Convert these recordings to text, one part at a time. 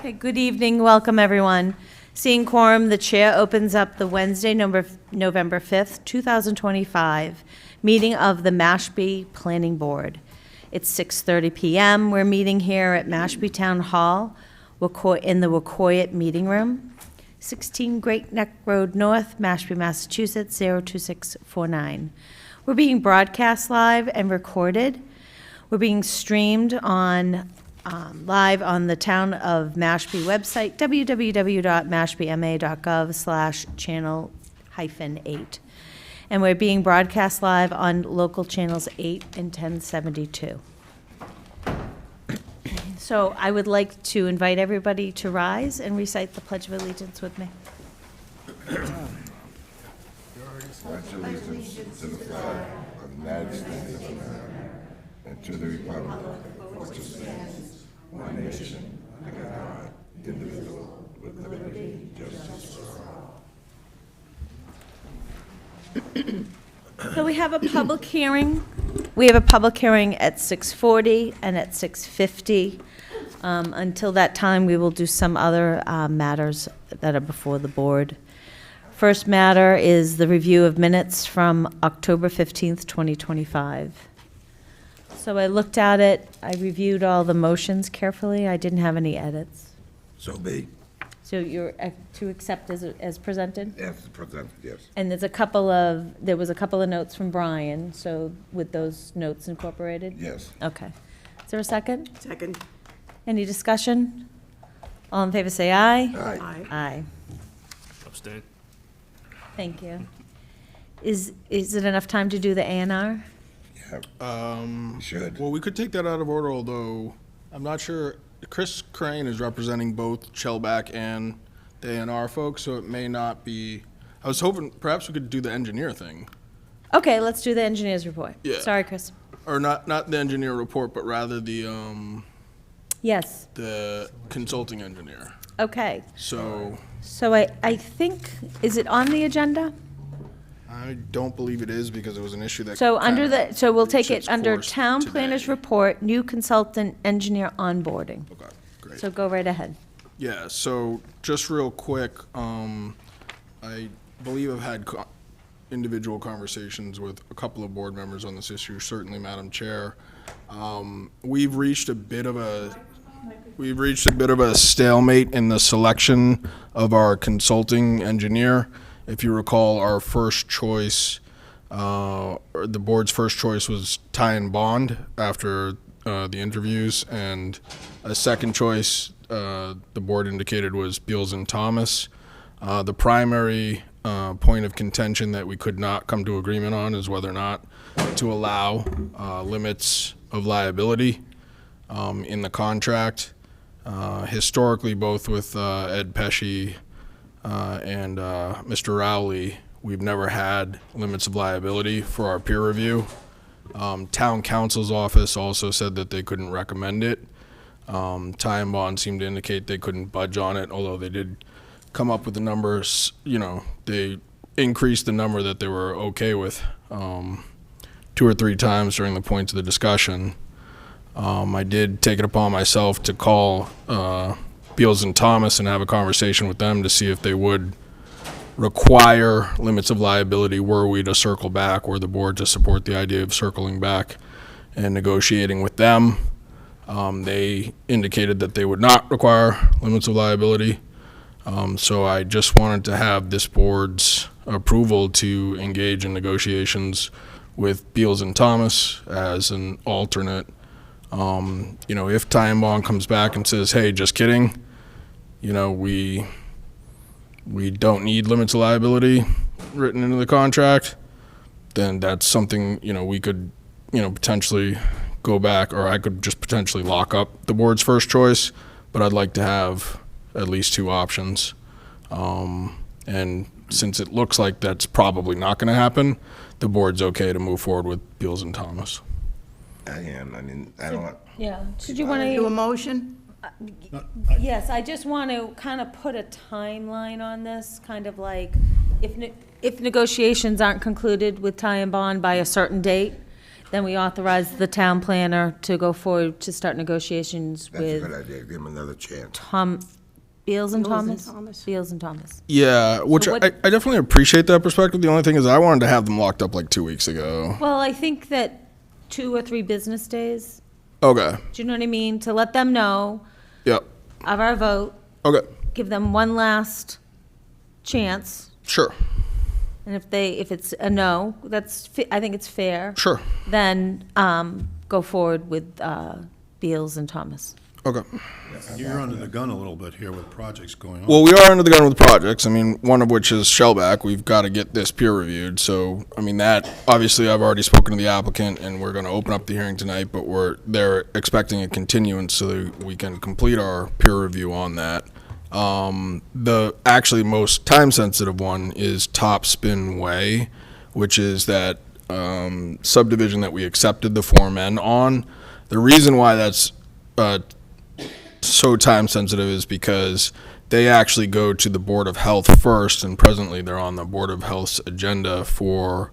Okay, good evening, welcome everyone. Seeing quorum, the chair opens up the Wednesday, November 5th, 2025, meeting of the Mashpee Planning Board. It's 6:30 PM. We're meeting here at Mashpee Town Hall in the Wacoit Meeting Room, 16 Great Neck Road North, Mashpee, Massachusetts, 02649. We're being broadcast live and recorded. We're being streamed on live on the Town of Mashpee website, www.mashpee.ma.gov/channel-8. And we're being broadcast live on local channels 8 and 1072. So I would like to invite everybody to rise and recite the Pledge of Allegiance with me. Pledge allegiance to the flag of the United States of America and to the republic for which it stands, one nation, under God, indivisible, with liberty and justice for all. So we have a public hearing. We have a public hearing at 6:40 and at 6:50. Until that time, we will do some other matters that are before the board. First matter is the review of minutes from October 15th, 2025. So I looked at it, I reviewed all the motions carefully, I didn't have any edits. So be. So you're to accept as presented? Yes, present, yes. And there was a couple of notes from Brian, so with those notes incorporated? Yes. Okay. Is there a second? Second. Any discussion? All in favor, say aye. Aye. Aye. Abstain. Thank you. Is it enough time to do the A&R? Yeah. You should. Well, we could take that out of order, although I'm not sure. Chris Crane is representing both Shellback and the A&R folks, so it may not be. I was hoping perhaps we could do the engineer thing, Okay, let's do the engineer's report. Yeah. Sorry, Chris. or not the engineer report, but rather the Yes, consulting engineer. okay. So So I think, is it on the agenda? I don't believe it is because it was an issue that. So so we'll take reached its it under course Town Planner's today. Report, new consultant engineer onboarding. Okay, great. So go right ahead. Yeah, so just real quick, I believe I've had individual conversations with a couple of board members on this issue, certainly Madam Chair. We've reached a bit of a stalemate in the selection of our consulting engineer. If you recall, our first choice, or the board's first choice was Ty and Bond after the interviews, and a second choice the board indicated was Beals and Thomas. The primary point of contention that we could not come to agreement on is whether or not to allow limits of liability in the contract. Historically, both with Ed Pesci and Mr. Rowley, we've never had limits of liability for our peer review. Town Council's office also said that they couldn't recommend it. Ty and Bond seemed to indicate they couldn't budge on it, although they did come up with the numbers. They increased the number that they were okay with 2 or 3 times during the points of the discussion. I did take it upon myself to call Beals and Thomas and have a conversation with them to see if they would require limits of liability were we to circle back, or the board to support the idea of circling back and negotiating with them. They indicated that they would not require limits of liability. So I just wanted to have this board's approval to engage in negotiations with Beals and Thomas as an alternate. If Ty and Bond comes back and says, hey, just kidding, we don't need limits of liability written into the contract, then that's something, we could, potentially go back, or I could just potentially lock up the board's first choice, but I'd like to have at least 2 options. And since it looks like that's probably not going to happen, the board's okay to move forward with Beals and Thomas. I am. I mean, I don't. Yeah. Did you want Do a to? motion? Yes, I just want to kind of put a timeline on this, kind of like if negotiations aren't concluded with Ty and Bond by a certain date, then we authorize the town planner to go forward to start negotiations That's a with good idea. Give him another chance. Beals and Beals and Thomas? Thomas. Beals and Thomas. Yeah, which So what- I definitely appreciate that perspective. The only thing is I wanted to have them locked up like 2 weeks ago. Well, I think that 2 or 3 business days, Okay, do you know what I mean? To let them know yep, of our vote, okay, give them one last chance. sure, And if it's a no, I think it's fair. sure, Then, go forward with, Beals and Thomas. okay. You're under the gun a little bit here with projects going on. Well, we are under the gun with projects. I mean, one of which is Shellback. We've got to get this peer reviewed. So, I mean, that obviously I've already spoken to the applicant, and we're going to open up the hearing tonight. But they're expecting a continuance so that we can complete our peer review on that. The actually most time sensitive one is Topspin Way, which is that subdivision that we accepted the Form N on. The reason why that's so time sensitive is because they actually go to the Board of Health first, and presently they're on the Board of Health's agenda for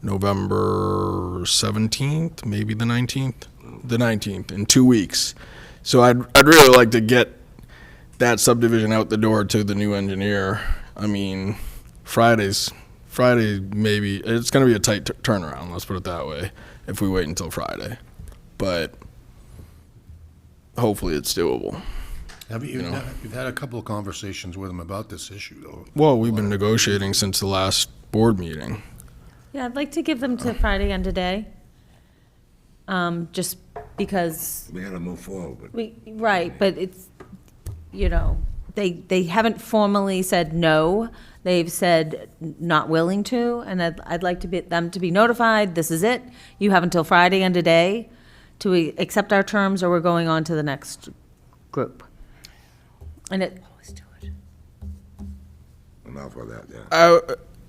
November 17th, maybe the 19th, in 2 weeks. So I'd really like to get that subdivision out the door to the new engineer. I mean, Friday maybe, it's going to be a tight turnaround, let's put it that way, if we wait until Friday. But hopefully it's doable. You've had a couple of conversations with them about this issue, though. Well, we've been negotiating since the last board meeting. Yeah, I'd like to give them to Friday end of day. Just because We gotta move forward. right, but it's, they haven't formally said no. They've said not willing to, and I'd like them to be notified, this is it. You have until Friday end of day to accept our terms, or we're going on to the next group. And always do it. Enough of that, yeah.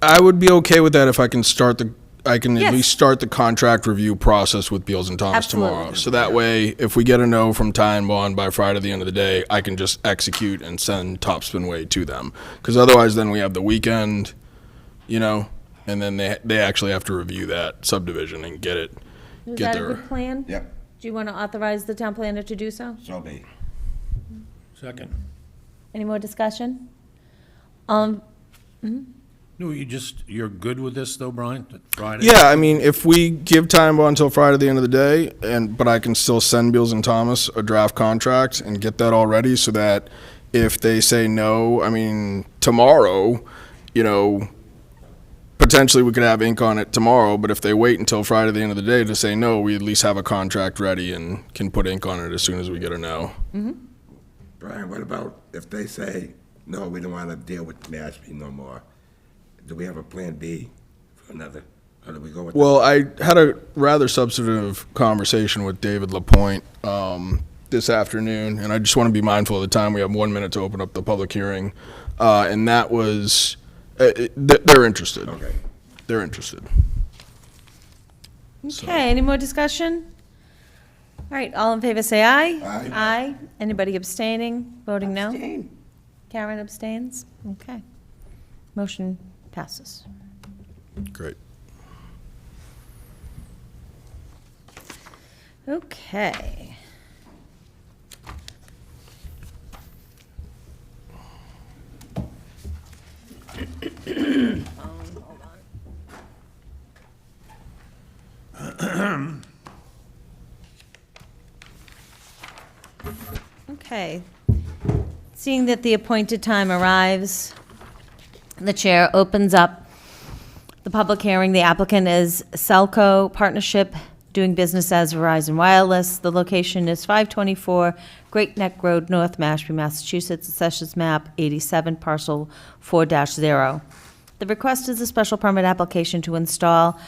I would be okay with that if I can at Yes. least start the contract review process with Beals and Thomas Absolutely. tomorrow. So that way, if we get a no from Ty and Bond by Friday at the end of the day, I can just execute and send Topspin Way to them. Because otherwise, then we have the weekend, and then they actually have to review that subdivision and get it. Is Get that a their- good plan? Yep, Do you want to authorize the town planner to do so? so be. Second. Any more discussion? No, you're good with this, though, Brian? That Friday? Yeah, I mean, if we give time until Friday at the end of the day, but I can still send Beals and Thomas a draft contract and get that all ready so that if they say no, I mean, tomorrow, potentially we could have ink on it tomorrow, but if they wait until Friday at the end of the day to say no, we at least have a contract ready and can put ink on it as soon as we get a no. Brian, what about if they say, no, we don't wanna deal with Mashpee no more? Do we have a plan B for another, or do we go with? Well, I had a rather substantive conversation with David Lapointe this afternoon, and I just want to be mindful of the time. We have 1 minute to open up the public hearing, and that was, they're interested. Okay. They're interested. Okay, any more discussion? All right, all in favor, say aye. Aye. Aye. Anybody abstaining, voting no? Abstain. Karen abstains? Okay. Motion passes. Great. Okay. Okay. Seeing that the appointed time arrives, the chair opens up the public hearing. The applicant is Selco Partnership, doing business as Verizon Wireless. The location is 524 Great Neck Road, North Mashpee, Massachusetts, Assessors Map 87, Parcel 4-0. The request is a special permit application to install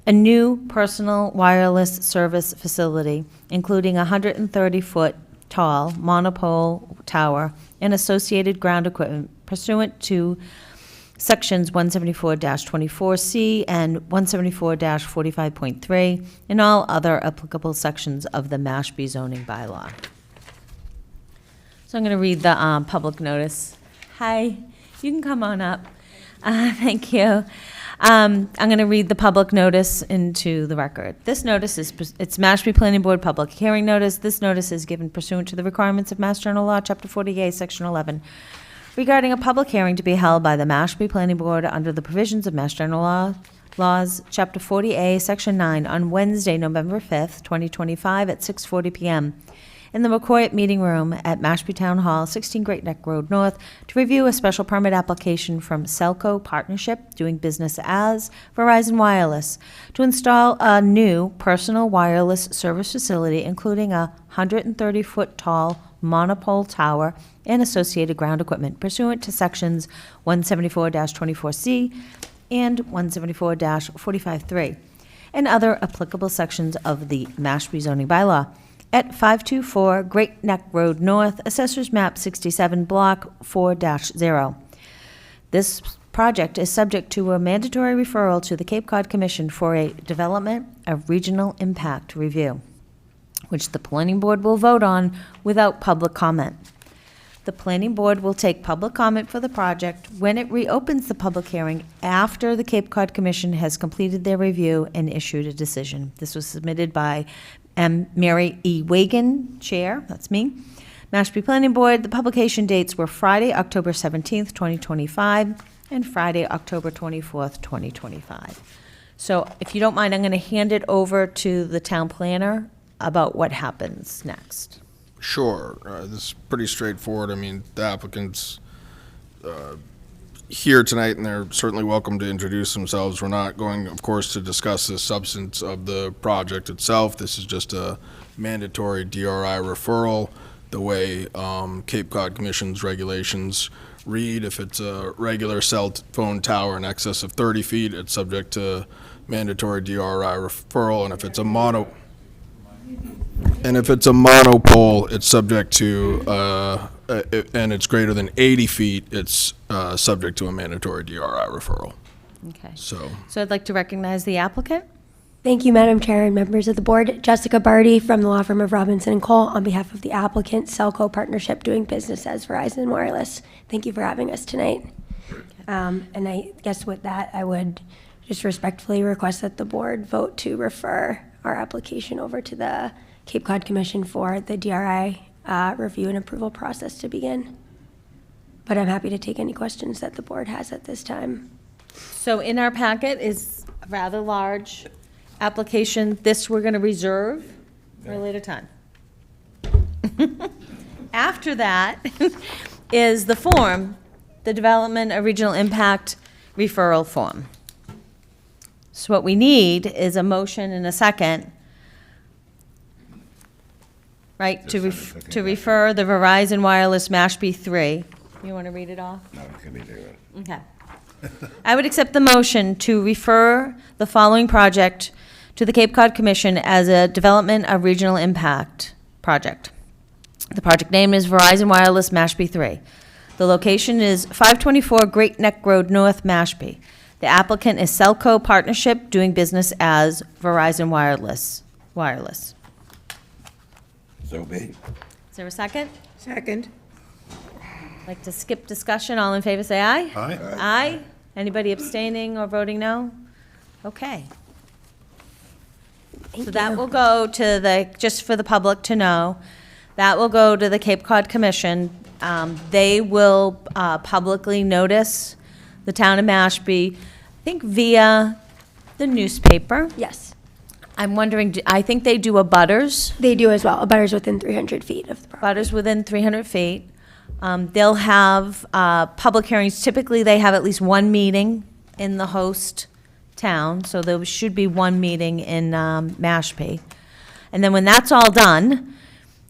a new personal wireless service facility, including a 130-foot tall monopole tower and associated ground equipment pursuant to Sections 174-24C and 174-45.3, and all other applicable sections of the Mashpee zoning bylaw. So I'm going to read the public notice. Hi, you can come on up. Thank you. I'm going to read the public notice into the record. This notice is, it's Mashpee Planning Board Public Hearing Notice. This notice is given pursuant to the requirements of Mass General Law, Chapter 48, Section 11, regarding a public hearing to be held by the Mashpee Planning Board under the provisions of Mass General Laws, Chapter 40A, Section 9, on Wednesday, November 5th, 2025, at 6:40 p.m. in the McCoy Meeting Room at Mashpee Town Hall, 16 Great Neck Road North, to review a special permit application from Selco Partnership, doing business as Verizon Wireless, to install a new personal wireless service facility, including a 130-foot tall monopole tower and associated ground equipment pursuant to Sections 174-24C and 174-45(3), and other applicable sections of the Mashpee zoning bylaw, at 524 Great Neck Road North, Assessors Map 67, Block 4-0. This project is subject to a mandatory referral to the Cape Cod Commission for a Development of Regional Impact Review, which the Planning Board will vote on without public comment. The Planning Board will take public comment for the project when it reopens the public hearing after the Cape Cod Commission has completed their review and issued a decision. This was submitted by Mary E. Wagon, Chair, that's me. Mashpee Planning Board, the publication dates were Friday, October 17th, 2025, and Friday, October 24th, 2025. So if you don't mind, I'm going to hand it over to the town planner about what happens next. Sure. This is pretty straightforward. I mean, the applicant's here tonight, and they're certainly welcome to introduce themselves. We're not going, of course, to discuss the substance of the project itself. This is just a mandatory DRI referral, the way Cape Cod Commission's regulations read. If it's a regular cell phone tower in excess of 30 feet, it's subject to mandatory DRI referral, and if it's a monopole, it's subject to, and it's greater than 80 feet, it's subject to a mandatory DRI referral. Okay. So, So I'd like to recognize the applicant. Thank you, Madam Chair and members of the board. Jessica Barty from the law firm of Robinson & Cole on behalf of the applicant, Selco Partnership, doing business as Verizon Wireless. Thank you for having us tonight. And I guess with that, I would just respectfully request that the board vote to refer our application over to the Cape Cod Commission for the DRI review and approval process to begin. But I'm happy to take any questions that the board has at this time. So in our packet is a rather large application. This we're going to reserve for a later time. After that is the form, the Development of Regional Impact Referral Form. So what we need is a motion and a second, right, to refer the Verizon Wireless Mashpee 3. You want to read it off? No, I can be there. Okay. I would accept the motion to refer the following project to the Cape Cod Commission as a Development of Regional Impact project. The project name is Verizon Wireless Mashpee 3. The location is 524 Great Neck Road North, Mashpee. The applicant is Selco Partnership, doing business as Verizon Wireless. So be. Is there a second? Second. Like to skip discussion, all in favor say aye. Aye. Aye. Anybody abstaining or voting no? Okay. So that will go to the, just for the public to know, that will go to the Cape Cod Commission. They will publicly notice the town of Mashpee, I think via the newspaper. Yes, I'm wondering, I think they do a butters. they do as well. Abutters within 300 feet of the property. Butters within 300 feet. They'll have public hearings. Typically, they have at least one meeting in the host town, so there should be one meeting in Mashpee. And then when that's all done,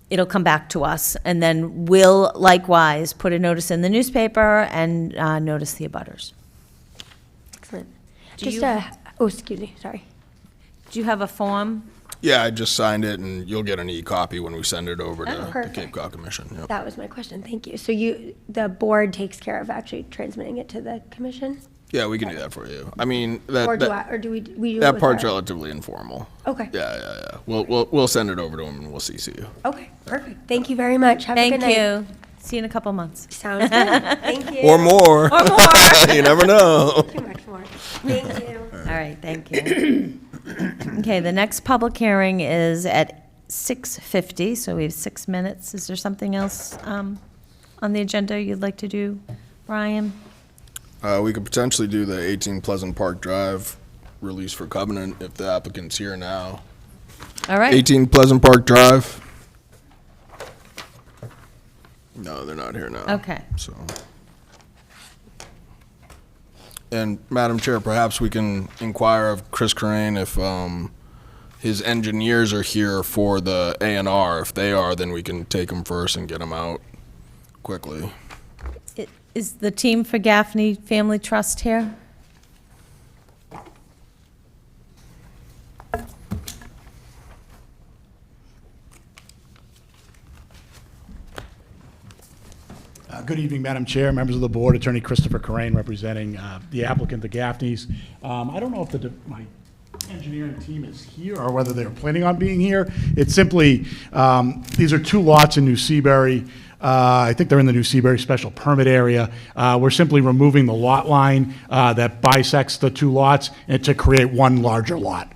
it'll come back to us, and then we'll likewise put a notice in the newspaper and notice the abutters. Excellent. Do Just you- oh, excuse me, sorry. Do you have a form? yeah, I just signed it, and you'll get an e-copy when we send it over to the perfect. Cape Cod Commission. Yep. That was my question. Thank you. So the board takes care of actually transmitting it to the commission? Yeah, we can do that for you. I mean, Or that do we do it that with part's our- relatively informal. Okay. Yeah. We'll send it over to them, and we'll CC you. Okay, perfect. Thank you very much. Have a good Thank night. you. See you in a couple months. Sounds good. Thank you. Or more. Or more. You never know. Too much. for it. Thank you. All right, thank you. Okay, the next public hearing is at 6:50, so we have 6 minutes. Is there something else on the agenda you'd like to do, Brian? We could potentially do the 18 Pleasant Park Drive release for covenant if the applicant's here now. All right. 18 Pleasant Park Drive. No, they're not here now. Okay. So. And Madam Chair, perhaps we can inquire of Chris Crane if his engineers are here for the A&R. If they are, then we can take them first and get them out quickly. Is the team for Gaffney Family Trust here? Good evening, Madam Chair, members of the board, Attorney Christopher Corain representing the applicant, the Gaffneys. I don't know if my engineering team is here or whether they're planning on being here. It's simply, these are 2 lots in New Seabury. I think they're in the New Seabury Special Permit area. We're simply removing the lot line that bisects the 2 lots and to create one larger lot.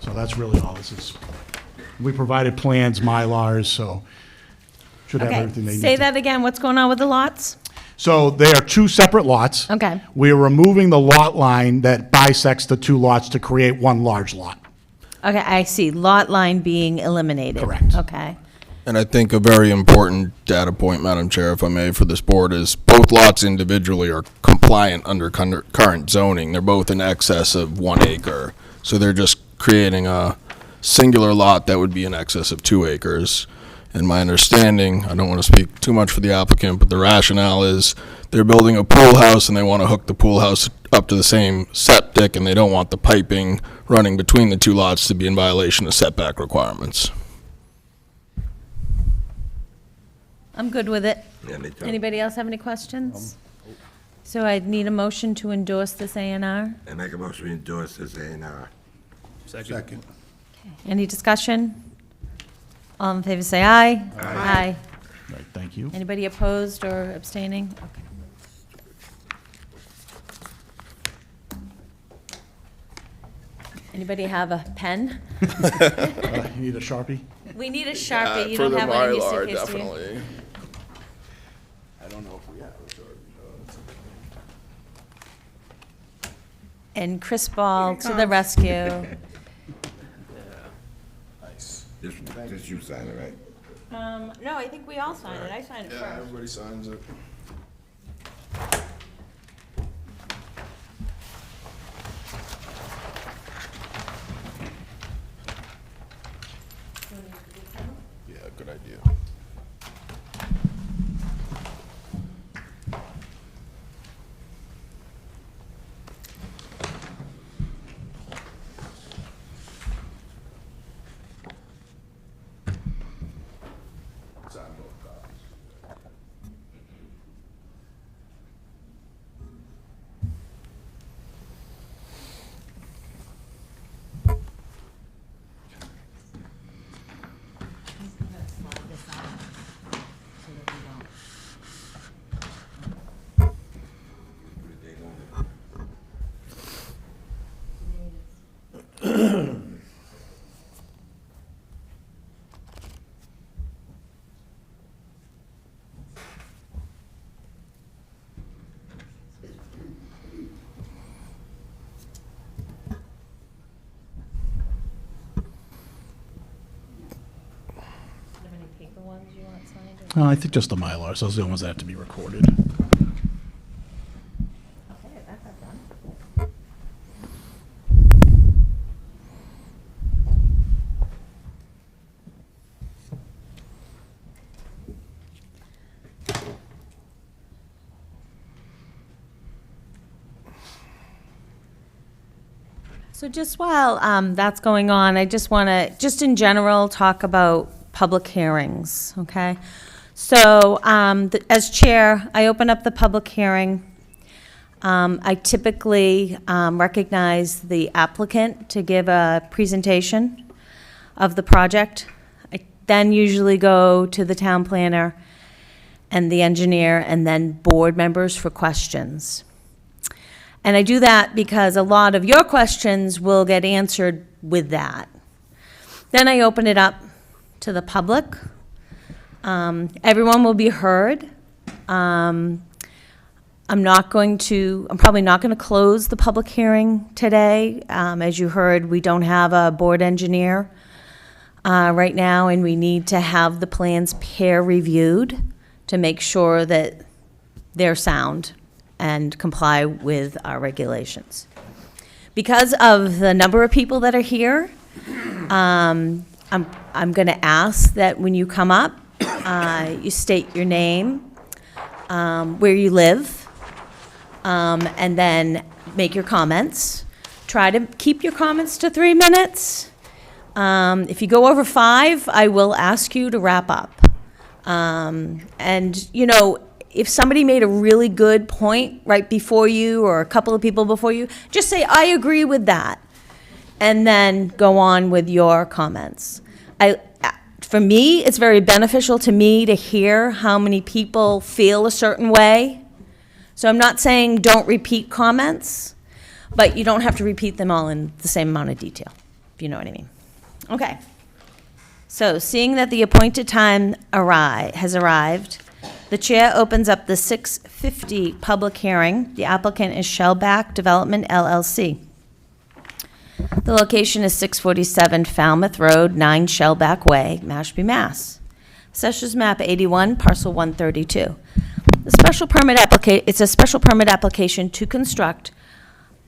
So that's really all this is. We provided plans, Mylars, so should have everything they Okay, need. say that again. What's going on with the lots? So they are 2 separate lots. Okay. We are removing the lot line that bisects the 2 lots to create one large lot. Okay, I see. Lot line being eliminated. Correct. Okay. And I think a very important data point, Madam Chair, if I may, for this board is both lots individually are compliant under current zoning. They're both in excess of 1 acre. So they're just creating a singular lot that would be in excess of 2 acres. And my understanding, I don't want to speak too much for the applicant, but the rationale is they're building a pool house and they want to hook the pool house up to the same septic and they don't want the piping running between the 2 lots to be in violation of setback requirements. I'm good with it. Yeah, they don't. Anybody else have any questions? So I'd need a motion to endorse this A&R. And make a motion to endorse this A&R. Second. Any discussion? All in favor, say aye. Aye. Right, thank you. Anybody opposed or abstaining? Okay. Anybody have a pen? You need a Sharpie? We need a Sharpie. You don't have one in your suitcase, do you? I don't know if we have a Sharpie. And Chris Ball to the rescue. Just you sign it, right? No, I think we all signed it. I signed it Yeah, first. everybody signs it. Yeah, good idea. Have any paper ones you want signed? I think just the Mylars, those are the ones that have to be recorded. Okay, that got done. So just while that's going on, I just want to, just in general, talk about public hearings, okay? So as chair, I open up the public hearing. I typically recognize the applicant to give a presentation of the project. I then usually go to the town planner and the engineer, and then board members for questions. And I do that because a lot of your questions will get answered with that. Then I open it up to the public. Everyone will be heard. I'm probably not going to close the public hearing today. As you heard, we don't have a board engineer right now, and we need to have the plans peer reviewed to make sure that they're sound and comply with our regulations. Because of the number of people that are here, I'm going to ask that when you come up, you state your name, where you live, and then make your comments. Try to keep your comments to 3 minutes. If you go over 5, I will ask you to wrap up. And, you know, if somebody made a really good point right before you or a couple of people before you, just say, I agree with that, and then go on with your comments. For me, it's very beneficial to me to hear how many people feel a certain way. So I'm not saying don't repeat comments, but you don't have to repeat them all in the same amount of detail, if you know what I mean. Okay. So seeing that the appointed time has arrived, the chair opens up the 6:50 public hearing. The applicant is Shellback Development, LLC. The location is 647 Falmouth Road, 9 Shellback Way, Mashpee, Mass. Assessors map 81, parcel 132. The special permit it's a special permit application to construct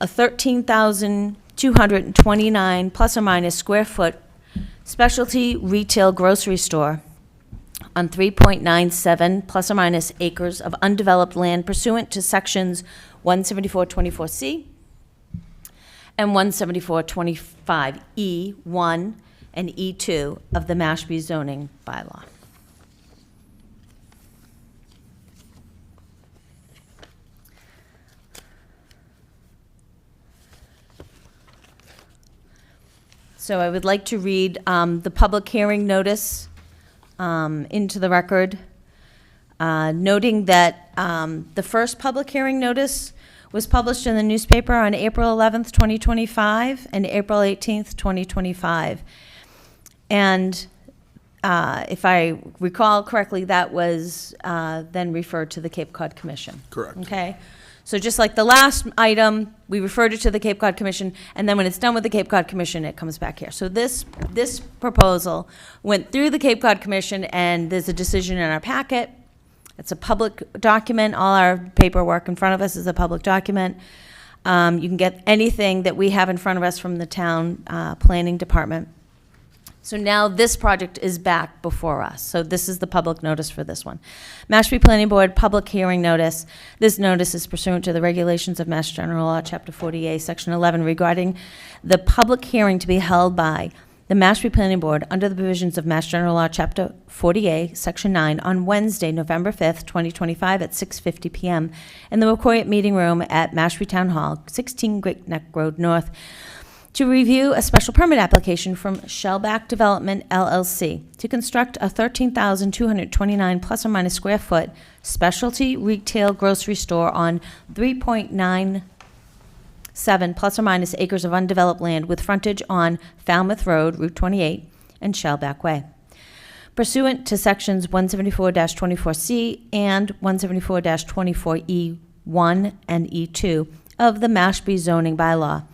a 13,229 plus or minus square foot specialty retail grocery store on 3.97 plus or minus acres of undeveloped land pursuant to sections 174-24C and 174-25E1 and E2 of the Mashpee zoning bylaw. So I would like to read the public hearing notice into the record, noting that the first public hearing notice was published in the newspaper on April 11th, 2025, and April 18th, 2025. And if I recall correctly, that was then referred to the Cape Cod Commission. Correct. Okay? So just like the last item, we referred it to the Cape Cod Commission, and then when it's done with the Cape Cod Commission, it comes back here. So this proposal went through the Cape Cod Commission, and there's a decision in our packet. It's a public document. All our paperwork in front of us is a public document. You can get anything that we have in front of us from the town planning department. So now this project is back before us. So this is the public notice for this one. Mashpee Planning Board public hearing notice. This notice is pursuant to the regulations of Mass General Law, Chapter 40A, Section 11, regarding the public hearing to be held by the Mashpee Planning Board under the provisions of Mass General Law, Chapter 40A, Section 9, on Wednesday, November 5th, 2025, at 6:50 p.m. in the McCoy Meeting Room at Mashpee Town Hall, 16 Great Neck Road North, to review a special permit application from Shellback Development, LLC, to construct a 13,229 plus or minus square foot specialty retail grocery store on 3.97 plus or minus acres of undeveloped land with frontage on Falmouth Road, Route 28, and Shellback Way. Pursuant to sections 174-24C and 174-24E1 and E2 of the Mashpee zoning bylaw,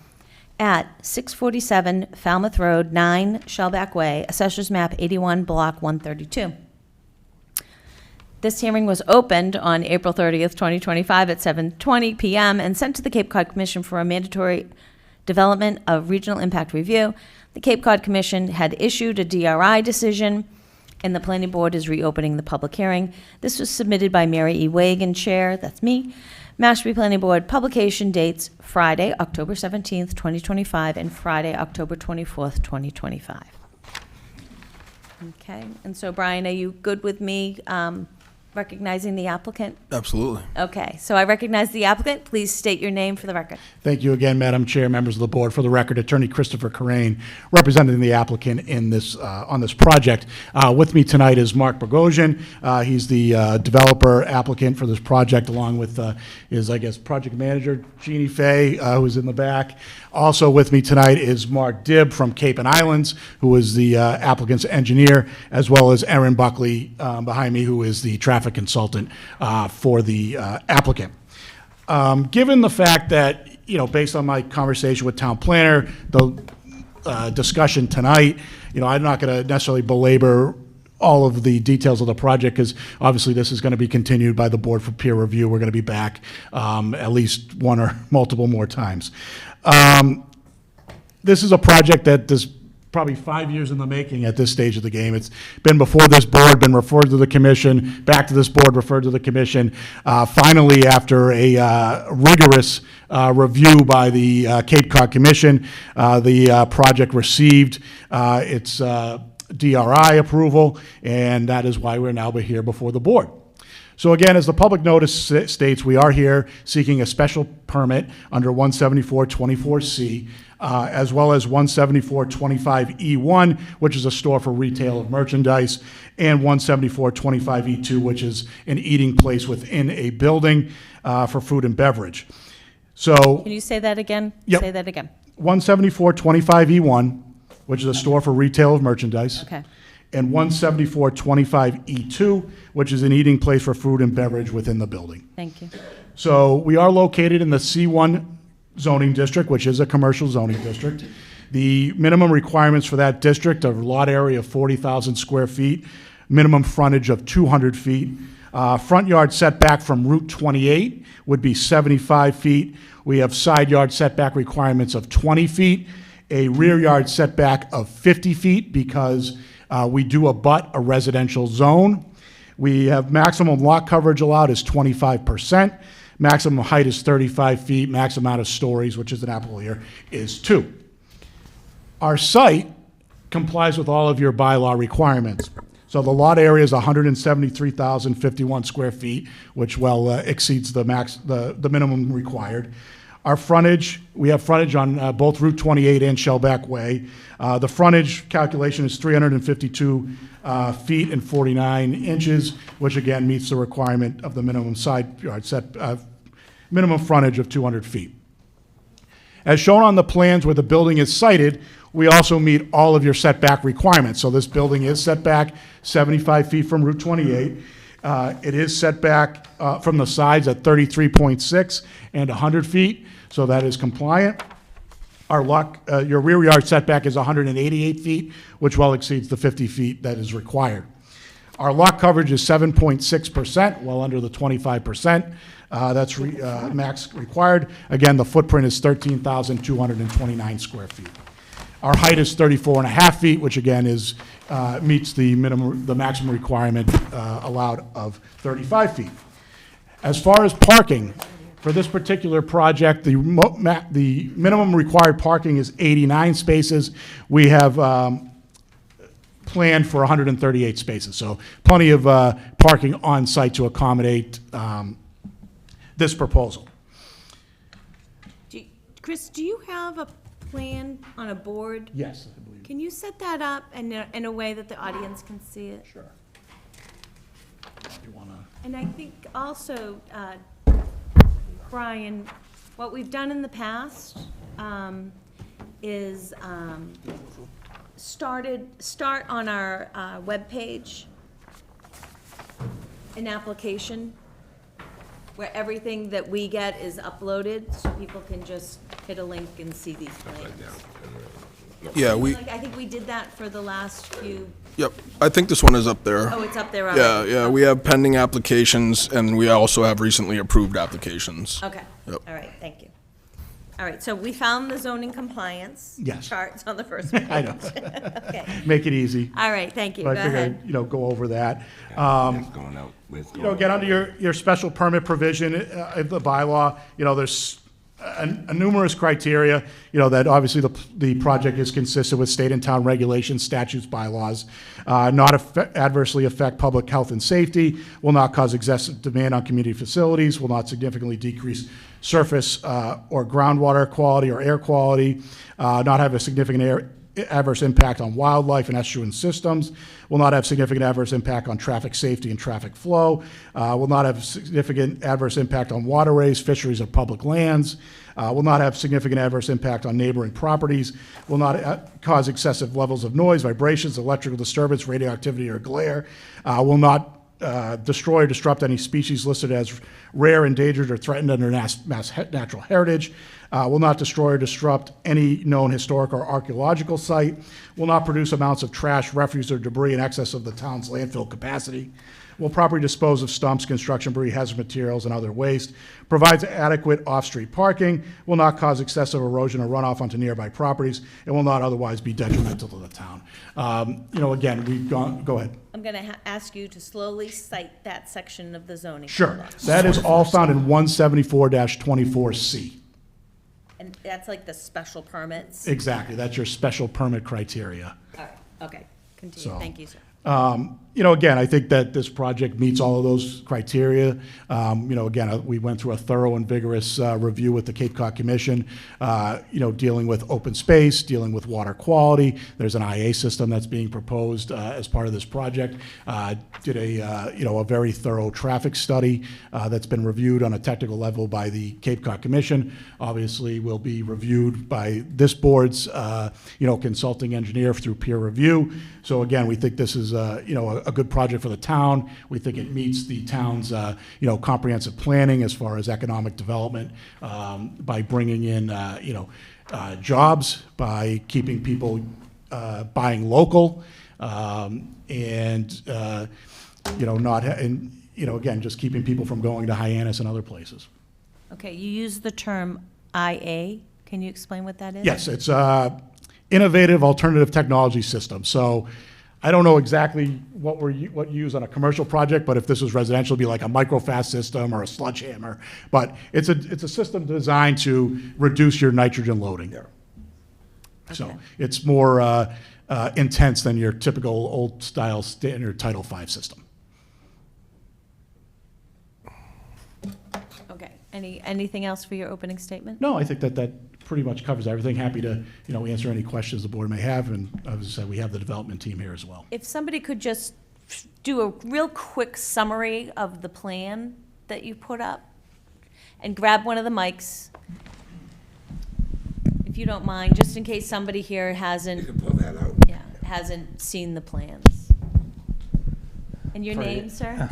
at 647 Falmouth Road, 9 Shellback Way, Assessors Map 81, Block 132. This hearing was opened on April 30th, 2025 at 7:20 p.m. and sent to the Cape Cod Commission for a mandatory development of regional impact review. The Cape Cod Commission had issued a DRI decision, and the Planning Board is reopening the public hearing. This was submitted by Mary E. Wagon, Chair, that's me. Mashpee Planning Board publication dates Friday, October 17th, 2025, and Friday, October 24th, 2025. Okay, and so Brian, are you good with me recognizing the applicant? Absolutely. Okay, so I recognize the applicant. Please state your name for the record. Thank you again, Madam Chair, members of the board. For the record, Attorney Christopher Corain, representing the applicant in this, on this project. With me tonight is Mark Bogosian. He's the developer applicant for this project, along with his, I guess, project manager, Jeannie Fay, who's in the back. Also with me tonight is Mark Dibb from Cape and Islands, who is the applicant's engineer, as well as Erin Buckley behind me, who is the traffic consultant for the applicant. Given the fact that, you know, based on my conversation with town planner, the discussion tonight, you know, I'm not going to necessarily belabor all of the details of the project, because obviously this is going to be continued by the board for peer review. We're going to be back at least one or multiple more times. This is a project that is probably 5 years in the making at this stage of the game. It's been before this board, been referred to the commission, back to this board, referred to the commission. Finally, after a rigorous review by the Cape Cod Commission, the project received its DRI approval, and that is why we're now here before the board. So again, as the public notice states, we are here seeking a special permit under 174-24C, as well as 174-25E1, which is a store for retail of merchandise, and 174-25E2, which is an eating place within a building for food and beverage. So Can you say that again? Yep. Say that again. 174-25E1, which is a store for retail of merchandise. Okay. And 174-25E2, which is an eating place for food and beverage within the building. Thank you. So we are located in the C1 zoning district, which is a commercial zoning district. The minimum requirements for that district are lot area of 40,000 square feet, minimum frontage of 200 feet. Front yard setback from Route 28 would be 75 feet. We have side yard setback requirements of 20 feet, a rear yard setback of 50 feet because we do abut a residential zone. We have maximum lot coverage allowed is 25%. Maximum height is 35 feet. Maximum amount of stories, which is an apple here, is 2. Our site complies with all of your bylaw requirements. So the lot area is 173,051 square feet, which well exceeds the minimum required. Our frontage, we have frontage on both Route 28 and Shellback Way. The frontage calculation is 352 feet and 49 inches, which again meets the requirement of the minimum side yard minimum frontage of 200 feet. As shown on the plans where the building is sited, we also meet all of your setback requirements. So this building is set back 75 feet from Route 28. It is set back from the sides at 33.6 and 100 feet, so that is compliant. Your rear yard setback is 188 feet, which well exceeds the 50 feet that is required. Our lot coverage is 7.6%, well under the 25%. That's max required. Again, the footprint is 13,229 square feet. Our height is 34.5 feet, which again is meets the maximum requirement allowed of 35 feet. As far as parking, for this particular project, the minimum required parking is 89 spaces. We have planned for 138 spaces, so plenty of parking on site to accommodate this proposal. Chris, do you have a plan on a board? Yes, I believe. Can you set that up in a way that the audience can see it? Sure. You wanna? And I think also, Brian, what we've done in the past is start on our webpage an application where everything that we get is uploaded, so people can just hit a link and see these plans. Yeah, I think we did that for the last few. Yep, I think this one is up there. Oh, it's up there already? Yeah, we have pending applications, and we also have recently approved applications. Okay. Yep. All right, thank you. All right, so we found the zoning compliance. Yes. Charts on the first page. I know. Okay. Make it easy. All right, thank you. Go But I figured, ahead. go over that. That's going out with. Get under your special permit provision of the bylaw, there's numerous criteria, that obviously the project is consistent with state and town regulations, statutes, bylaws, not adversely affect public health and safety, will not cause excessive demand on community facilities, will not significantly decrease surface or groundwater quality or air quality, not have a significant adverse impact on wildlife and estuarine systems, will not have significant adverse impact on traffic safety and traffic flow, will not have significant adverse impact on waterways, fisheries, or public lands, will not have significant adverse impact on neighboring properties, will not cause excessive levels of noise, vibrations, electrical disturbance, radioactivity, or glare, will not destroy or disrupt any species listed as rare, endangered, or threatened under natural heritage, will not destroy or disrupt any known historic or archaeological site, will not produce amounts of trash, refuse, or debris in excess of the town's landfill capacity, will properly dispose of stumps, construction debris, hazardous materials, and other waste, provides adequate off-street parking, will not cause excessive erosion or runoff onto nearby properties, and will not otherwise be detrimental to the town. Again, go ahead. I'm going to ask you to slowly cite that section of the zoning. Sure. bylaw. That is all found in 174-24C. And that's like the special permits? Exactly. That's your special permit criteria. All right, okay, continue, So- thank you, sir. Again, I think that this project meets all of those criteria. Again, we went through a thorough and vigorous review with the Cape Cod Commission, dealing with open space, dealing with water quality. There's an IA system that's being proposed as part of this project. Did a very thorough traffic study that's been reviewed on a technical level by the Cape Cod Commission. Obviously, will be reviewed by this board's, consulting engineer through peer review. So again, we think this is a good project for the town. We think it meets the town's, comprehensive planning as far as economic development, by bringing in, jobs, by keeping people buying local, and again, just keeping people from going to Hyannis and other places. Okay, you use the term IA, can you explain what that is? Yes, it's innovative alternative technology system. So I don't know exactly what you use on a commercial project, but if this was residential, it'd be like a microfast system or a sledgehammer. But it's a system designed to reduce your nitrogen loading. So Okay. it's more intense than your typical old style standard Title V system. Okay, anything else for your opening statement? No, I think that pretty much covers everything. Happy to, answer any questions the board may have, and as I said, we have the development team here as well. If somebody could just do a real quick summary of the plan that you put up, and grab one of the mics, if you don't mind, just in case somebody here You hasn't, can pull that out. hasn't seen the plans. And your name, sir?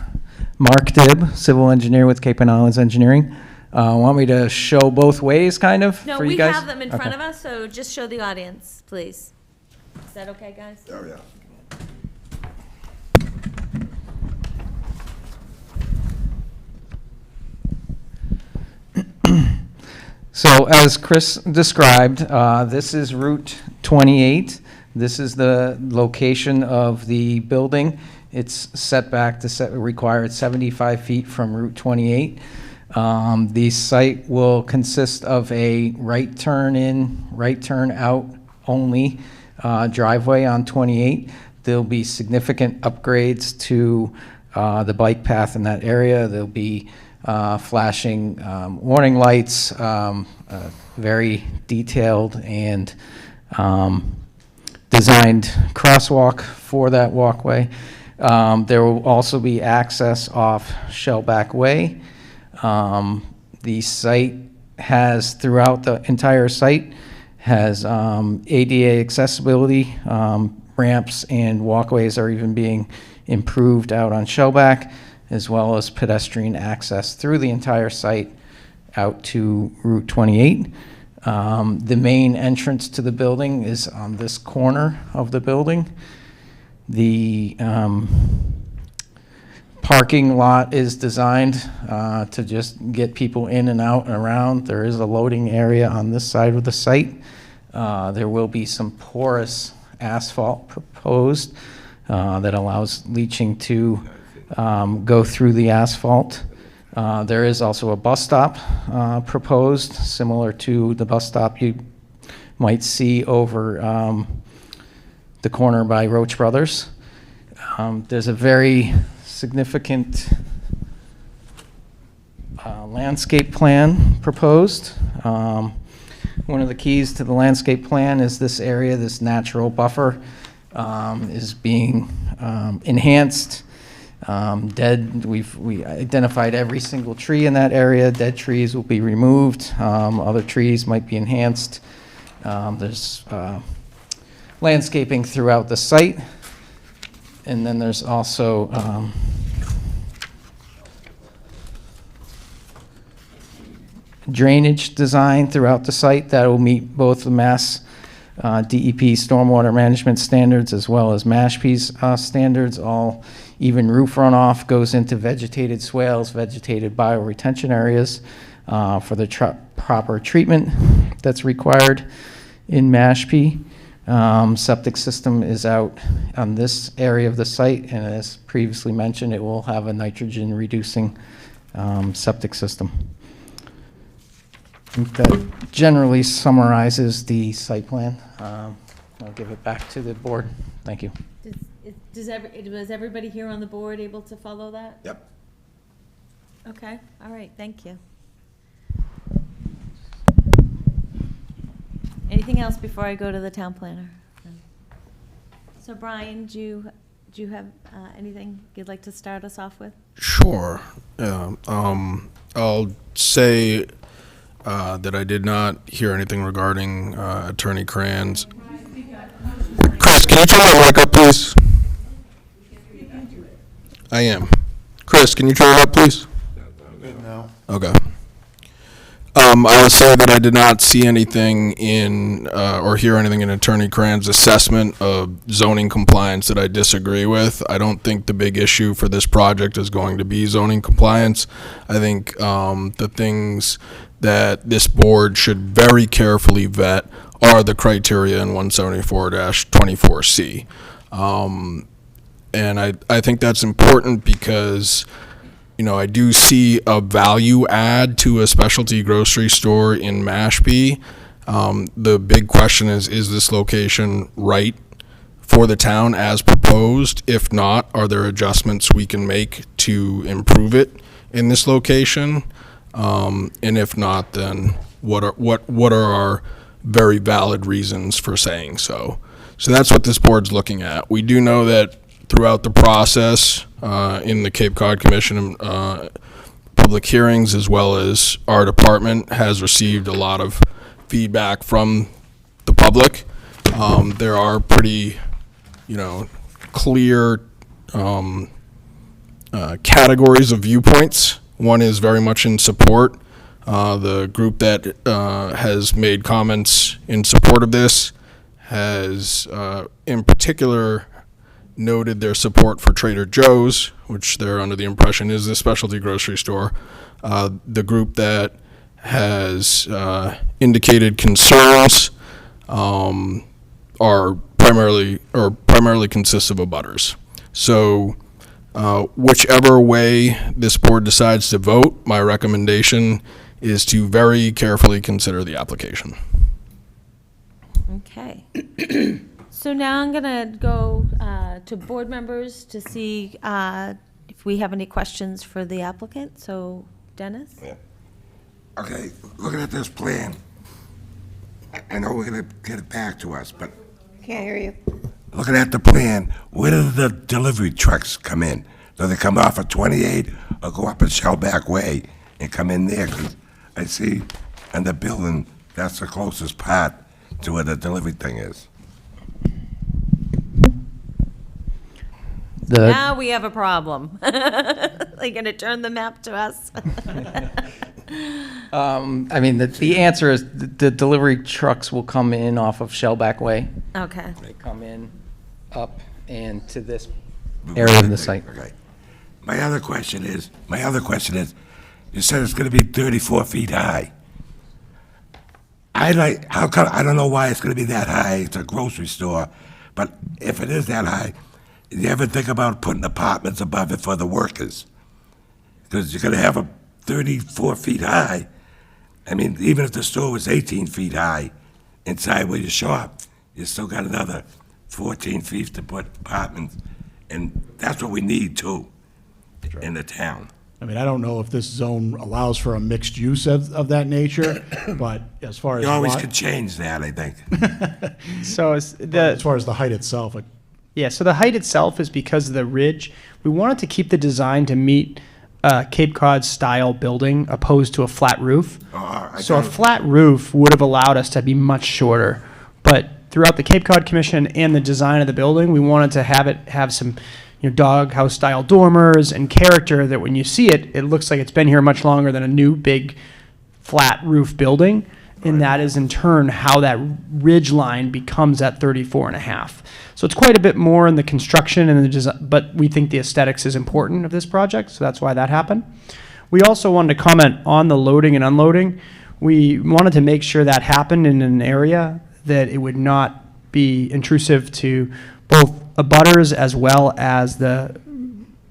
Mark Dibb, civil engineer with Cape and Islands Engineering. Want me to show both ways, kind of, No, for you we guys? have them in front Okay. of us, so just show the audience, please. Is that okay, guys? Oh, yeah. So as Chris described, this is Route 28. This is the location of the building. It's set back to required 75 feet from Route 28. The site will consist of a right turn in, right turn out only driveway on 28. There'll be significant upgrades to the bike path in that area. There'll be flashing warning lights, very detailed and designed crosswalk for that walkway. There will also be access off Shellback Way. The site has, throughout the entire site, has ADA accessibility, ramps and walkways are even being improved out on Shellback, as well as pedestrian access through the entire site out to Route 28. The main entrance to the building is on this corner of the building. The parking lot is designed to just get people in and out and around. There is a loading area on this side of the site. There will be some porous asphalt proposed that allows leaching to go through the asphalt. There is also a bus stop proposed, similar to the bus stop you might see over the corner by Roach Brothers. There's a very significant landscape plan proposed. One of the keys to the landscape plan is this area, this natural buffer, is being enhanced. We identified every single tree in that area. Dead trees will be removed. Other trees might be enhanced. There's landscaping throughout the site. And then there's also drainage design throughout the site that will meet both the Mass DEP stormwater management standards as well as Mashpee's standards. All even roof runoff goes into vegetated swales, vegetated bioretention areas for the proper treatment that's required in Mashpee. Septic system is out on this area of the site, and as previously mentioned, it will have a nitrogen reducing septic system. I think that generally summarizes the site plan. I'll give it back to the board. Thank you. Was everybody here on the board able to follow that? Yep. Okay, all right, thank you. Anything else before I go to the town planner? No. So Brian, do you have anything you'd like to start us off with? Sure. I'll say that I did not hear anything regarding Attorney Cran's. Chris, can you turn my mic up, please? I am. Chris, can you turn it up, please? Good now. Okay. I will say that I did not see anything in, or hear anything in Attorney Cran's assessment of zoning compliance that I disagree with. I don't think the big issue for this project is going to be zoning compliance. I think the things that this board should very carefully vet are the criteria in 174-24C. And I think that's important because, you know, I do see a value add to a specialty grocery store in Mashpee. The big question is this location right for the town as proposed? If not, are there adjustments we can make to improve it in this location? And if not, then what are our very valid reasons for saying so? So that's what this board's looking at. We do know that throughout the process, in the Cape Cod Commission public hearings, as well as our department has received a lot of feedback from the public. There are pretty, clear categories of viewpoints. One is very much in support. The group that has made comments in support of this has, in particular, noted their support for Trader Joe's, which they're under the impression is a specialty grocery store. The group that has indicated concerns are primarily consists of abutters. So whichever way this board decides to vote, my recommendation is to very carefully consider the application. Okay. So now I'm gonna go to board members to see if we have any questions for the applicant. So Dennis? Yeah. Okay, looking at this plan, I know we're gonna get it back to us, but Can't hear you. looking at the plan, where do the delivery trucks come in? Do they come off of 28 or go up a Shellback Way and come in there? 'Cause I see in the building, that's the closest part to where the delivery thing is. Now we have a problem. Are you gonna turn the map to us? The answer is the delivery trucks will come in off of Shellback Way. Okay. They come in up and to this area of the site. Okay. My other question is, you said it's gonna be 34 feet high. I don't know why it's gonna be that high, it's a grocery store, but if it is that high, you ever think about putting apartments above it for the workers? because you're gonna have a 34 feet high. I mean, even if the store was 18 feet high, inside where you shop, you still got another 14 feet to put apartments, and that's what we need too, in the town. I mean, I don't know if this zone allows for a mixed use of that nature, but as far as You always lot- could change that, I think. So as the far as the height itself, yeah, so the height itself is because of the ridge. We wanted to keep the design to meet Cape Cod style building opposed to a flat roof. So a flat roof would have allowed us to be much shorter. But throughout the Cape Cod Commission and the design of the building, we wanted to have some doghouse style dormers and character that when you see it, it looks like it's been here much longer than a new big flat roof building. And that is in turn how that ridge line becomes at 34.5. So it's quite a bit more in the construction and the design, but we think the aesthetics is important of this project, so that's why that happened. We also wanted to comment on the loading and unloading. We wanted to make sure that happened in an area that it would not be intrusive to both abutters as well as the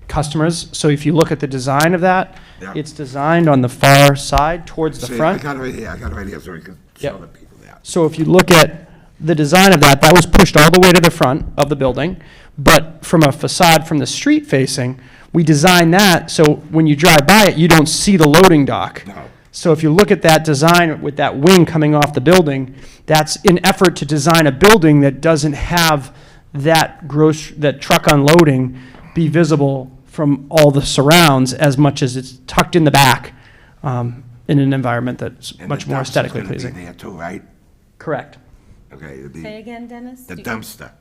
customers. So if you look at the design of that, Yeah. it's designed on the far side towards the See, front. I got it right here, so we can show Yep. the people that. So if you look at the design of that, that was pushed all the way to the front of the building. But from a facade from the street facing, we designed that so when you drive by it, you don't see the loading dock. No. So if you look at that design with that wing coming off the building, that's an effort to design a building that doesn't have that truck unloading be visible from all the surrounds as much as it's tucked in the back in an environment that's And much the more dumpster's aesthetically gonna be pleasing. there too, right? Correct. Okay, Say again, Dennis? the Do- dumpster.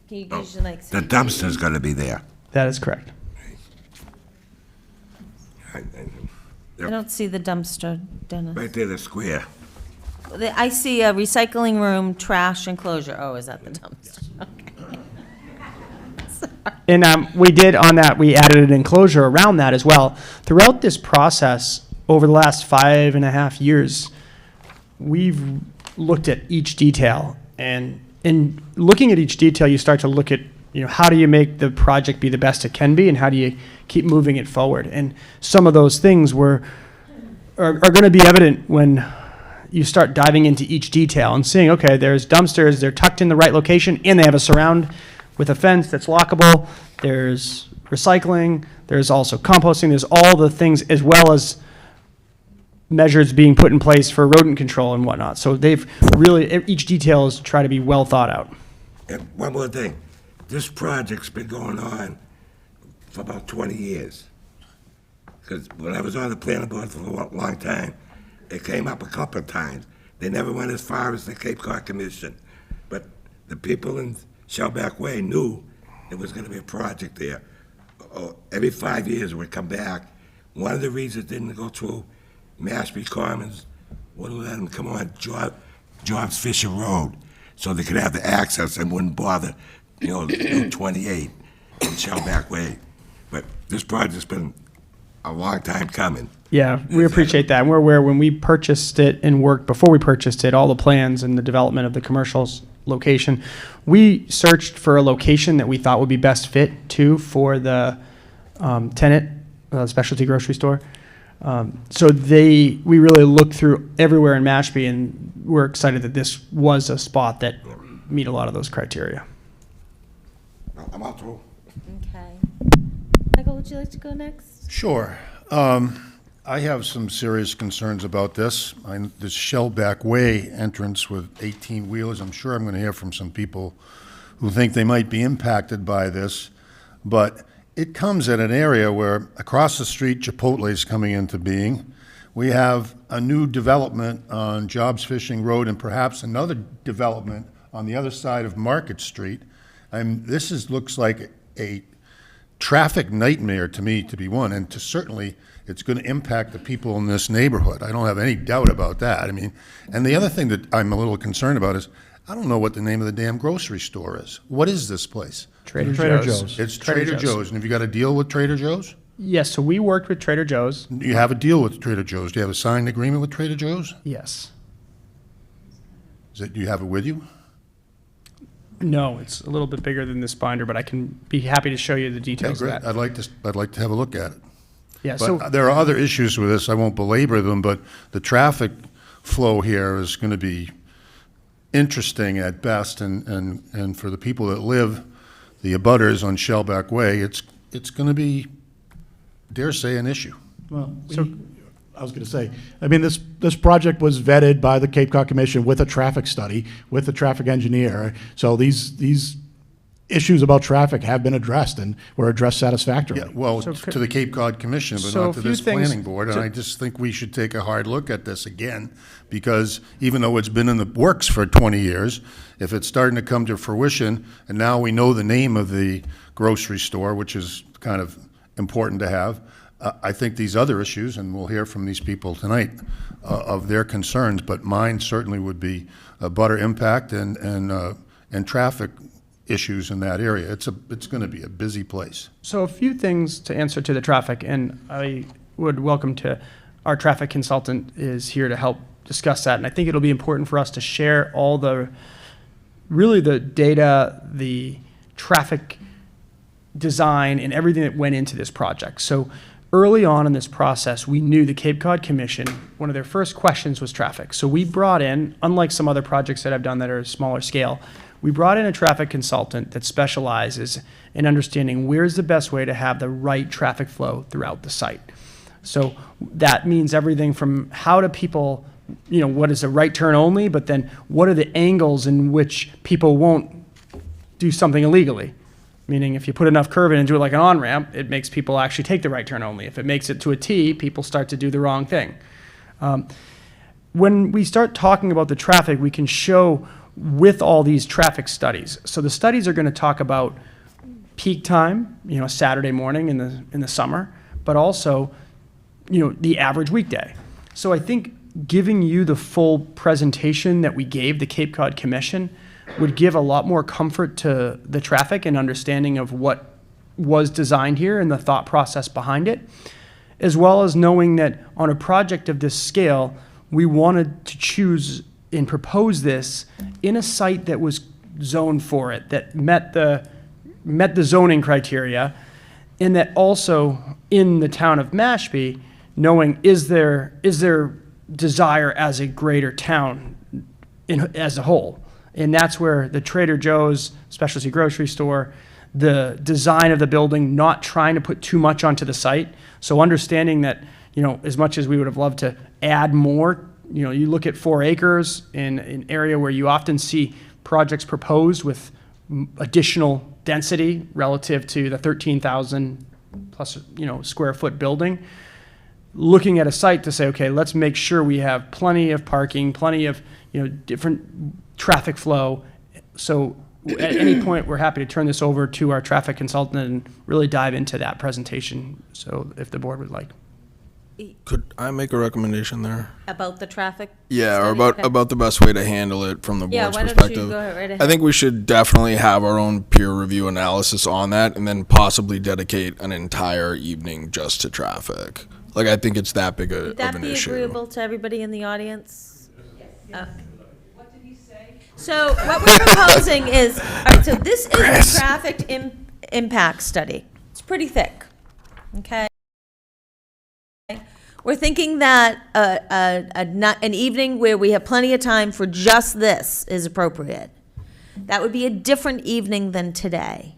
Can you Oh, usually like The say- dumpster's gonna be there. That is correct. Right, I don't see the dumpster, Dennis. right there, the square. I see a recycling room, trash enclosure. Oh, is that the dumpster? And we did on that, we added an enclosure around that as well. Throughout this process, over the last 5.5 years, we've looked at each detail. And in looking at each detail, you start to look at, how do you make the project be the best it can be, and how do you keep moving it forward? And some of those things are going to be evident when you start diving into each detail and seeing, okay, there's dumpsters, they're tucked in the right location, and they have a surround with a fence that's lockable. There's recycling, there's also composting, there's all the things, as well as measures being put in place for rodent control and whatnot. So they've really, each detail is try to be well thought out. And one more thing, this project's been going on for about 20 years. Because when I was on the planning board for a long time, it came up a couple of times. They never went as far as the Cape Cod Commission. But the people in Shellback Way knew there was gonna be a project there. Every 5 years it would come back. One of the reasons it didn't go through Mashpee Commons, wouldn't let them come on Johns Fisher Road, so they could have the access and wouldn't bother, Route 28 in Shellback Way. But this project's been a long time coming. Yeah, we appreciate that. And we're aware when we purchased it and worked, before we purchased it, all the plans and the development of the commercials location, we searched for a location that we thought would be best fit too for the tenant, specialty grocery store. So we really looked through everywhere in Mashpee, and we're excited that this was a spot that meet a lot of those criteria. I'm all through. Okay. Michael, would you like to go next? Sure. I have some serious concerns about this. This Shellback Way entrance with 18-wheelers, I'm sure I'm going to hear from some people who think they might be impacted by this, but it comes at an area where across the street Chipotle is coming into being. We have a new development on Jobs Fishing Road and perhaps another development on the other side of Market Street. This looks like a traffic nightmare to me, to be one, and to certainly it's going to impact the people in this neighborhood. I don't have any doubt about that. And the other thing that I'm a little concerned about is I don't know what the name of the damn grocery store is. What is this place? Trader Joe's. It's Trader Joe's. And have you got a deal with Trader Joe's? Yes, so we worked with Trader Joe's. You have a deal with Trader Joe's. Do you have a signed agreement with Trader Joe's? Yes. Do you have it with you? No, it's a little bit bigger than this binder, but I can be happy to show you the Okay, details of great. that. I'd like to have a look at it. Yeah, so, But there are other issues with this, I won't belabor them, but the traffic flow here is going to be interesting at best, and for the people that live, the abutters on Shellback Way, it's going to be, dare say, an issue. Well, I was going to say, I mean, this project was vetted by the Cape Cod Commission with a traffic study, with a traffic engineer. So these issues about traffic have been addressed and were addressed satisfactorily. Yeah, well, to the Cape Cod Commission, but So not a to few this things planning board, and to- I just think we should take a hard look at this again, because even though it's been in the works for 20 years, if it's starting to come to fruition, and now we know the name of the grocery store, which is kind of important to have, I think these other issues, and we'll hear from these people tonight, of their concerns, but mine certainly would be a butter impact and traffic issues in that area. It's going to be a busy place. so a few things to answer to the traffic, and I would welcome to, our traffic consultant is here to help discuss that, and I think it'll be important for us to share all really the data, the traffic design, and everything that went into this project. So early on in this process, we knew the Cape Cod Commission, one of their first questions was traffic. So we brought in, unlike some other projects that I've done that are smaller scale, we brought in a traffic consultant that specializes in understanding where's the best way to have the right traffic flow throughout the site. So that means everything from how do people, what is a right turn only, but then what are the angles in which people won't do something illegally? Meaning if you put enough curve in and do it like an on-ramp, it makes people actually take the right turn only. If it makes it to a T, people start to do the wrong thing. When we start talking about the traffic, we can show with all these traffic studies. So the studies are going to talk about peak time, Saturday morning in the summer, but also, the average weekday. So I think giving you the full presentation that we gave the Cape Cod Commission would give a lot more comfort to the traffic and understanding of what was designed here and the thought process behind it, as well as knowing that on a project of this scale, we wanted to choose and propose this in a site that was zoned for it, that met the zoning criteria, and that also in the town of Mashpee, knowing is there desire as a greater town as a whole. And that's where the Trader Joe's specialty grocery store, the design of the building, not trying to put too much onto the site. So understanding that, as much as we would have loved to add more, you look at 4 acres in an area where you often see projects proposed with additional density relative to the 13,000 plus, square foot building. Looking at a site to say, okay, let's make sure we have plenty of parking, plenty of, different traffic flow. So at any point, we're happy to turn this over to our traffic consultant and really dive into that presentation. So if the board would like. Could I make a recommendation there? About the traffic? Yeah, or study? about Okay. about the best way to handle it from the Yeah, board's why don't you perspective. go right ahead. I think we should definitely have our own peer review analysis on that, and then possibly dedicate an entire evening just to traffic. Like, I think it's that big Would of that an be issue. agreeable to everybody in the audience? What did he say? So what we're proposing is, all right, so this is a traffic impact study. It's pretty thick, okay? We're thinking that an evening where we have plenty of time for just this is appropriate. That would be a different evening than today.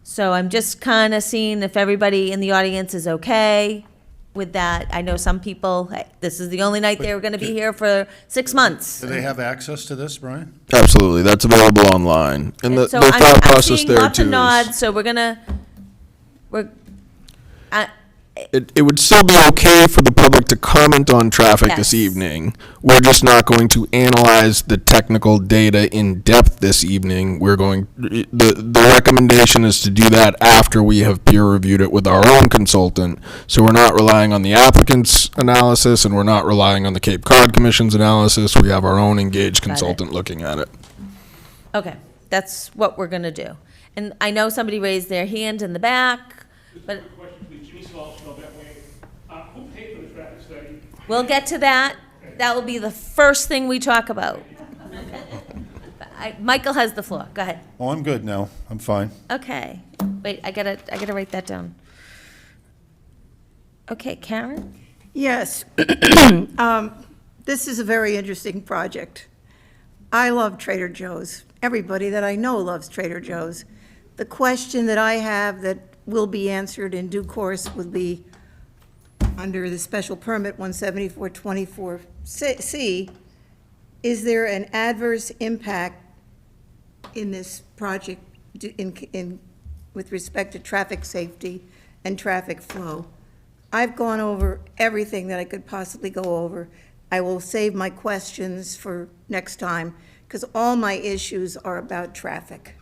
So I'm just kind of seeing if everybody in the audience is okay with that. I know some people, hey, this is the only night they were going to be here for 6 months. Do they have access to this, Brian? Absolutely, that's available online. And the So thought I'm process seeing there lots of too nods, is, so it would still be okay for the public to comment on traffic this Yes. evening. We're just not going to analyze the technical data in depth this evening. We're going, the recommendation is to do that after we have peer reviewed it with our own consultant. So we're not relying on the applicant's analysis, and we're not relying on the Cape Cod Commission's analysis. We have our own engaged Got it. consultant looking at it. okay, that's what we're going to do. And I know somebody raised their hand in the back, but Question, please. Jimmy Swallow, that way. Who paid for the traffic study? we'll get to that. That will be the first thing we talk about. Michael has the floor. Go ahead. Oh, I'm good now. I'm fine. Okay. Wait, I gotta write that down. Okay, Karen? Yes. This is a very interesting project. I love Trader Joe's. Everybody that I know loves Trader Joe's. The question that I have that will be answered in due course would be, under the special permit 17424C, is there an adverse impact in this project with respect to traffic safety and traffic flow? I've gone over everything that I could possibly go over. I will save my questions for next time, because all my issues are about traffic.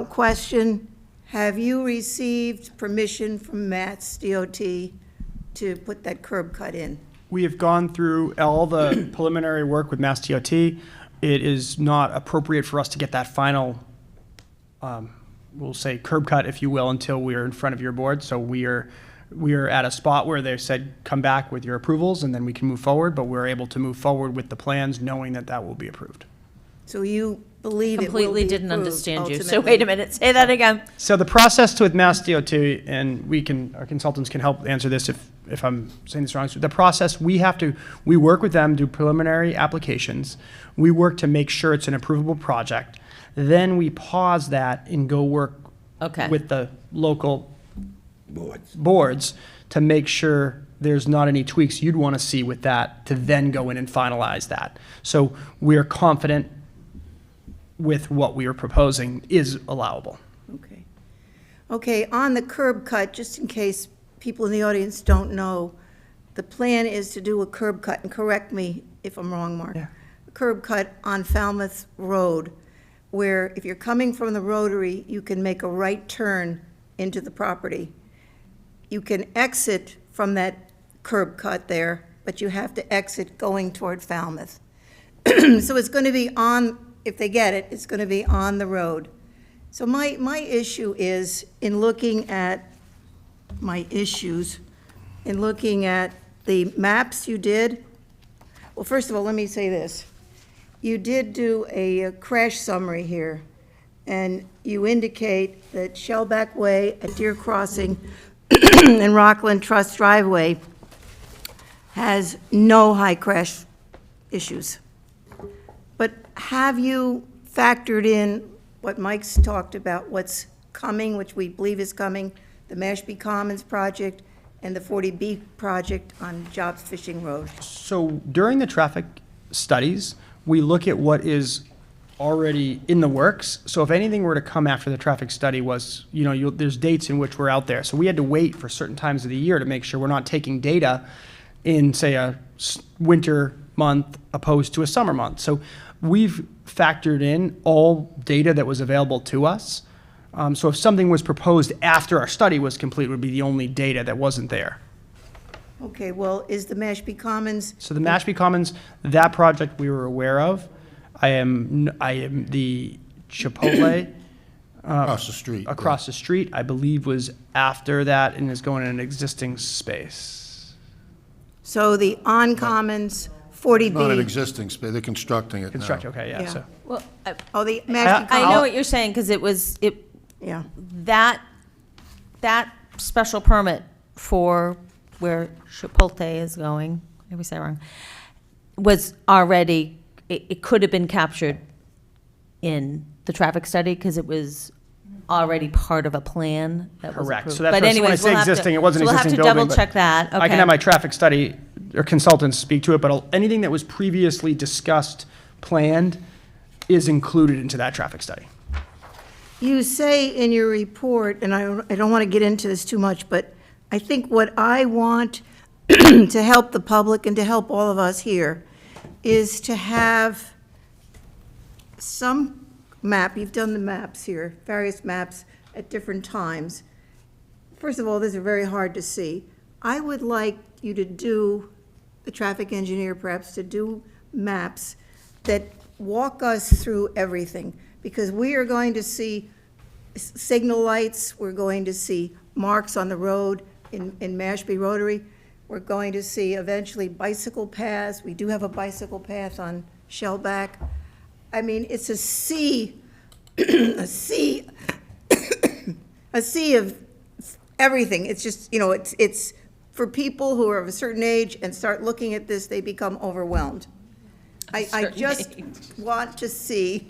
Question, have you received permission from Matt's DOT to put that curb cut in? We have gone through all the preliminary work with Mass DOT. It is not appropriate for us to get that final, we'll say curb cut, if you will, until we are in front of your board. So we are at a spot where they've said, come back with your approvals, and then we can move forward, but we're able to move forward with the plans, knowing that that will be approved. So you believe it will Completely be didn't approved understand you, so ultimately? wait a minute, say that again. So the process with Mass DOT, and our consultants can help answer this if I'm saying this wrong. So the process, we work with them, do preliminary applications. We work to make sure it's an approvable project. Then we pause that and go work Okay. with the local boards to make sure there's not any tweaks you'd want to see with that, to then go in and finalize that. So we're confident with what we are proposing is allowable. Okay. Okay, on the curb cut, just in case people in the audience don't know, the plan is to do a curb cut, and correct me if I'm wrong, Mark. Yeah. A curb cut on Falmouth Road, where if you're coming from the Rotary, you can make a right turn into the property. You can exit from that curb cut there, but you have to exit going toward Falmouth. So it's going to be on, if they get it, it's going to be on the road. So my issue is, in looking at my issues, in looking at the maps you did, well, first of all, let me say this. You did do a crash summary here, and you indicate that Shellback Way at Deer Crossing and Rockland Trust Driveway has no high crash issues. But have you factored in what Mike's talked about, what's coming, which we believe is coming, the Mashpee Commons project and the 40B project on Jobs Fishing Road? So during the traffic studies, we look at what is already in the works. So if anything were to come after the traffic study was, there's dates in which we're out there. So we had to wait for certain times of the year to make sure we're not taking data in, say, a winter month opposed to a summer month. So we've factored in all data that was available to us. So if something was proposed after our study was complete, it would be the only data that wasn't there. Okay, well, is the Mashpee Commons, So the Mashpee Commons, that project we were aware of. I am the Chipotle Across the street. across the street, I believe was after that and is going in an existing space. so the on Commons 40B? Not an existing space, they're constructing it now. Construct, okay, yeah, Yeah. so. Well, Oh, the Mashpee I know Commons, what you're saying, because yeah. that special permit for where Chipotle is going, maybe say it wrong, was already, it could have been captured in the traffic study, because it was already part of a plan that was Correct. approved. So that's But when I anyways, say we'll have to- existing, it wasn't so existing We'll building, have but to double check that, I can okay. have my traffic study or consultants speak to it, but anything that was previously discussed, planned, is included into that traffic study. You say in your report, and I don't want to get into this too much, but I think what I want to help the public and to help all of us here is to have some map, you've done the maps here, various maps at different times. First of all, these are very hard to see. I would like you to do, the traffic engineer perhaps, to do maps that walk us through everything, because we are going to see signal lights, we're going to see marks on the road in Mashpee Rotary, we're going to see eventually bicycle paths. We do have a bicycle path on Shellback. I mean, it's a sea, a sea of everything. It's just, you know, it's for people who are of a certain age and start looking at this, they become overwhelmed. I Certain just age. want to see,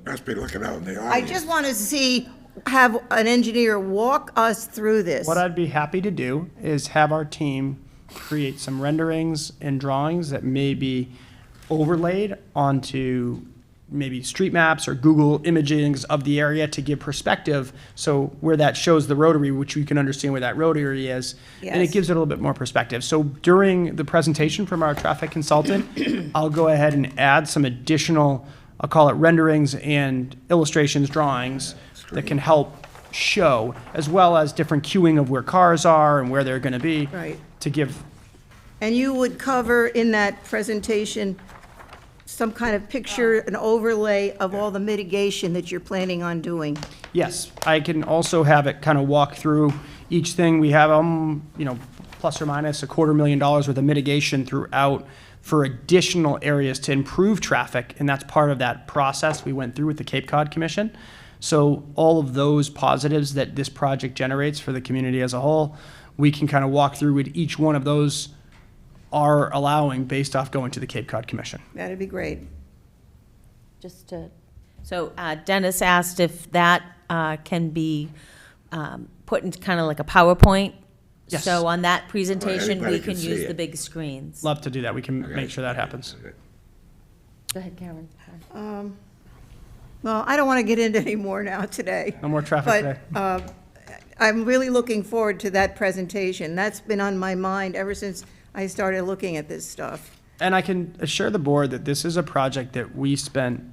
Must be looking out in the I audience. just want to see, have an engineer walk us through this. What I'd be happy to do is have our team create some renderings and drawings that may be overlaid onto maybe street maps or Google imagings of the area to give perspective. So where that shows the rotary, which you can understand where that rotary is, and it Yes. gives it a little bit more perspective. So during the presentation from our traffic consultant, I'll go ahead and add some additional, I'll call it renderings and illustrations, drawings that can help show, as well as different queuing of where cars are and where they're going to be. Right. To give, And you would cover in that presentation some kind of picture, an overlay of all the mitigation that you're planning on doing. yes, I can also have it kind of walk through each thing. We have, plus or minus $250,000 worth of mitigation throughout for additional areas to improve traffic, and that's part of that process we went through with the Cape Cod Commission. So all of those positives that this project generates for the community as a whole, we can kind of walk through with each one of those are allowing based off going to the Cape Cod Commission. That'd be great. Just to, so Dennis asked if that can be put into kind of like a PowerPoint. Yes. So on that presentation, everybody we can can see use it. the big screens. Love to do that. We can make sure that happens. Go ahead, Karen. Well, I don't want to get into any more now today. No more traffic today. But I'm really looking forward to that presentation. That's been on my mind ever since I started looking at this stuff. And I can assure the board that this is a project that we spent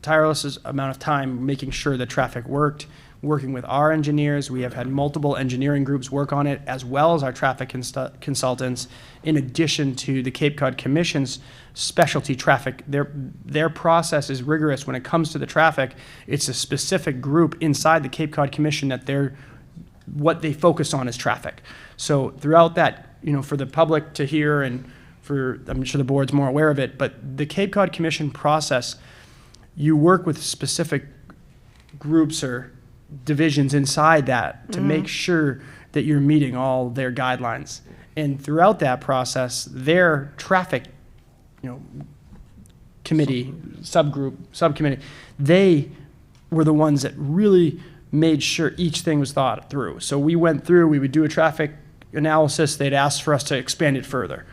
tireless amount of time making sure the traffic worked, working with our engineers. We have had multiple engineering groups work on it, as well as our traffic consultants, in addition to the Cape Cod Commission's specialty traffic. Their process is rigorous when it comes to the traffic. It's a specific group inside the Cape Cod Commission that what they focus on is traffic. So throughout that, for the public to hear, and I'm sure the board's more aware of it, but the Cape Cod Commission process, you work with specific groups or divisions inside that to make sure that you're meeting all their guidelines. And throughout that process, their traffic, subcommittee, they were the ones that really made sure each thing was thought through. So we went through, we would do a traffic analysis, they'd ask for us to expand it further.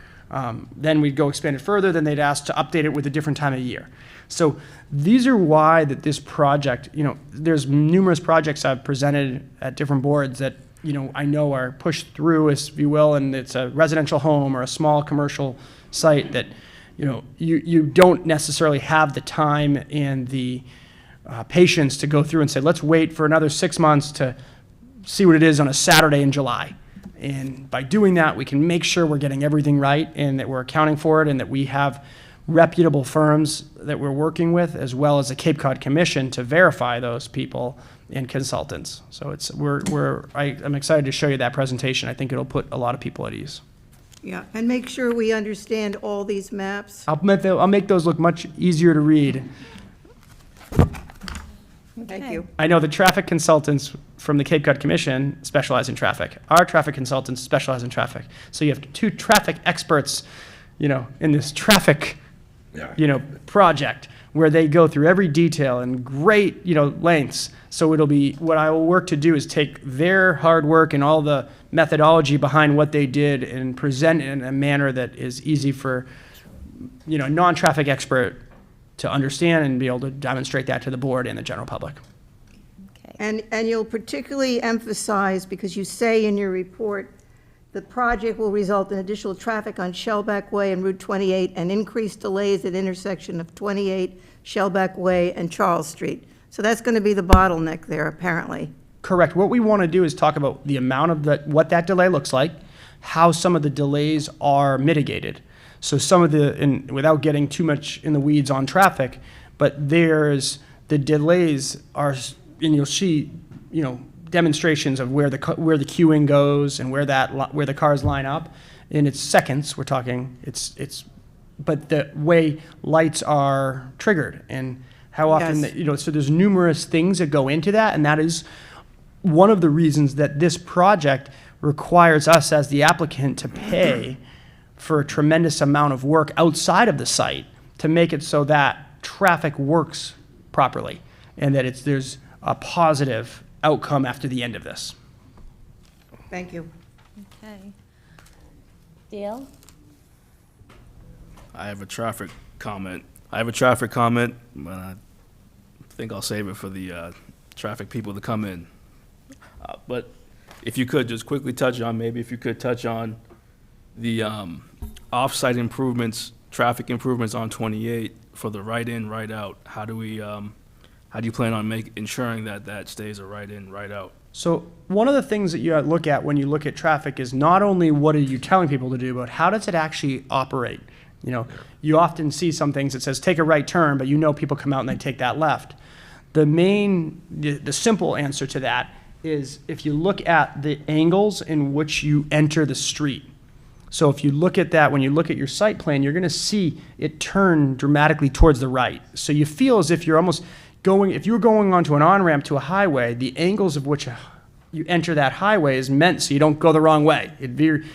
Then we'd go expand it further, then they'd ask to update it with a different time of year. So these are why that this project, there's numerous projects I've presented at different boards that, I know are pushed through, if you will, and it's a residential home or a small commercial site that, you don't necessarily have the time and the patience to go through and say, let's wait for another 6 months to see what it is on a Saturday in July. And by doing that, we can make sure we're getting everything right and that we're accounting for it and that we have reputable firms that we're working with, as well as the Cape Cod Commission to verify those people and consultants. So I'm excited to show you that presentation. I think it'll put a lot of people at ease. Yeah, and make sure we understand all these maps. I'll make those look much easier to read. Thank you. I know the traffic consultants from the Cape Cod Commission specialize in traffic. Our traffic consultants specialize in traffic. So you have two traffic experts, in this traffic, project where they go through every detail in great, lengths. So what I will work to do is take their hard work and all the methodology behind what they did and present it in a manner that is easy for, a non-traffic expert to understand and be able to demonstrate that to the board and the general public. And you'll particularly emphasize, because you say in your report, the project will result in additional traffic on Shellback Way and Route 28 and increased delays at intersection of 28, Shellback Way, and Charles Street. So that's going to be the bottleneck there, apparently. Correct. What we want to do is talk about the amount of what that delay looks like, how some of the delays are mitigated. So and without getting too much in the weeds on traffic, but the delays are, and you'll see, demonstrations of where the queuing goes and where the cars line up, and it's seconds. We're talking but the way lights are triggered and how often Yes. so there's numerous things that go into that, and that is one of the reasons that this project requires us as the applicant to pay for a tremendous amount of work outside of the site to make it so that traffic works properly and that there's a positive outcome after the end of this. Thank you. Okay. Dale? I have a traffic comment. But I think I'll save it for the traffic people to come in. But if you could just quickly touch on the off-site improvements, traffic improvements on 28 for the right in, right out. How do you plan on ensuring that stays a right in, right out? So one of the things that you look at when you look at traffic is not only what are you telling people to do, but how does it actually operate? You know, you often see some things that says take a right turn, but you know people come out and they take that left. The simple answer to that is if you look at the angles in which you enter the street. So if you look at that, when you look at your site plan, you're going to see it turn dramatically towards the right. So you feel as if you're almost going, if you were going onto an on-ramp to a highway, the angles of which you enter that highway is meant so you don't go the wrong way.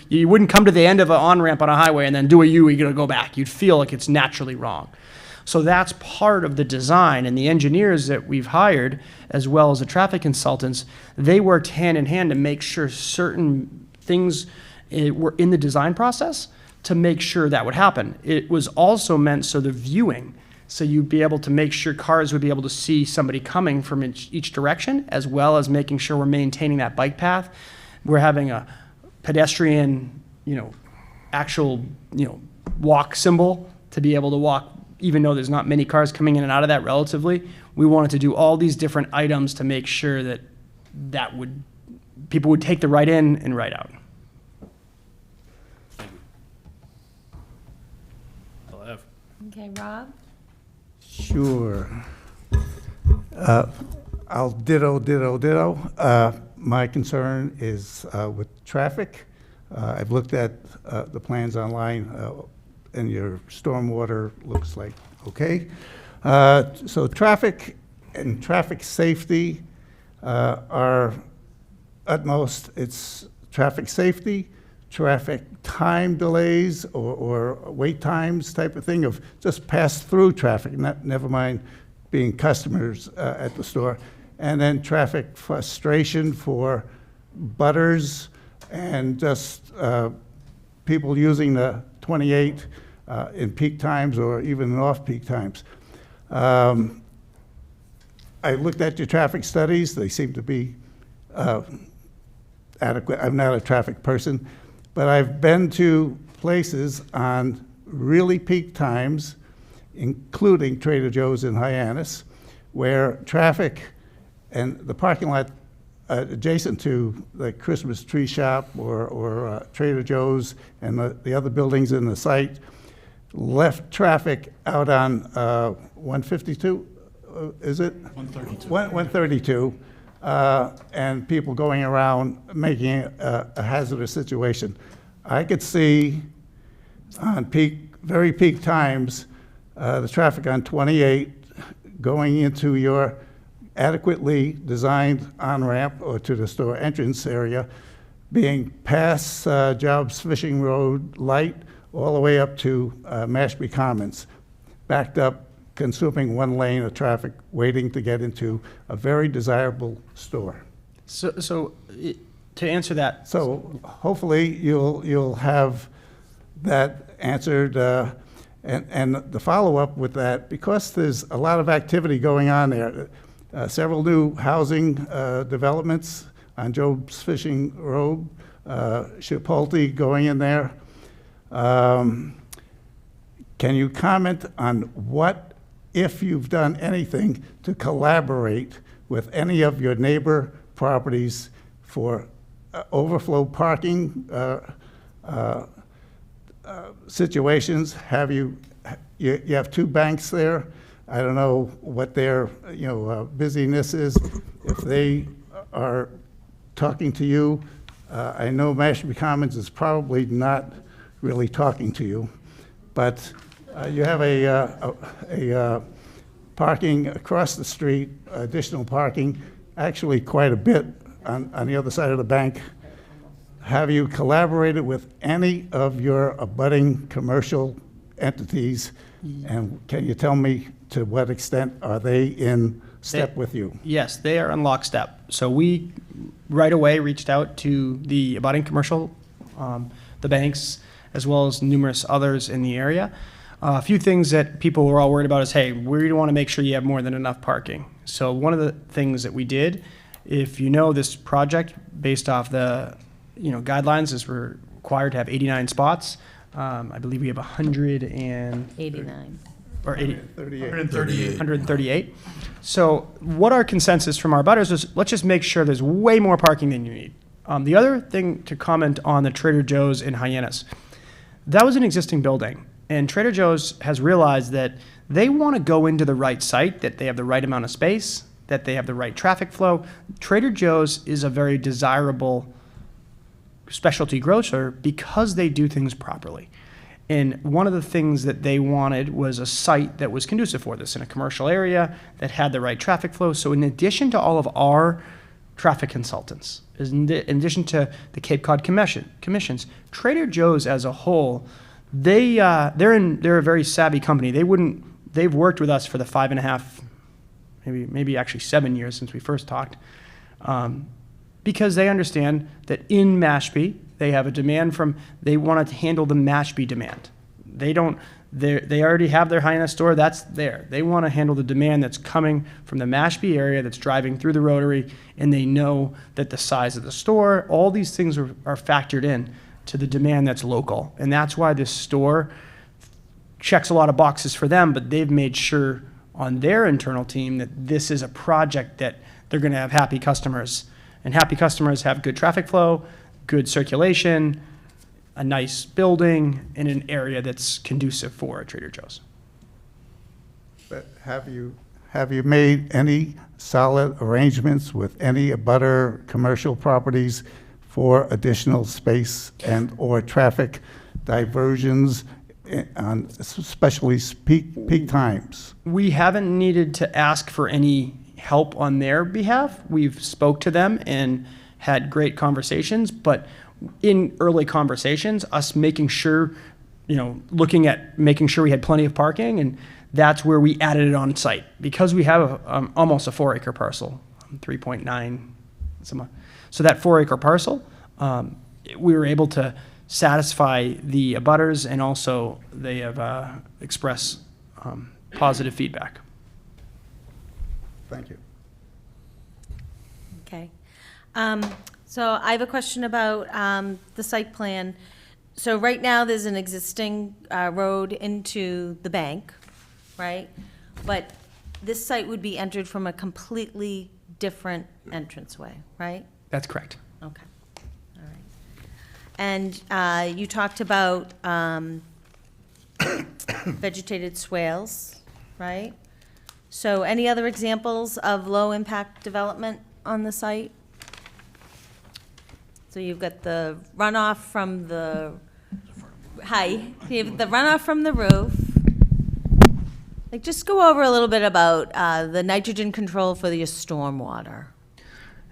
You wouldn't come to the end of an on-ramp on a highway and then do a U, you're going to go back. You'd feel like it's naturally wrong. So that's part of the design, and the engineers that we've hired, as well as the traffic consultants, they worked hand in hand to make sure certain things were in the design process to make sure that would happen. It was also meant so the viewing, so you'd be able to make sure cars would be able to see somebody coming from each direction, as well as making sure we're maintaining that bike path. We're having a pedestrian, actual, walk symbol to be able to walk, even though there's not many cars coming in and out of that relatively. We wanted to do all these different items to make sure that people would take the right in and right out. I'll have. Okay, Rob? Sure. I'll ditto. My concern is with traffic. I've looked at the plans online, and your stormwater looks like okay. So traffic and traffic safety are utmost. It's traffic safety, traffic time delays or wait times type of thing of just pass through traffic, never mind being customers at the store. And then traffic frustration for butters and just people using the 28 in peak times or even in off-peak times. I looked at your traffic studies. They seem to be adequate. I'm not a traffic person, but I've been to places on really peak times, including Trader Joe's in Hyannis, where traffic and the parking lot adjacent to the Christmas tree shop or Trader Joe's and the other buildings in the site left traffic out on 152, is it? 132. 132, and people going around making it a hazardous situation. I could see on very peak times, the traffic on 28 going into your adequately designed on-ramp or to the store entrance area, being past Jobs Fishing Road light all the way up to Mashpee Commons, backed up, consuming one lane of traffic, waiting to get into a very desirable store. So to answer that, So hopefully you'll have that answered. And the follow-up with that, because there's a lot of activity going on there, several new housing developments on Job's Fishing Road, Chipotle going in there. Can you comment on what, if you've done anything to collaborate with any of your neighbor properties for overflow parking situations? Have you have two banks there? I don't know what their busyness is. If they are talking to you, I know Mashpee Commons is probably not really talking to you, but you have a parking across the street, additional parking, actually quite a bit on the other side of the bank, have you collaborated with any of your abutting commercial entities? And can you tell me to what extent are they in step with you? Yes, they are in lockstep. So we right away reached out to the abutting commercial, the banks, as well as numerous others in the area. A few things that people were all worried about is, hey, we want to make sure you have more than enough parking. So one of the things that we did, if you know this project, based off the guidelines, is we're required to have 89 spots. I believe we have 89. or 80, 138. 138. So what our consensus from our butters was, let's just make sure there's way more parking than you need. The other thing to comment on the Trader Joe's in Hyannis, that was an existing building. And Trader Joe's has realized that they want to go into the right site, that they have the right amount of space, that they have the right traffic flow. Trader Joe's is a very desirable specialty grocer because they do things properly. And one of the things that they wanted was a site that was conducive for this, in a commercial area that had the right traffic flow. So in addition to all of our traffic consultants, in addition to the Cape Cod commissions, Trader Joe's as a whole, they're a very savvy company. They've worked with us for the 5.5, maybe actually 7 years since we first talked, because they understand that in Mashpee they have a demand they want to handle the Mashpee demand. They already have their Hyannis store, that's there. They want to handle the demand that's coming from the Mashpee area that's driving through the Rotary, and they know that the size of the store, all these things are factored in to the demand that's local. And that's why this store checks a lot of boxes for them, but they've made sure on their internal team that this is a project that they're going to have happy customers. And happy customers have good traffic flow, good circulation, a nice building, in an area that's conducive for a Trader Joe's. But have you made any solid arrangements with any abutter commercial properties for additional space and/or traffic diversions on especially peak times? We haven't needed to ask for any help on their behalf. We've spoke to them and had great conversations, but in early conversations, us making sure, looking at making sure we had plenty of parking, and that's where we added it on site. Because we have almost a 4-acre parcel, 3.9, so that 4-acre parcel, we were able to satisfy the abutters, and also they have expressed positive feedback. Thank you. Okay. So I have a question about the site plan. So right now, there's an existing road into the bank, right? But this site would be entered from a completely different entranceway, right? That's correct. Okay. All right. And you talked about vegetated swales, right? So any other examples of low-impact development on the site? So you've got the runoff from the, you have the runoff from the roof. Like, just go over a little bit about the nitrogen control for your stormwater.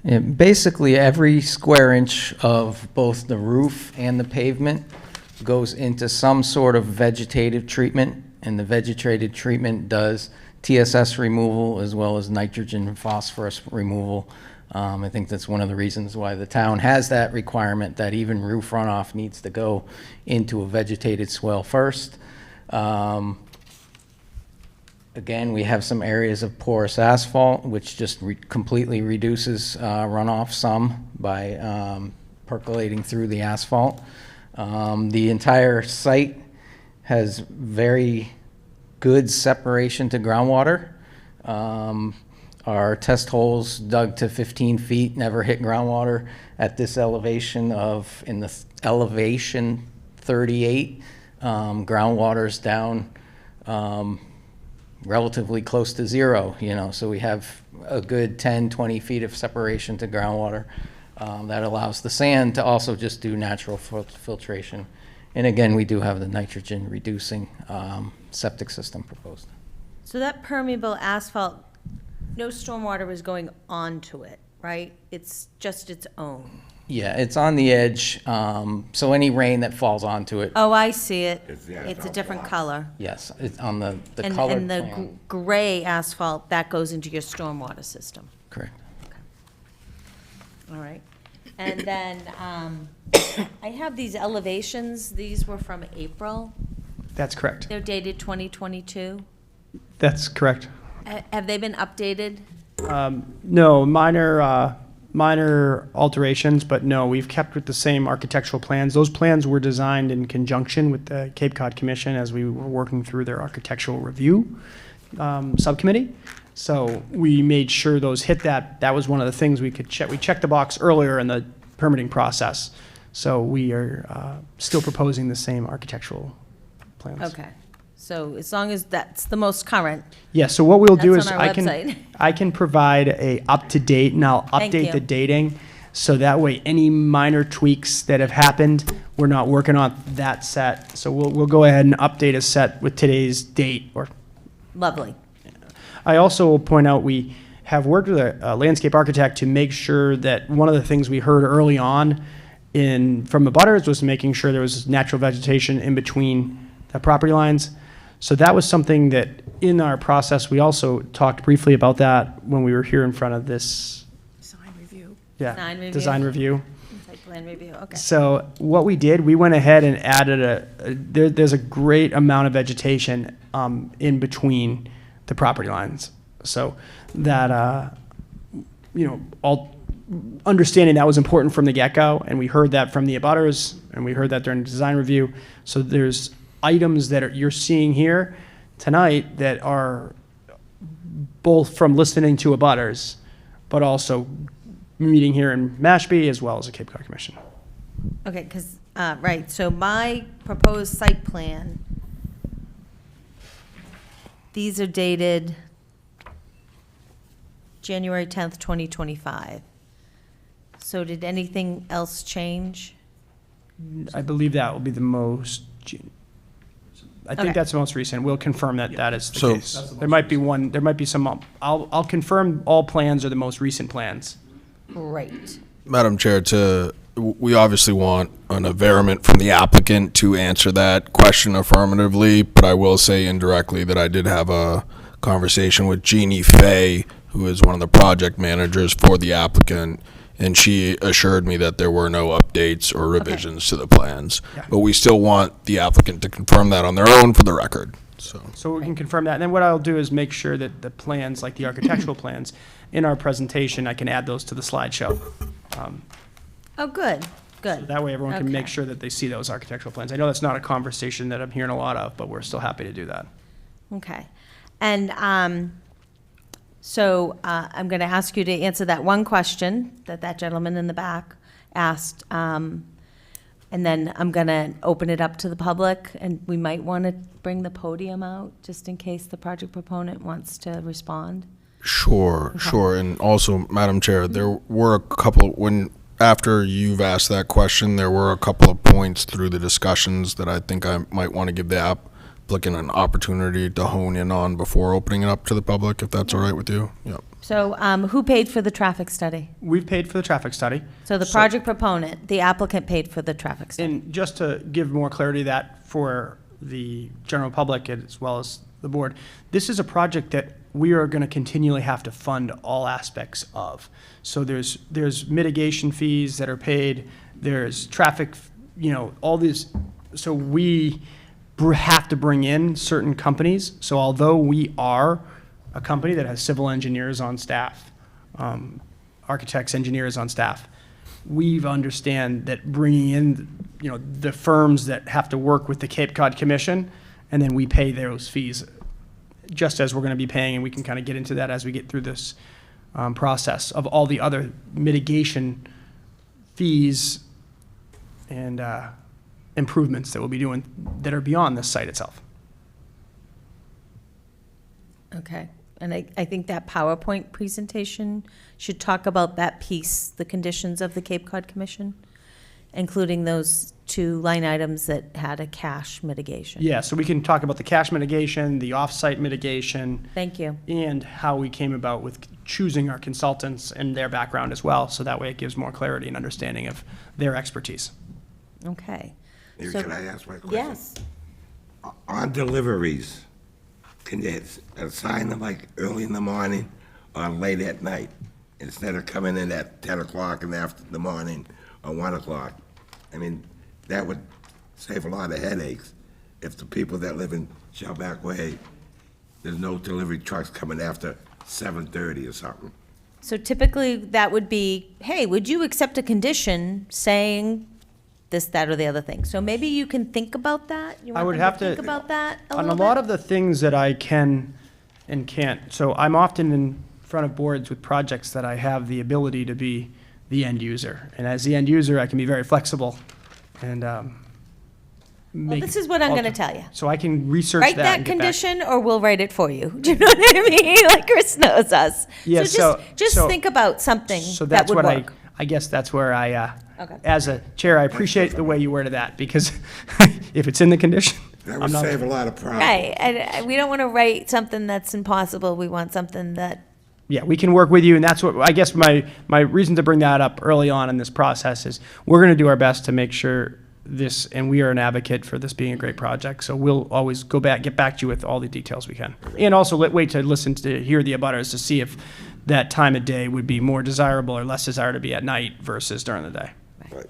Yeah, basically, every square inch of both the roof and the pavement goes into some sort of vegetative treatment, and the vegetative treatment does TSS removal as well as nitrogen and phosphorus removal. I think that's one of the reasons why the town has that requirement, that even roof runoff needs to go into a vegetated swale first. Again, we have some areas of porous asphalt, which just completely reduces runoff some by percolating through the asphalt. The entire site has very good separation to groundwater. Our test holes dug to 15 feet never hit groundwater at this elevation in the elevation 38. Groundwater's down relatively close to zero, so we have a good 10, 20 feet of separation to groundwater. That allows the sand to also just do natural filtration. And again, we do have the nitrogen reducing septic system proposed. So that permeable asphalt, no stormwater is going onto it, right? It's just its own. Yeah, it's on the edge, so any rain that falls onto it, Oh, I see it. yeah, It's a it's different color. yes, it's on the And colored and the plan. gray asphalt, that goes into your stormwater system. Correct. All right. And then I have these elevations. These were from April. That's correct. They're dated 2022. That's correct. Have they been updated? No, minor alterations, but no, we've kept with the same architectural plans. Those plans were designed in conjunction with the Cape Cod Commission as we were working through their architectural review subcommittee. So we made sure those hit that. That was one of the things we could check. We checked the box earlier in the permitting process. So we are still proposing the same architectural plans. Okay. So as long as that's the most current. Yeah, so what we'll do That's is on our website. I can provide a up-to-date, and I'll Thank update you. the dating, so that way any minor tweaks that have happened, we're not working on that set. So we'll go ahead and update a set with today's date. Or Lovely. I also will point out, we have worked with a landscape architect to make sure that one of the things we heard early on from the butters was making sure there was natural vegetation in between the property lines. So that was something that in our process, we also talked briefly about that when we were here in front of this. Design review. Yeah, Design review. design review. Site plan review, okay. So what we did, we went ahead and added there's a great amount of vegetation in between the property lines. So that, all understanding that was important from the get-go, and we heard that from the abutters, and we heard that during the design review. So there's items that you're seeing here tonight that are both from listening to abutters, but also meeting here in Mashpee as well as the Cape Cod Commission. Okay, because, right, so my proposed site plan, these are dated January 10th, 2025. So did anything else change? I believe that will be the most, I think Okay. that's the most recent. We'll confirm that that is the So- case. There might be one, there might be some, I'll confirm all plans are the most recent plans. Great. Madam Chair, we obviously want an averiment from the applicant to answer that question affirmatively, but I will say indirectly that I did have a conversation with Jeannie Fay, who is one of the project managers for the applicant, and she assured me that there were no updates or revisions to the plans. Yeah. But we still want the applicant to confirm that on their own for the record, so. So we can confirm that. And then what I'll do is make sure that the plans, like the architectural plans, in our presentation, I can add those to the slideshow. Oh, good, good. That way everyone can make Okay. sure that they see those architectural plans. I know that's not a conversation that I'm hearing a lot of, but we're still happy to do that. Okay. And so I'm going to ask you to answer that one question that gentleman in the back asked. And then I'm going to open it up to the public, and we might want to bring the podium out just in case the project proponent wants to respond. Sure, sure. And also, Madam Chair, there were a couple, after you've asked that question, there were a couple of points through the discussions that I think I might want to give the applicant an opportunity to hone in on before opening it up to the public, if that's all right with you. Yep. So who paid for the traffic study? We've paid for the traffic study. So the project proponent, the applicant paid for the traffic study. And just to give more clarity to that for the general public as well as the board, this is a project that we are going to continually have to fund all aspects of. So there's mitigation fees that are paid, there's traffic, all these, so we have to bring in certain companies. So although we are a company that has civil engineers on staff, architects, engineers on staff, we understand that bringing in, the firms that have to work with the Cape Cod Commission, and then we pay those fees, just as we're going to be paying, and we can kind of get into that as we get through this process of all the other mitigation fees and improvements that we'll be doing that are beyond this site itself. Okay. And I think that PowerPoint presentation should talk about that piece, the conditions of the Cape Cod Commission. including those 2 line items that had a cash mitigation. Yeah, so we can talk about the cash mitigation, the off-site mitigation, Thank you. and how we came about with choosing our consultants and their background as well, so that way it gives more clarity and understanding of their expertise. Okay. Maybe So- can I ask my question? Yes. On deliveries, can you assign them like early in the morning or late at night? Instead of coming in at 10 o'clock in the morning or 1 o'clock? I mean, that would save a lot of headaches if the people that live in Shellback Way, there's no delivery trucks coming after 7:30 or something. So typically, that would be, hey, would you accept a condition saying this, that, or the other thing? So maybe you can think about that? You I want would them have to- think about that a On a little lot bit? of the things that I can and can't, so I'm often in front of boards with projects that I have the ability to be the end user. And as the end user, I can be very flexible and Well, make. this is what I'm gonna tell you. So I can research Write that that and get back. condition, or we'll write it for you. Do you know what I mean? Like Chris knows us. Yeah, Just so- think about something So that that's would what work. I guess that's where I, Okay. as a chair, I appreciate the way you worded that, because if it's in the condition, That I'm would not. save a lot of problems. Right, and we don't want to write something that's impossible. We want something that, Yeah, we can work with you, and that's what, I guess my reason to bring that up early on in this process is, we're gonna do our best to make sure this, and we are an advocate for this being a great project, so we'll always get back to you with all the details we can. And also, wait to listen to, hear the abutters to see if that time of day would be more desirable or less desirable to be at night versus during the day. Right.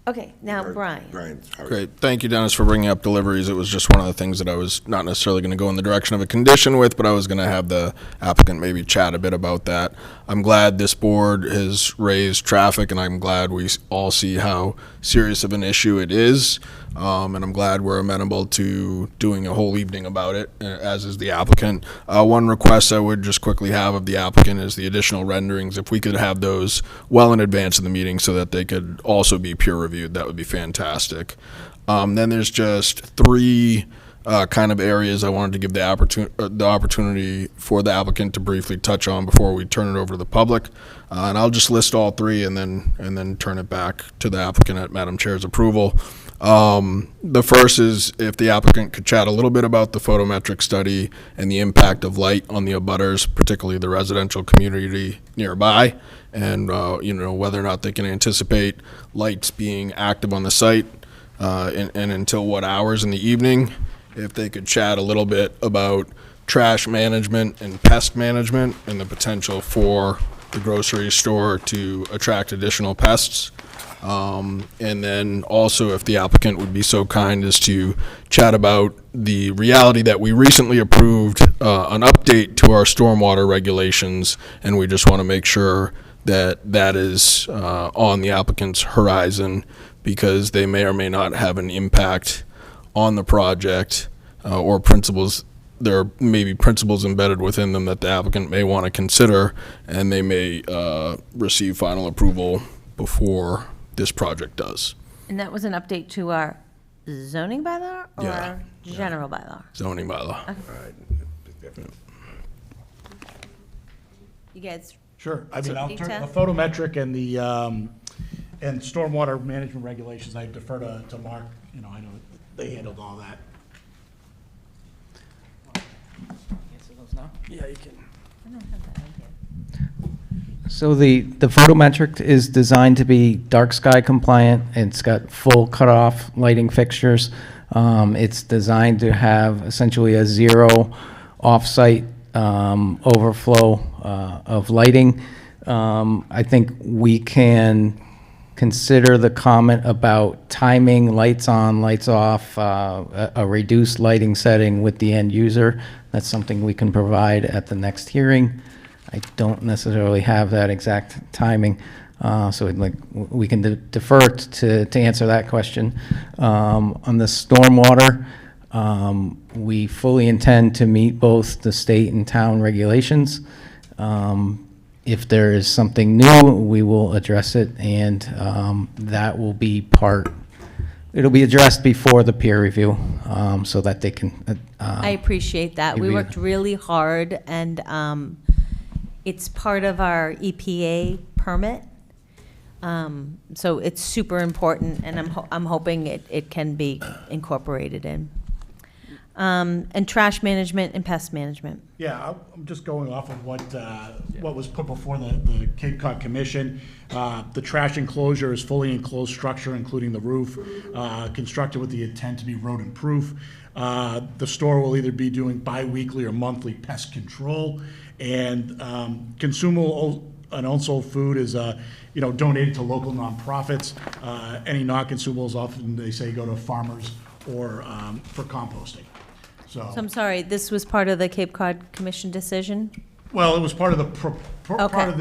okay, now Brian. Brian, sorry. Great. Thank you, Dennis, for bringing up deliveries. It was just one of the things that I was not necessarily going to go in the direction of a condition with, but I was going to have the applicant maybe chat a bit about that. I'm glad this board has raised traffic, and I'm glad we all see how serious of an issue it is. And I'm glad we're amenable to doing a whole evening about it, as is the applicant. One request I would just quickly have of the applicant is the additional renderings. If we could have those well in advance of the meeting so that they could also be peer reviewed, that would be fantastic. Then there's just 3 kind of areas I wanted to give the opportunity for the applicant to briefly touch on before we turn it over to the public. And I'll just list all 3 and then turn it back to the applicant at Madam Chair's approval. The first is if the applicant could chat a little bit about the photometric study and the impact of light on the abutters, particularly the residential community nearby, and whether or not they can anticipate lights being active on the site, and until what hours in the evening. If they could chat a little bit about trash management and pest management and the potential for the grocery store to attract additional pests. And then also if the applicant would be so kind as to chat about the reality that we recently approved an update to our stormwater regulations, and we just want to make sure that that is on the applicant's horizon, because they may or may not have an impact on the project or principles. There may be principles embedded within them that the applicant may want to consider, and they may receive final approval before this project does. And that was an update to our zoning bylaw or Yeah, our general bylaw? Zoning bylaw. You guys, Sure, I mean, I'll turn, Detail? the photometric and the, and stormwater management regulations, I defer to Mark, I know they handled all that. Yeah, you can. I don't have that on here. So the photometric is designed to be dark sky compliant. It's got full cutoff lighting fixtures. It's designed to have essentially a 0 off-site overflow of lighting. I think we can consider the comment about timing, lights on, lights off, a reduced lighting setting with the end user. That's something we can provide at the next hearing. I don't necessarily have that exact timing, so we can defer to answer that question. On the stormwater, we fully intend to meet both the state and town regulations. If there is something new, we will address it, and that will be it'll be addressed before the peer review, so that they can. I appreciate that. We review. worked really hard, and it's part of our EPA permit. So it's super important, and I'm hoping it can be incorporated in. And trash management and pest management. Yeah, I'm just going off of what was put before the Cape Cod Commission. The trash enclosure is fully enclosed structure, including the roof, constructed with the intent to be rodent-proof. The store will either be doing bi-weekly or monthly pest control, and consumable and unsold food is, donated to local nonprofits. Any non-consumables often, they say, go to farmers or for composting. So I'm sorry, this was part of the Cape Cod Commission decision? Well, it was part of the, part Okay. of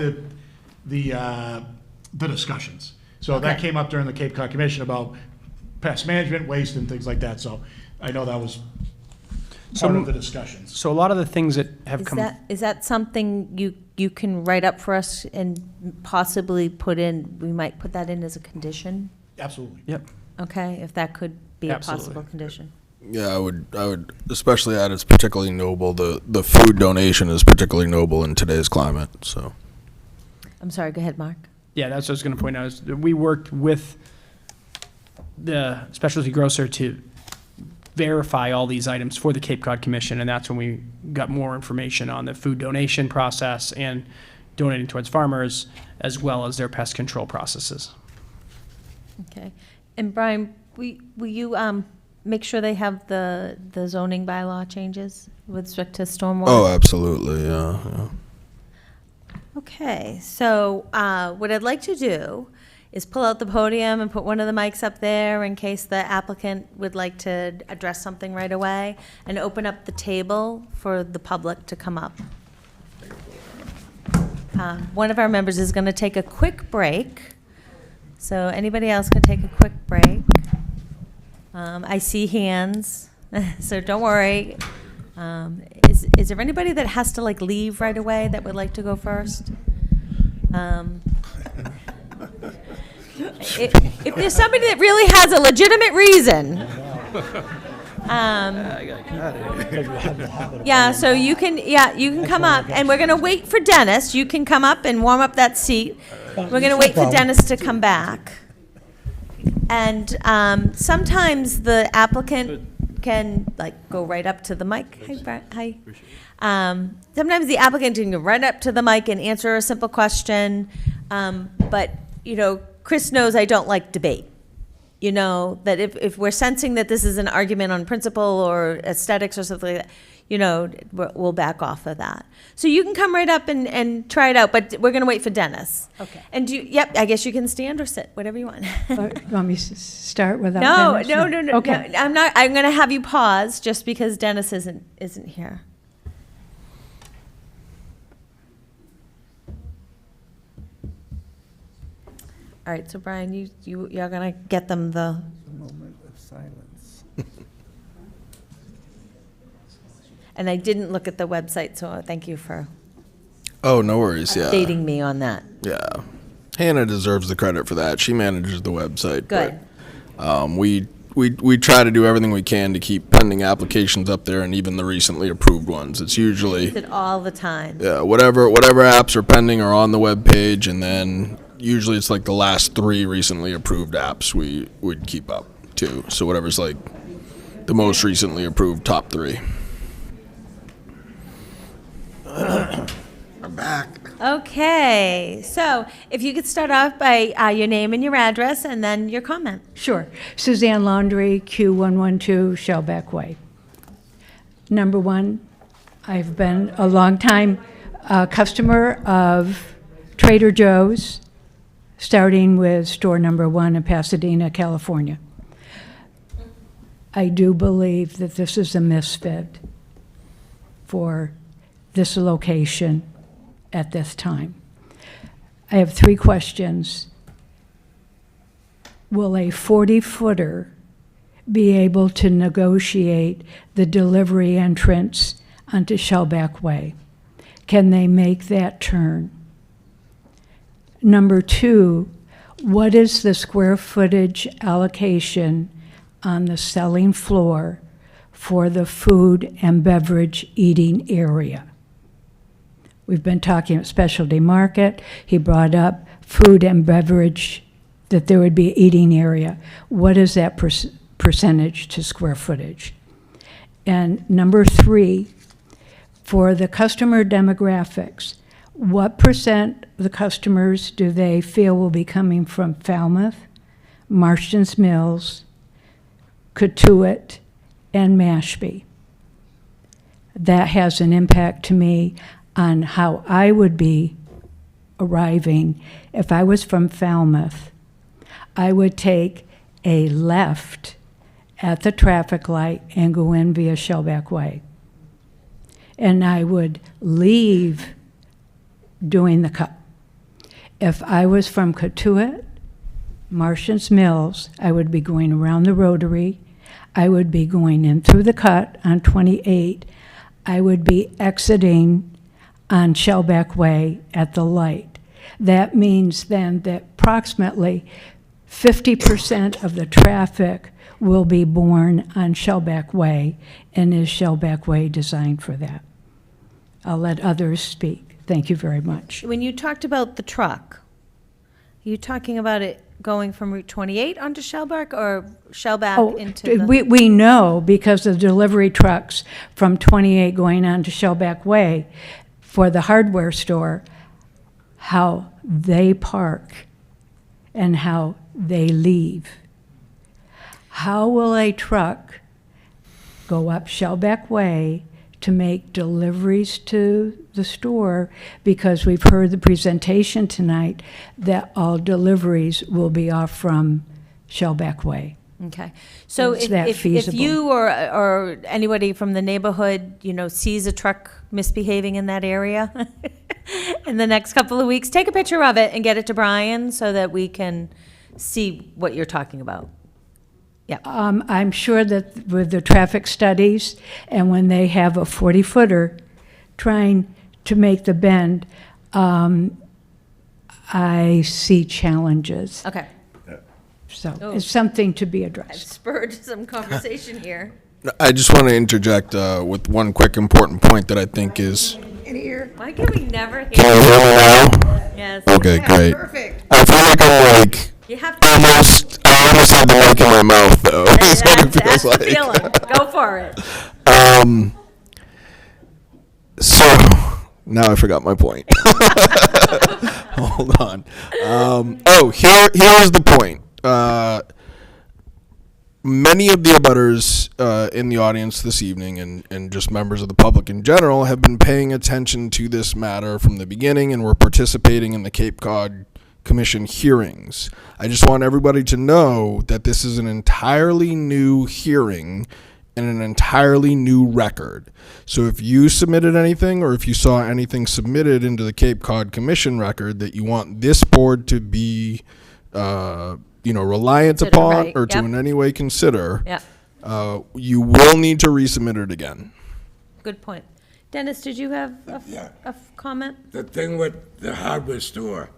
the discussions. So that Okay. came up during the Cape Cod Commission about pest management, waste, and things like that. So I know that was part of the discussions. So a lot of the things that have come. Is that something you can write up for us and possibly put in, we might put that in as a condition? Absolutely. Yep. Okay, if that could be a Absolutely. possible condition. Yeah, I would especially add it's particularly noble. The food donation is particularly noble in today's climate. So I'm sorry, go ahead, Mark. Yeah, that's what I was going to point out. Is that we worked with the specialty grocer to verify all these items for the Cape Cod Commission, and that's when we got more information on the food donation process and donating towards farmers, as well as their pest control processes. Okay. And Brian, will you make sure they have the zoning bylaw changes with respect to stormwater? oh, absolutely, yeah. Okay, so what I'd like to do is pull out the podium and put one of the mics up there in case the applicant would like to address something right away, and open up the table for the public to come up. One of our members is going to take a quick break, so anybody else can take a quick break. I see hands, so don't worry. Is there anybody that has to leave right away that would like to go first? If there's somebody that really has a legitimate reason. Yeah, so you can come up, and we're gonna wait for Dennis. You can come up and warm up that seat. We're gonna wait for Dennis to come back. And sometimes the applicant can go right up to the mic. Hi, Brett. Hi. Sometimes the applicant can go right up to the mic and answer a simple question. But Chris knows I don't like debate. That if we're sensing that this is an argument on principle or aesthetics or something like that, we'll back off of that. So you can come right up and try it out, but we're going to wait for Dennis. Okay. And I guess you can stand or sit, whatever you want. You want me to start without No, Dennis? no. Okay. No, I'm not. I'm going to have you pause just because Dennis isn't here. All right, so Brian, you're going to get them the. Moment of silence. And I didn't look at the website, so thank you for Oh, no worries. Yeah. updating me on that. Yeah. Hannah deserves the credit for that. She manages the website. Good. But, we try to do everything we can to keep pending applications up there, and even the recently approved ones. It's usually Did all the time. whatever apps are pending are on the web page, and then usually it's the last 3 recently approved apps we would keep up to. So whatever's the most recently approved top 3. I'm back. Okay, so if you could start off by your name and your address, and then your comment. Sure. Suzanne Laundry, Q112 Shellback Way. Number one, I've been a long time customer of Trader Joe's, starting with store number 1 in Pasadena, California. I do believe that this is a misfit for this location at this time. I have 3 questions. Will a 40-footer be able to negotiate the delivery entrance onto Shellback Way? Can they make that turn? Number 2, what is the square footage allocation on the selling floor for the food and beverage eating area? We've been talking about specialty market. He brought up food and beverage, that there would be an eating area. What is that percentage to square footage? And number 3, for the customer demographics, what percent of the customers do they feel will be coming from Falmouth, Marston's Mills, Cotuit, and Mashpee? That has an impact to me on how I would be arriving. If I was from Falmouth, I would take a left at the traffic light and go in via Shellback Way. And I would leave doing the cut. If I was from Cotuit, Marston's Mills, I would be going around the Rotary. I would be going in through the cut on 28. I would be exiting on Shellback Way at the light. That means then that approximately 50% of the traffic will be borne on Shellback Way, and is Shellback Way designed for that? I'll let others speak. Thank you very much. When you talked about the truck, are you talking about it going from Route 28 onto Shellback or Shellback into the? We know because of delivery trucks from 28 going on to Shellback Way for the hardware store, how they park and how they leave. How will a truck go up Shellback Way to make deliveries to the store? Because we've heard the presentation tonight that all deliveries will be off from Shellback Way. Okay, so Is that if feasible? you or anybody from the neighborhood, sees a truck misbehaving in that area in the next couple of weeks, take a picture of it and get it to Brian so that we can see what you're talking about. Yeah. I'm sure that with the traffic studies and when they have a 40-footer trying to make the bend, I see challenges. Okay. So Oh. it's something to be I've addressed. spurred some conversation here. I just want to interject with one quick important point that I think is. In here? Why can we never hear? Can you hear me now? Yes. Okay, great. Perfect. I feel like I'm like You have to. I almost have the mic in my mouth though. That's what it That's feels the like. feeling. Go for it. So now I forgot my point. Hold on. Here is the point. Many of the abutters in the audience this evening and just members of the public in general have been paying attention to this matter from the beginning and were participating in the Cape Cod Commission hearings. I just want everybody to know that this is an entirely new hearing and an entirely new record. So if you submitted anything or if you saw anything submitted into the Cape Cod Commission record that you want this board to be reliant Consider, upon right, or to yep. in any way consider, Yeah. you will need to resubmit it again. Good point. Dennis, did you have Yeah. a comment? The thing with the hardware store,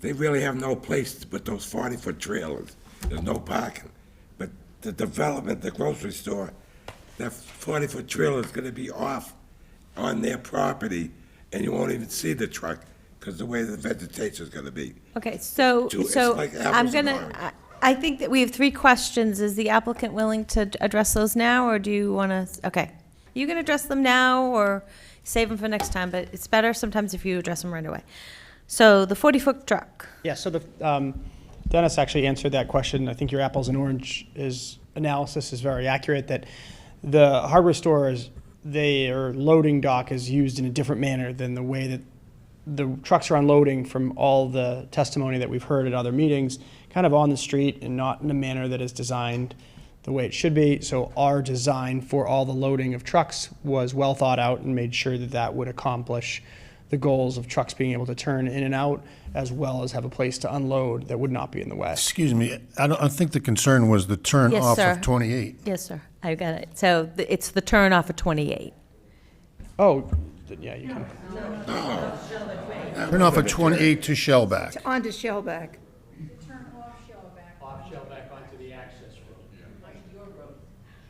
they really have no place to put those 40-foot trailers. There's no parking. But the development, the grocery store, that 40-foot trailer is gonna be off on their property, and you won't even see the truck, because the way the vegetation is gonna be. Okay, so, It's so like I'm apples and gonna, oranges. I think that we have 3 questions. Is the applicant willing to address those now, or do you want to, okay. You can address them now, or save them for next time, but it's better sometimes if you address them right away. So the 40-foot truck. Yeah, so Dennis actually answered that question. I think your apples and orange analysis is very accurate, that the hardware stores, their loading dock is used in a different manner than the way that the trucks are unloading from all the testimony that we've heard at other meetings, kind of on the street and not in a manner that is designed the way it should be. So our design for all the loading of trucks was well thought out and made sure that that would accomplish the goals of trucks being able to turn in and out, as well as have a place to unload that would not be in the way. Excuse me, I think the concern was the turn Yes, off sir. of 28. Yes, sir. I got it. So it's the turn off of 28. Oh, yeah, you can. Turn off of 28 to Shellback. Onto Shellback.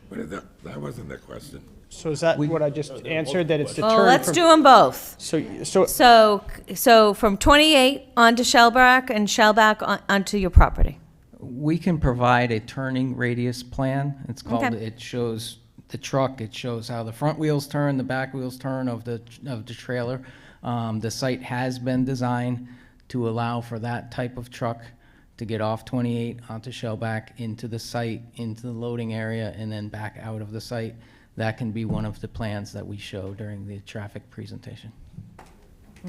But that wasn't the question. So is that what I just answered, that it's deterred Well, let's from? do them both. So So from 28 onto Shellback and Shellback onto your property. We can provide a turning radius plan. It's called, Okay. it shows the truck, it shows how the front wheels turn, the back wheels turn of the trailer. The site has been designed to allow for that type of truck to get off 28 onto Shellback into the site, into the loading area, and then back out of the site. That can be one of the plans that we show during the traffic presentation.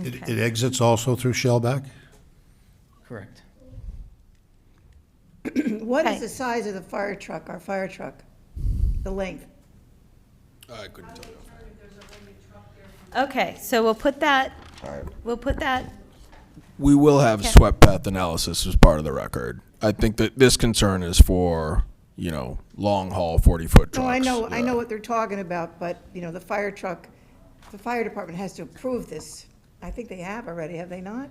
It exits also through Shellback? Correct. What is Okay. the size of the fire truck, our fire truck? The length? I couldn't tell you. Okay, so we'll put that, We will have Okay. swept path analysis as part of the record. I think that this concern is for, long haul 40-foot trucks. No, I know Yeah. what they're talking about, but, the fire truck, the fire department has to approve this. I think they have already, have they not?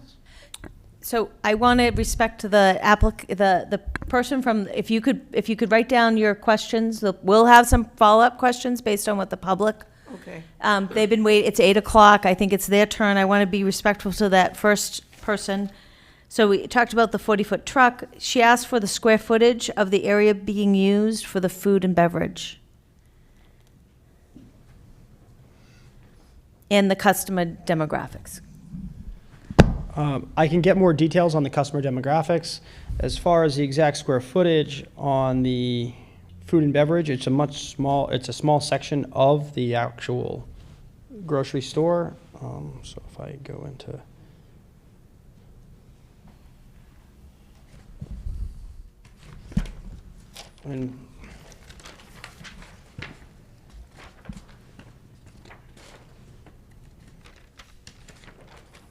so I want to respect to the the person from, if you could write down your questions, we'll have some follow-up questions based on what the public. Okay. They've been waiting, it's 8 o'clock, I think it's their turn, I want to be respectful to that first person. So we talked about the 40-foot truck, she asked for the square footage of the area being used for the food and beverage. And the customer demographics. I can get more details on the customer demographics. As far as the exact square footage on the food and beverage, it's a small section of the actual grocery store. So if I go into.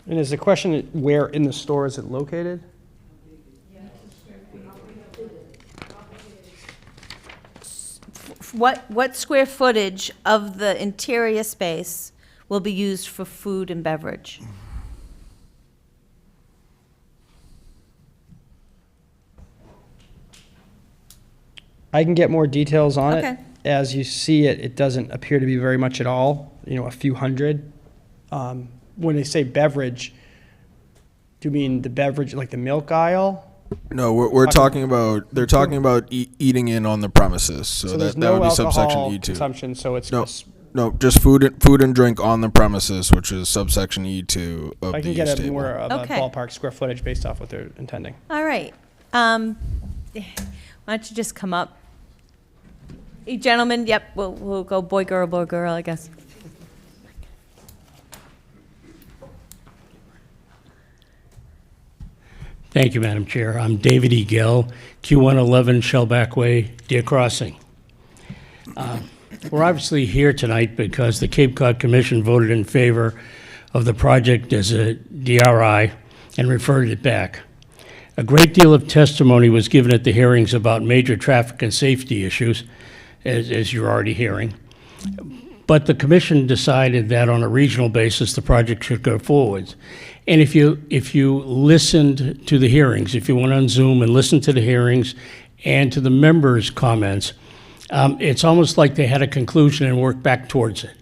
And is the question where in the store is it located? What square footage of the interior space will be used for food and beverage? I can get more details on Okay. it. As you see it, it doesn't appear to be very much at all, a few hundred. When they say beverage, do you mean the beverage, like the milk aisle? No, we're talking about, they're talking about eating in on the premises, so So there's that no would be subsection alcohol E2. consumption, so it's No, just, no, just food and drink on the premises, which is subsection E2 of I the can use get a table. more of a Okay. ballpark square footage based off what they're intending. All right. Why don't you just come up? Hey, gentlemen, yep, we'll go boy, girl, I guess. Thank you, Madam Chair. I'm David E. Gill, Q111 Shellback Way, Deer Crossing. We're obviously here tonight because the Cape Cod Commission voted in favor of the project as a DRI and referred it back. A great deal of testimony was given at the hearings about major traffic and safety issues, as you're already hearing. But the commission decided that on a regional basis, the project should go forward. And if you listened to the hearings, if you went on Zoom and listened to the hearings and to the members' comments, it's almost like they had a conclusion and worked back towards it.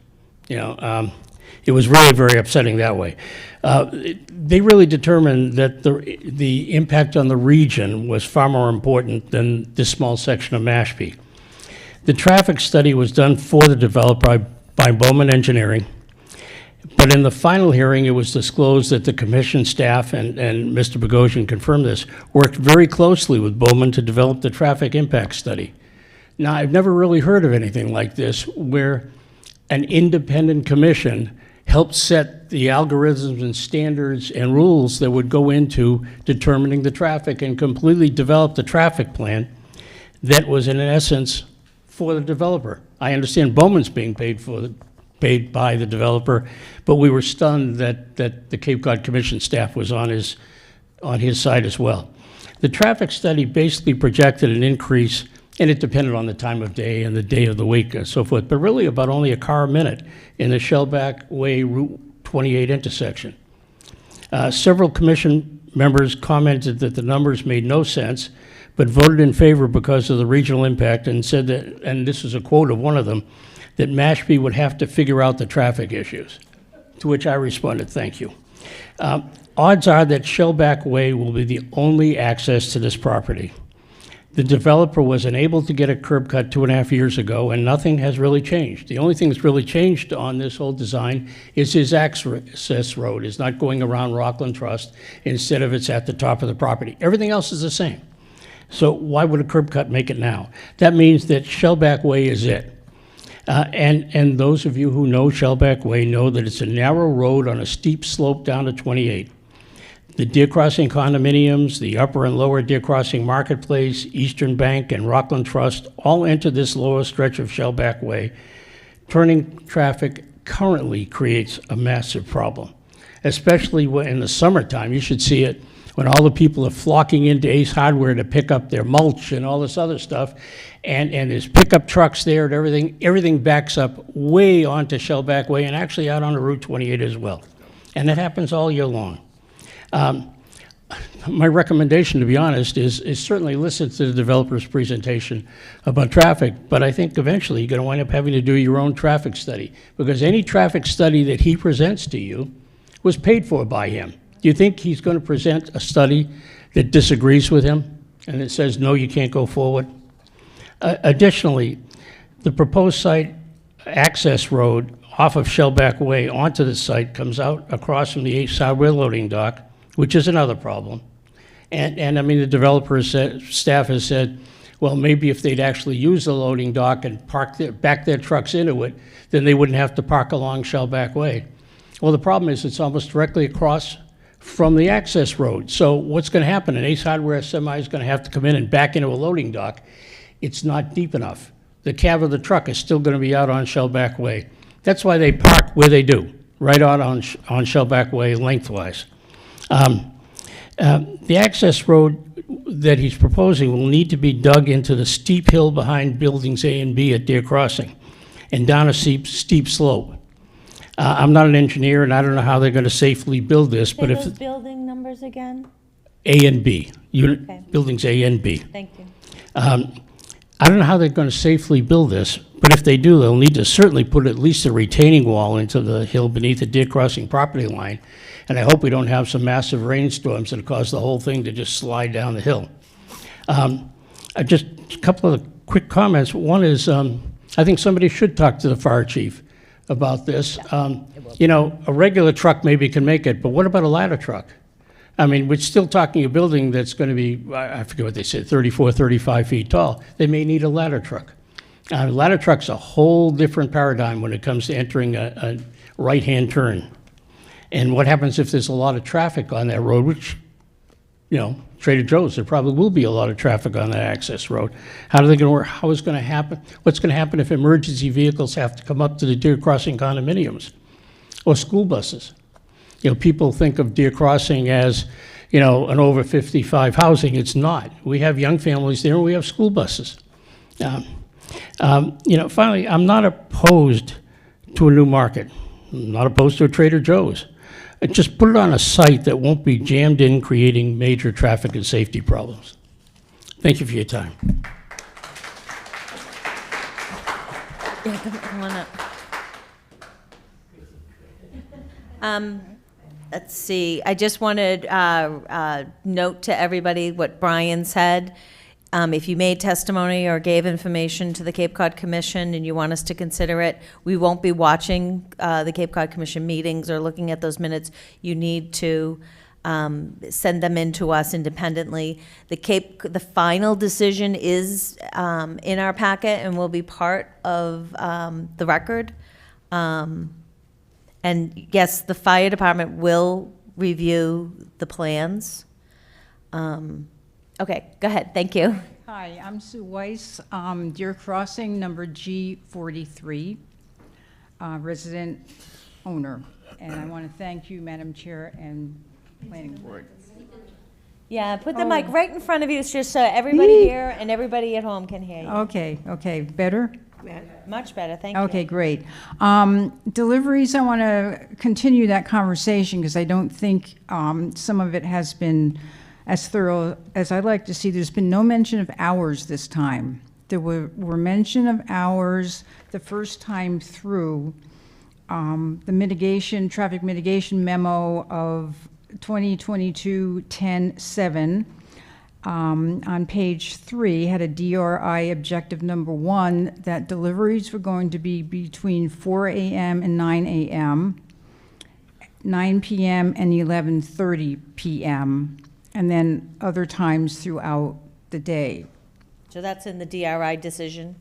It was really very upsetting that way. They really determined that the impact on the region was far more important than this small section of Mashpee. The traffic study was done for the developer by Bowman Engineering, but in the final hearing, it was disclosed that the commission staff, and Mr. Bogosian confirmed this, worked very closely with Bowman to develop the traffic impact study. Now, I've never really heard of anything like this, where an independent commission helped set the algorithms and standards and rules that would go into determining the traffic and completely develop the traffic plan that was, in essence, for the developer. I understand Bowman's being paid by the developer, but we were stunned that the Cape Cod Commission staff was on his side as well. The traffic study basically projected an increase, and it depended on the time of day and the day of the week and so forth, but really about only a car a minute in the Shellback Way Route 28 intersection. Several commission members commented that the numbers made no sense, but voted in favor because of the regional impact and said that, and this is a quote of one of them, that Mashpee would have to figure out the traffic issues, to which I responded, thank you. Odds are that Shellback Way will be the only access to this property. The developer was unable to get a curb cut 2.5 years ago, and nothing has really changed. The only thing that's really changed on this whole design is his access road is not going around Rockland Trust. Instead of it's at the top of the property. Everything else is the same. So why would a curb cut make it now? That means that Shellback Way is it. And those of you who know Shellback Way know that it's a narrow road on a steep slope down to 28. The Deer Crossing condominiums, the upper and lower Deer Crossing Marketplace, Eastern Bank, and Rockland Trust all enter this lower stretch of Shellback Way. Turning traffic currently creates a massive problem, especially when in the summertime. You should see it when all the people are flocking into Ace Hardware to pick up their mulch and all this other stuff, and there's pickup trucks there and everything backs up way onto Shellback Way and actually out on Route 28 as well. And that happens all year long. My recommendation, to be honest, is certainly listen to the developer's presentation about traffic, but I think eventually you're going to wind up having to do your own traffic study, because any traffic study that he presents to you was paid for by him. Do you think he's going to present a study that disagrees with him and that says, no, you can't go forward? Additionally, the proposed site access road off of Shellback Way onto the site comes out across from the Ace Hardware loading dock, which is another problem. And I mean, the developer's staff has said, well, maybe if they'd actually use the loading dock and back their trucks into it, then they wouldn't have to park along Shellback Way. Well, the problem is it's almost directly across from the access road. So what's going to happen? An Ace Hardware semi is going to have to come in and back into a loading dock. It's not deep enough. The cab of the truck is still going to be out on Shellback Way. That's why they park where they do, right out on Shellback Way lengthwise. The access road that he's proposing will need to be dug into the steep hill behind buildings A and B at Deer Crossing and down a steep slope. I'm not an engineer, and I don't know how they're going to safely build this, but Say if those building numbers again? A and B, Okay. buildings A and B. Thank you. I don't know how they're going to safely build this, but if they do, they'll need to certainly put at least a retaining wall into the hill beneath the Deer Crossing property line. And I hope we don't have some massive rainstorms that cause the whole thing to just slide down the hill. Just a couple of quick comments. One is, I think somebody should talk to the fire chief about this. You know, a regular truck maybe can make it, but what about a ladder truck? I mean, we're still talking a building that's going to be, I forget what they said, 34, 35 feet tall. They may need a ladder truck. A ladder truck's a whole different paradigm when it comes to entering a right-hand turn. And what happens if there's a lot of traffic on that road, which, you know, Trader Joe's, there probably will be a lot of traffic on that access road. How are they going to work? How is it going to happen? What's going to happen if emergency vehicles have to come up to the Deer Crossing condominiums or school buses? You know, people think of Deer Crossing as, you know, an over 55 housing. It's not. We have young families there, and we have school buses. You know, finally, I'm not opposed to a new market. I'm not opposed to a Trader Joe's. Just put it on a site that won't be jammed in, creating major traffic and safety problems. Thank you for your time. Yeah, come on up. Let's see, I just wanted note to everybody what Brian said. If you made testimony or gave information to the Cape Cod Commission and you want us to consider it, we won't be watching the Cape Cod Commission meetings or looking at those minutes. You need to send them in to us independently. The final decision is in our packet and will be part of the record. And yes, the fire department will review the plans. Okay, go ahead, thank you. Hi, I'm Sue Weiss, Deer Crossing, number G43, resident owner. And I want to thank you, Madam Chair and Planning Board. Yeah, put the mic right in front of you, just so everybody here and everybody at home can hear you. Okay, better? Much better, thank you. Okay, great. Deliveries, I want to continue that conversation because I don't think some of it has been as thorough as I'd like to see. There's been no mention of hours this time. There were mention of hours the first time through. The traffic mitigation memo of 2022-10-7 on page 3 had a DRI objective number 1 that deliveries were going to be between 4 a.m. and 9 a.m., 9 p.m. and 11:30 p.m., and then other times throughout the day. So that's in the DRI decision?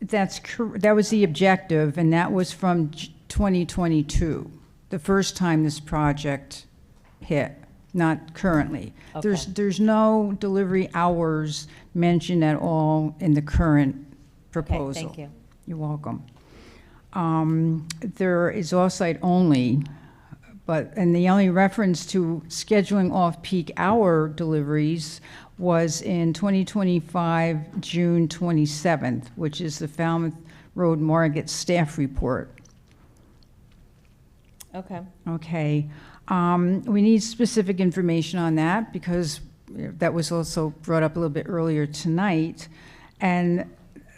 That was the objective, and that was from 2022, the first time this project hit, not currently. Okay. There's no delivery hours mentioned at all in the current proposal. Okay, thank you. You're welcome. There is off-site only, and the only reference to scheduling off-peak hour deliveries was in 2025, June 27th, which is the Falmouth Road Market staff report. Okay. Okay. We need specific information on that because that was also brought up a little bit earlier tonight. And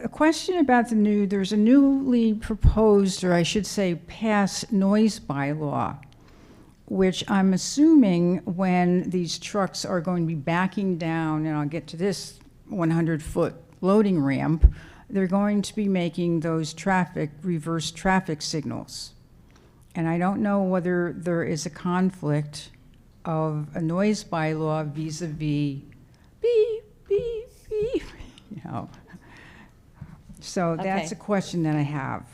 a question about there's a newly proposed, or I should say passed, noise bylaw, which I'm assuming when these trucks are going to be backing down, and I'll get to this 100-foot loading ramp, they're going to be making those reverse traffic signals. And I don't know whether there is a conflict of a noise bylaw vis-a-vis beep, beep, beep, So that's a question that I have.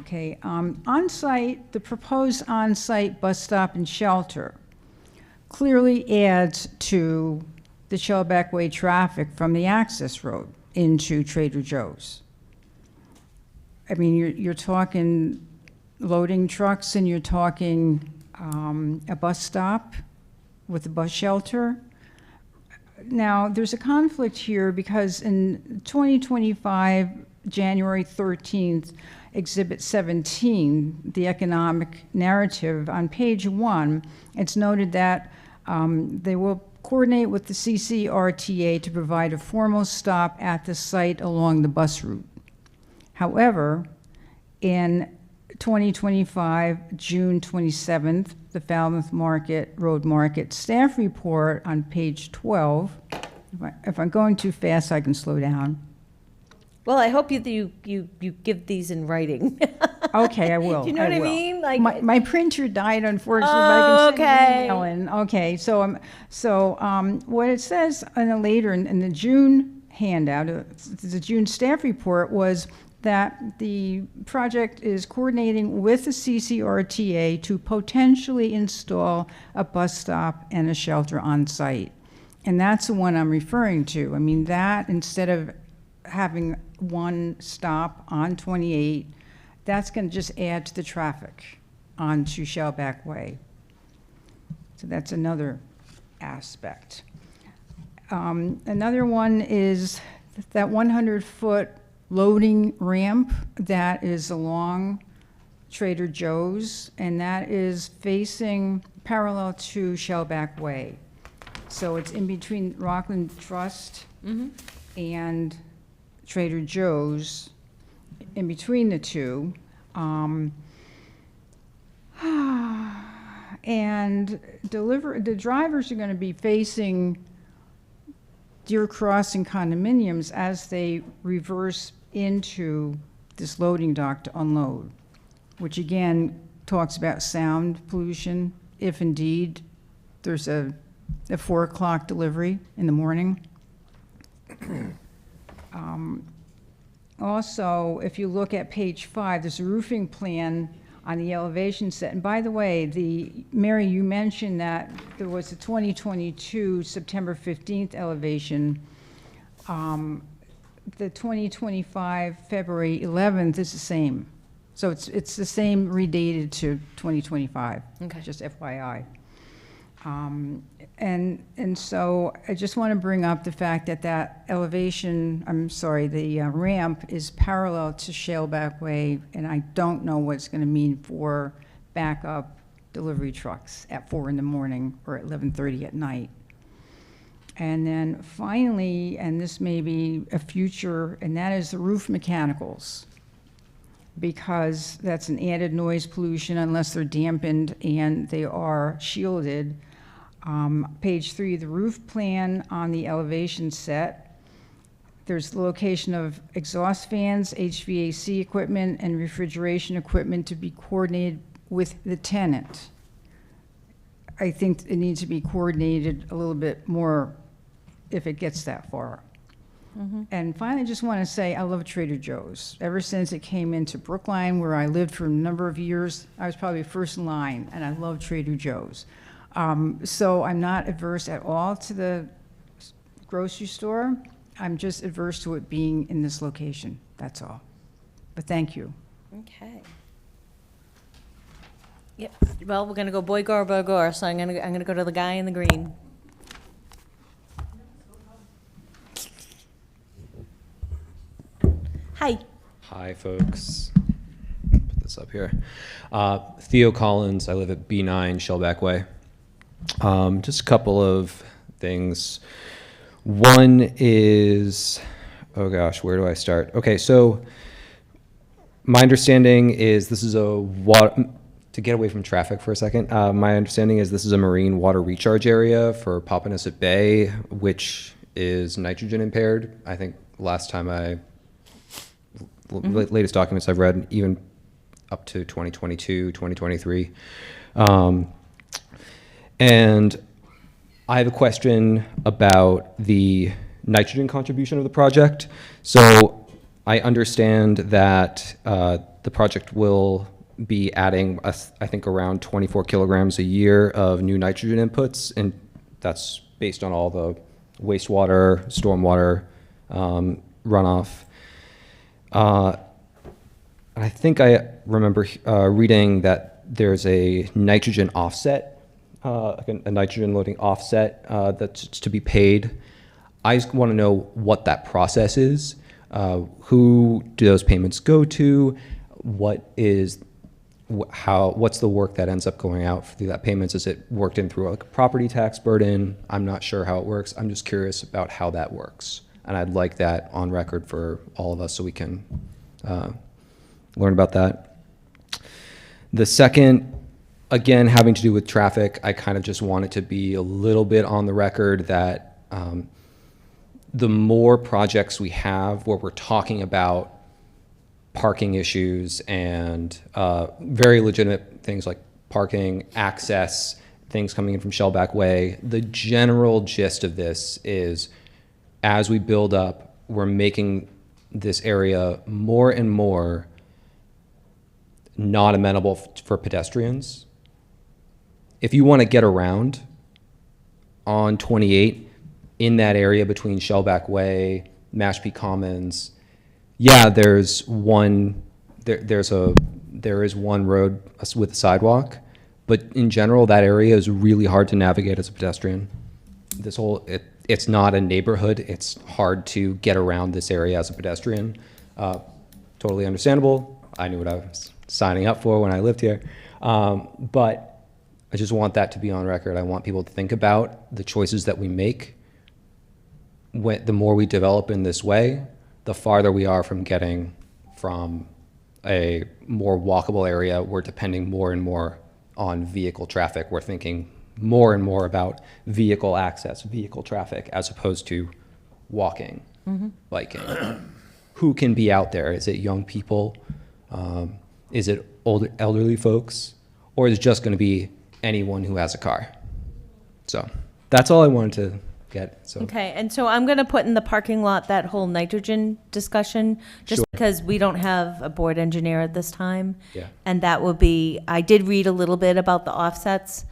Okay, on-site, the proposed on-site bus stop and shelter clearly adds to the Shellback Way traffic from the access road into Trader Joe's. I mean, you're talking loading trucks and you're talking a bus stop with a bus shelter. Now, there's a conflict here because in 2025, January 13th, Exhibit 17, the economic narrative, on page 1, it's noted that they will coordinate with the CCRTA to provide a formal stop at the site along the bus route. However, in 2025, June 27th, the Falmouth Road Market staff report on page 12. If I'm going too fast, I can slow down. Well, I hope you give these in writing. Okay, I will. Do you know what I mean? Like my printer died, unfortunately, but I can send okay. an email in. Okay, so what it says in the June handout, the June staff report was that the project is coordinating with the CCRTA to potentially install a bus stop and a shelter on site. And that's the one I'm referring to. I mean, that instead of having one stop on 28, that's going to just add to the traffic onto Shellback Way. So that's another aspect. Another one is that 100-foot loading ramp that is along Trader Joe's, and that is facing parallel to Shellback Way. So it's in between Rockland Trust and Trader Joe's, in between the two. And the drivers are going to be facing Deer Crossing condominiums as they reverse into this loading dock to unload, which again talks about sound pollution, if indeed there's a 4 o'clock delivery in the morning. Also, if you look at page 5, there's a roofing plan on the elevation set. And by the way, Mary, you mentioned that there was a 2022 September 15th elevation. The 2025 February 11th is the same. So it's the same redated to 2025, just FYI. And so I just want to bring up the fact that elevation, the ramp is parallel to Shellback Way, and I don't know what it's going to mean for backup delivery trucks at 4 in the morning or at 11:30 at night. And then finally, and this may be a future, and that is the roof mechanicals, because that's an added noise pollution unless they're dampened and they are shielded. Page 3, the roof plan on the elevation set. There's the location of exhaust fans, HVAC equipment, and refrigeration equipment to be coordinated with the tenant. I think it needs to be coordinated a little bit more if it gets that far. And finally, I just want to say I love Trader Joe's. Ever since it came into Brookline, where I lived for a number of years, I was probably first in line, and I love Trader Joe's. So I'm not adverse at all to the grocery store. I'm just adverse to it being in this location, that's all. But thank you. Okay. Yep, well, we're gonna go Boy Gore, so I'm gonna go to the guy in the green. Hi. Hi, folks. Put this up here. Theo Collins. I live at B9 Shellback Way. Just a couple of things. One is, oh gosh, where do I start? Okay, so my understanding is this is a water, to get away from traffic for a second, my understanding is this is a marine water recharge area for Papaneset Bay, which is nitrogen impaired. I think last time latest documents I've read, even up to 2022, 2023. And I have a question about the nitrogen contribution of the project. So I understand that the project will be adding, I think, around 24 kilograms a year of new nitrogen inputs, and that's based on all the wastewater, stormwater runoff. I think I remember reading that there's a nitrogen offset, a nitrogen loading offset that's to be paid. I just want to know what that process is. Who do those payments go to? What's the work that ends up going out through that payments? Is it worked in through a property tax burden? I'm not sure how it works. I'm just curious about how that works. And I'd like that on record for all of us so we can learn about that. The second, again, having to do with traffic, I kind of just want it to be a little bit on the record that the more projects we have where we're talking about parking issues and very legitimate things like parking, access, things coming in from Shellback Way, the general gist of this is as we build up, we're making this area more and more not amenable for pedestrians. If you want to get around on 28 in that area between Shellback Way, Mashpee Commons, yeah, there is one road with a sidewalk, but in general, that area is really hard to navigate as a pedestrian. It's not a neighborhood. It's hard to get around this area as a pedestrian. Totally understandable. I knew what I was signing up for when I lived here. But I just want that to be on record. I want people to think about the choices that we make. The more we develop in this way, the farther we are from getting from a more walkable area. We're depending more and more on vehicle traffic. We're thinking more and more about vehicle access, vehicle traffic, as opposed to walking, biking. Who can be out there? Is it young people? Is it older, elderly folks? Or is it just going to be anyone who has a car? So that's all I wanted to get. So. Okay, and so I'm going to put in the parking lot that whole nitrogen discussion, just because we don't have a board engineer at this time. Yeah. And that will be, I did read a little bit about the offsets.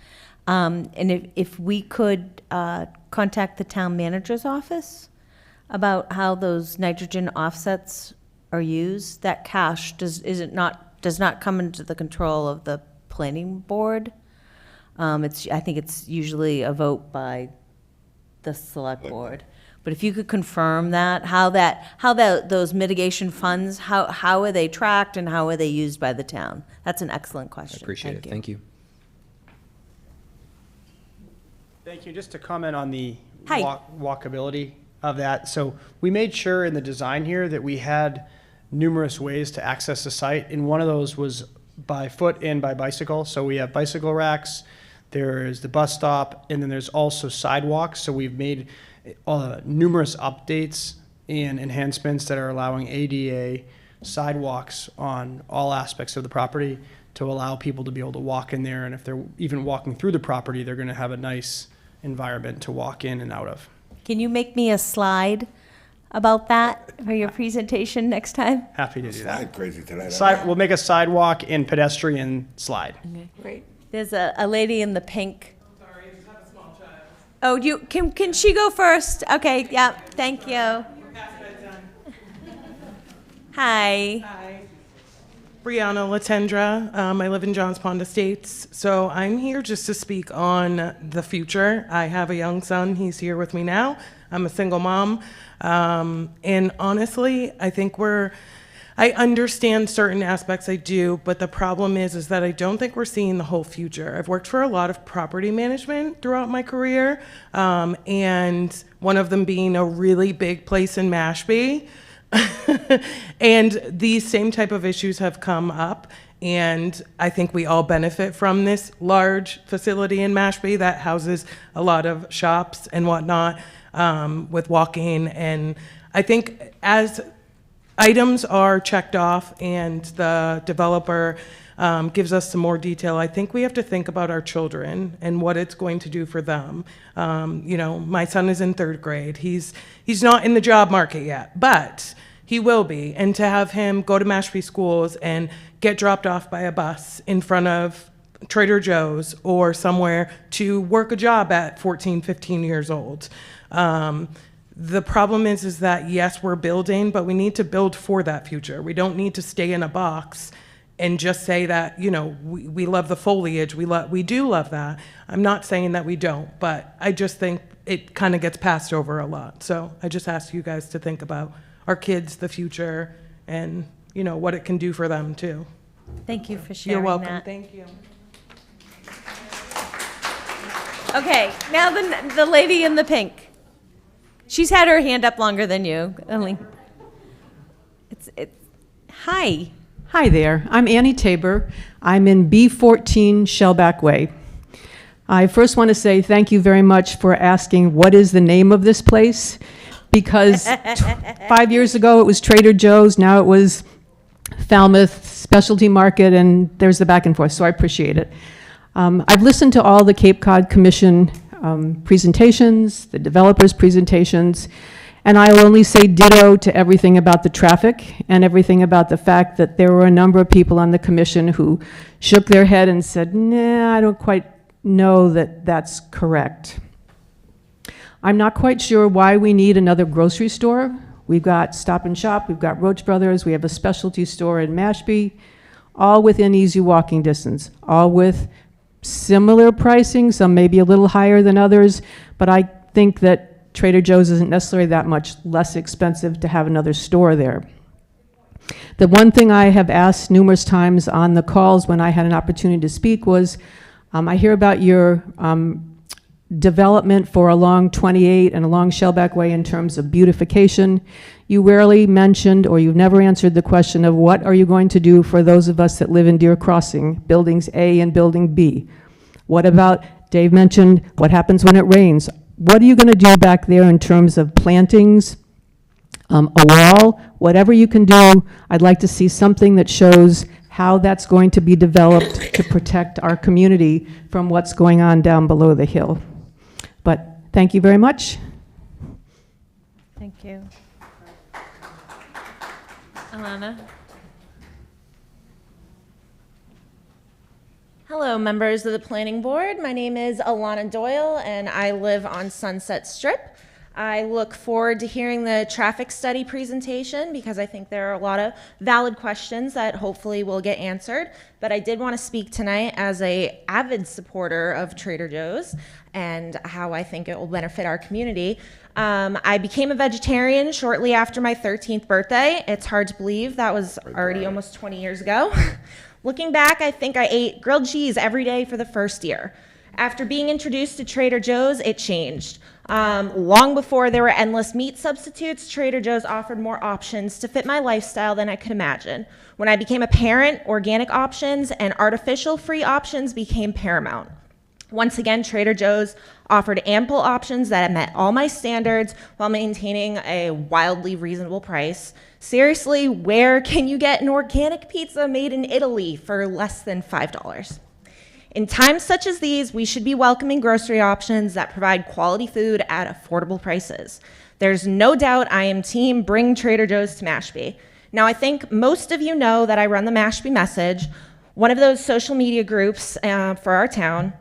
And if we could contact the town manager's office about how those nitrogen offsets are used, that cash does not come into the control of the planning board. I think it's usually a vote by the select board. But if you could confirm that, how those mitigation funds, how are they tracked and how are they used by the town? That's an excellent question. I appreciate it. Thank you. Thank you. Just to comment on the Hi. walkability of that. So we made sure in the design here that we had numerous ways to access the site, and one of those was by foot and by bicycle. So we have bicycle racks, there is the bus stop, and then there's also sidewalks. So we've made numerous updates and enhancements that are allowing ADA sidewalks on all aspects of the property to allow people to be able to walk in there. And if they're even walking through the property, they're going to have a nice environment to walk in and out of. Can you make me a slide about that for your presentation next time? Happy to do that. Slide crazy tonight. We'll make a sidewalk and pedestrian slide. Okay, great. There's a lady in the pink. Sorry, I just have a small child. Oh, can she go first? Okay, yeah, thank you. Hi. Hi. Brianna Latendra. I live in Johns Pond Estates. So I'm here just to speak on the future. I have a young son. He's here with me now. I'm a single mom. And honestly, I think I understand certain aspects, I do, but the problem is that I don't think we're seeing the whole future. I've worked for a lot of property management throughout my career, and one of them being a really big place in Mashpee. And these same type of issues have come up, and I think we all benefit from this large facility in Mashpee that houses a lot of shops and whatnot, with walking. And I think as items are checked off and the developer gives us some more detail, I think we have to think about our children and what it's going to do for them. My son is in 3rd grade. He's not in the job market yet, but he will be. And to have him go to Mashpee schools and get dropped off by a bus in front of Trader Joe's or somewhere to work a job at 14, 15 years old. The problem is that, yes, we're building, but we need to build for that future. We don't need to stay in a box and just say that, we love the foliage. We do love that. I'm not saying that we don't, but I just think it kind of gets passed over a lot. So I just ask you guys to think about our kids, the future, and, what it can do for them too. Thank you for sharing You're welcome. that. Thank you. Okay, now the lady in the pink. She's had her hand up longer than you. Hi. Hi there. I'm Annie Tabor. I'm in B14 Shellback Way. I first want to say thank you very much for asking what is the name of this place, because 5 years ago it was Trader Joe's, now it was Falmouth Specialty Market, and there's the back and forth, so I appreciate it. I've listened to all the Cape Cod Commission presentations, the developers' presentations, and I will only say ditto to everything about the traffic and everything about the fact that there were a number of people on the commission who shook their head and said, nah, I don't quite know that that's correct. I'm not quite sure why we need another grocery store. We've got Stop and Shop, we've got Roach Brothers, we have a specialty store in Mashpee, all within easy walking distance, all with similar pricing, some maybe a little higher than others, but I think that Trader Joe's isn't necessarily that much less expensive to have another store there. The one thing I have asked numerous times on the calls when I had an opportunity to speak was, I hear about your development for along 28 and along Shellback Way in terms of beautification. You rarely mentioned, or you've never answered the question of what are you going to do for those of us that live in Deer Crossing, buildings A and building B? What about, Dave mentioned, what happens when it rains? What are you going to do back there in terms of plantings, a wall, whatever you can do? I'd like to see something that shows how that's going to be developed to protect our community from what's going on down below the hill. But thank you very much. Thank you. Alana? Hello, members of the Planning Board. My name is Alana Doyle, and I live on Sunset Strip. I look forward to hearing the traffic study presentation because I think there are a lot of valid questions that hopefully will get answered. But I did want to speak tonight as an avid supporter of Trader Joe's and how I think it will benefit our community. I became a vegetarian shortly after my 13th birthday. It's hard to believe that was already almost 20 years ago. Looking back, I think I ate grilled cheese every day for the first year. After being introduced to Trader Joe's, it changed. Long before there were endless meat substitutes, Trader Joe's offered more options to fit my lifestyle than I could imagine. When I became a parent, organic options and artificial-free options became paramount. Once again, Trader Joe's offered ample options that met all my standards while maintaining a wildly reasonable price. Seriously, where can you get an organic pizza made in Italy for less than $5? In times such as these, we should be welcoming grocery options that provide quality food at affordable prices. There's no doubt I am team bring Trader Joe's to Mashpee. Now, I think most of you know that I run the Mashpee Message, one of those social media groups for our town.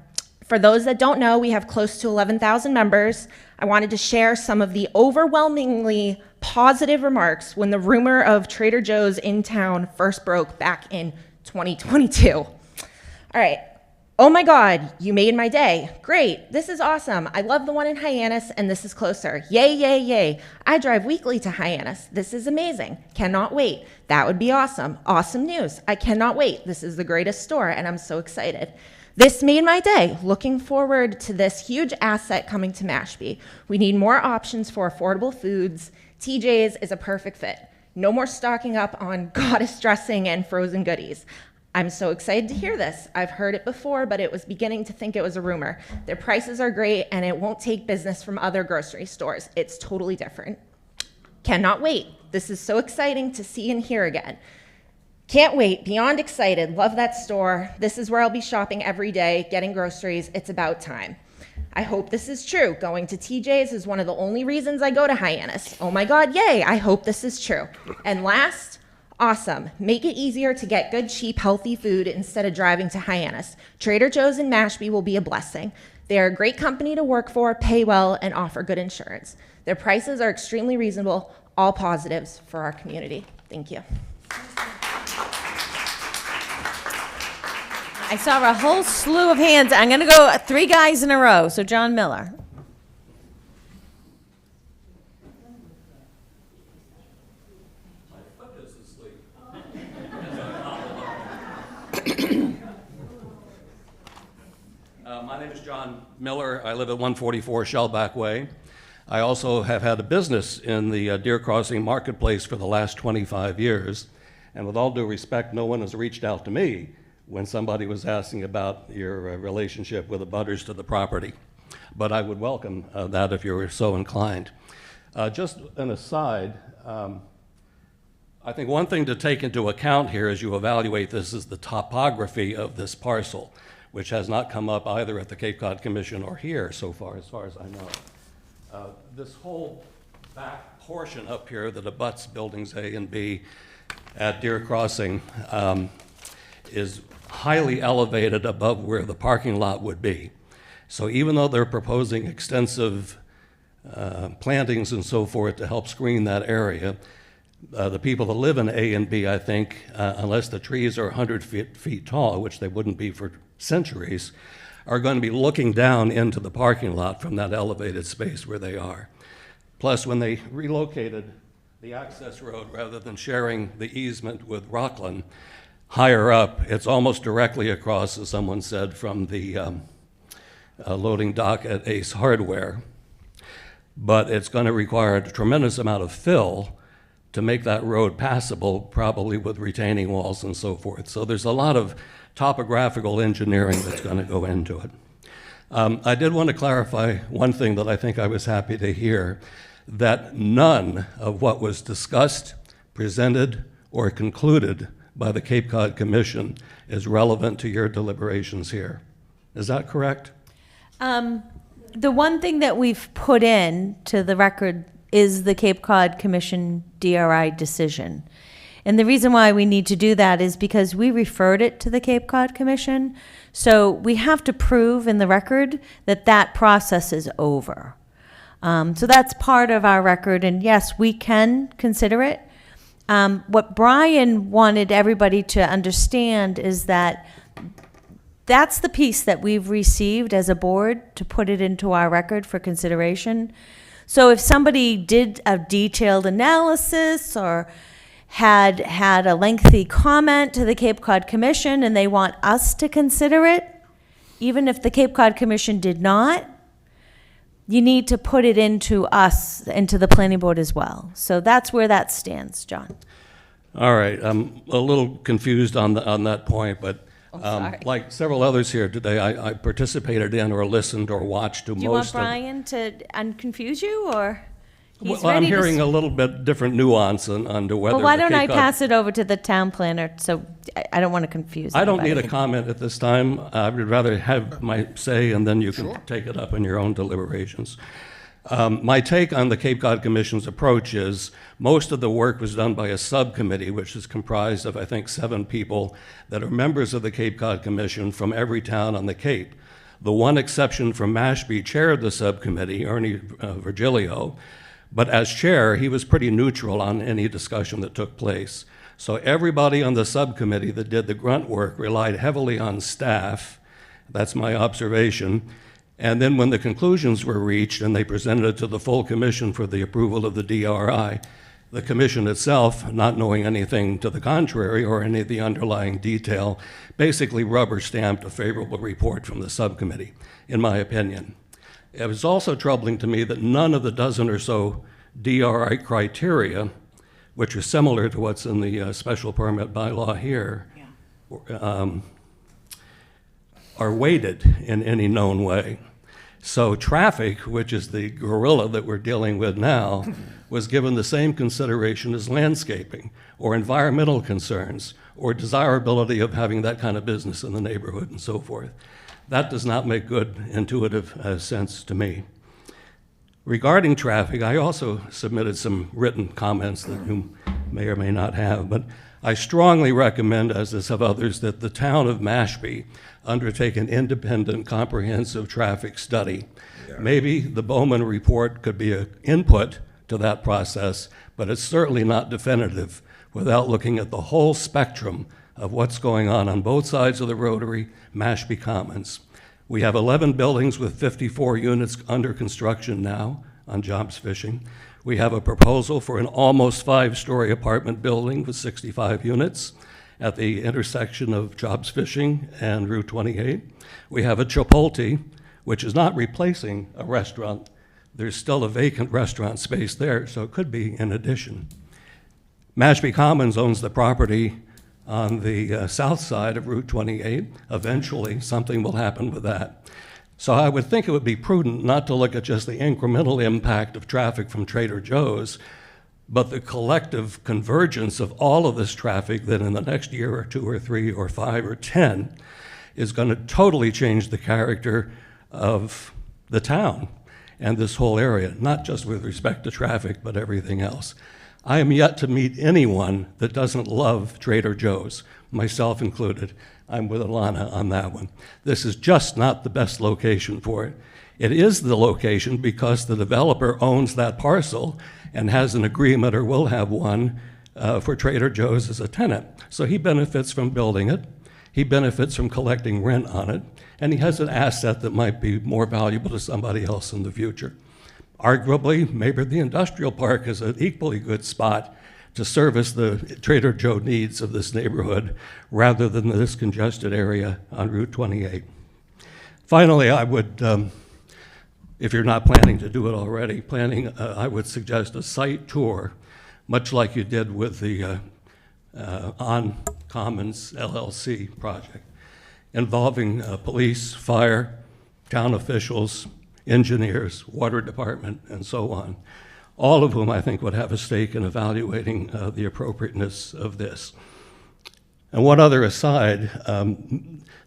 For those that don't know, we have close to 11,000 members. I wanted to share some of the overwhelmingly positive remarks when the rumor of Trader Joe's in town first broke back in 2022. All right. Oh my God, you made my day. Great, this is awesome. I love the one in Hyannis and this is closer. Yay, yay, yay. I drive weekly to Hyannis. This is amazing. Cannot wait. That would be awesome. Awesome news. I cannot wait. This is the greatest store and I'm so excited. This made my day. Looking forward to this huge asset coming to Mashpee. We need more options for affordable foods. TJ's is a perfect fit. No more stocking up on goddess dressing and frozen goodies. I'm so excited to hear this. I've heard it before, but it was beginning to think it was a rumor. Their prices are great and it won't take business from other grocery stores. It's totally different. Cannot wait. This is so exciting to see and hear again. Can't wait, beyond excited, love that store. This is where I'll be shopping every day, getting groceries. It's about time. I hope this is true. Going to TJ's is one of the only reasons I go to Hyannis. Oh my God, yay, I hope this is true. And last, awesome. Make it easier to get good, cheap, healthy food instead of driving to Hyannis. Trader Joe's in Mashpee will be a blessing. They are a great company to work for, pay well, and offer good insurance. Their prices are extremely reasonable, all positives for our community. Thank you. I saw a whole slew of hands. I'm going to go 3 guys in a row. So John Miller. My name is John Miller. I live at 144 Shellback Way. I also have had a business in the Deer Crossing Marketplace for the last 25 years. And with all due respect, no one has reached out to me when somebody was asking about your relationship with the butters to the property. But I would welcome that if you were so inclined. Just an aside, I think one thing to take into account here as you evaluate this is the topography of this parcel, which has not come up either at the Cape Cod Commission or here so far as I know. This whole back portion up here that abuts buildings A and B at Deer Crossing is highly elevated above where the parking lot would be. So even though they're proposing extensive plantings and so forth to help screen that area, the people that live in A and B, I think, unless the trees are 100 feet tall, which they wouldn't be for centuries, are going to be looking down into the parking lot from that elevated space where they are. Plus, when they relocated the access road, rather than sharing the easement with Rockland, higher up, it's almost directly across, as someone said, from the loading dock at Ace Hardware. But it's going to require a tremendous amount of fill to make that road passable, probably with retaining walls and so forth. So there's a lot of topographical engineering that's going to go into it. I did want to clarify one thing that I think I was happy to hear, that none of what was discussed, presented, or concluded by the Cape Cod Commission is relevant to your deliberations here. Is that correct? The one thing that we've put in to the record is the Cape Cod Commission DRI decision. And the reason why we need to do that is because we referred it to the Cape Cod Commission. So we have to prove in the record that that process is over. So that's part of our record. And yes, we can consider it. What Brian wanted everybody to understand is that that's the piece that we've received as a board to put it into our record for consideration. So if somebody did a detailed analysis or had a lengthy comment to the Cape Cod Commission and they want us to consider it, even if the Cape Cod Commission did not, you need to put it into us, into the planning board as well. So that's where that stands, John. All right, I'm a little confused on that point, but sorry. like several others here today, I participated in or listened or watched to Do you want most of. Brian to unconfuse you, or? He's Well, I'm ready to hearing a little bit different nuance onto whether. Well, why the don't I Cape Cod- pass it over to the town planner, so I don't want to confuse I don't anybody. need a comment at this time. I would rather have my say, and then you can take it up in your own deliberations. My take on the Cape Cod Commission's approach is most of the work was done by a subcommittee, which is comprised of, I think, 7 people that are members of the Cape Cod Commission from every town on the Cape. The one exception from Mashpee chaired the subcommittee, Ernie Virgilio, but as chair, he was pretty neutral on any discussion that took place. So everybody on the subcommittee that did the grunt work relied heavily on staff. That's my observation. And then when the conclusions were reached and they presented it to the full commission for the approval of the DRI, the commission itself, not knowing anything to the contrary or any of the underlying detail, basically rubber stamped a favorable report from the subcommittee, in my opinion. It was also troubling to me that none of the dozen or so DRI criteria, which are similar to what's in the special permit bylaw here, are weighted in any known way. So traffic, which is the gorilla that we're dealing with now, was given the same consideration as landscaping or environmental concerns or desirability of having that kind of business in the neighborhood and so forth. That does not make good intuitive sense to me. Regarding traffic, I also submitted some written comments that you may or may not have, but I strongly recommend, as have others, that the town of Mashpee undertake an independent, comprehensive traffic study. Maybe the Bowman report could be an input to that process, but it's certainly not definitive without looking at the whole spectrum of what's going on both sides of the Rotary, Mashpee Commons. We have 11 buildings with 54 units under construction now on Jobs Fishing. We have a proposal for an almost 5-story apartment building with 65 units at the intersection of Jobs Fishing and Route 28. We have a Chipotle, which is not replacing a restaurant. There's still a vacant restaurant space there, so it could be in addition. Mashpee Commons owns the property on the south side of Route 28. Eventually, something will happen with that. So I would think it would be prudent not to look at just the incremental impact of traffic from Trader Joe's, but the collective convergence of all of this traffic that in the next year or 2 or 3 or 5 or 10 is going to totally change the character of the town and this whole area, not just with respect to traffic, but everything else. I am yet to meet anyone that doesn't love Trader Joe's, myself included. I'm with Alana on that one. This is just not the best location for it. It is the location because the developer owns that parcel and has an agreement or will have one for Trader Joe's as a tenant. So he benefits from building it. He benefits from collecting rent on it. And he has an asset that might be more valuable to somebody else in the future. Arguably, maybe the industrial park is an equally good spot to service the Trader Joe needs of this neighborhood rather than this congested area on Route 28. Finally, I would, if you're not planning to do it already, I would suggest a site tour, much like you did with the On Commons LLC project, involving police, fire, town officials, engineers, water department, and so on, all of whom I think would have a stake in evaluating the appropriateness of this. And one other aside,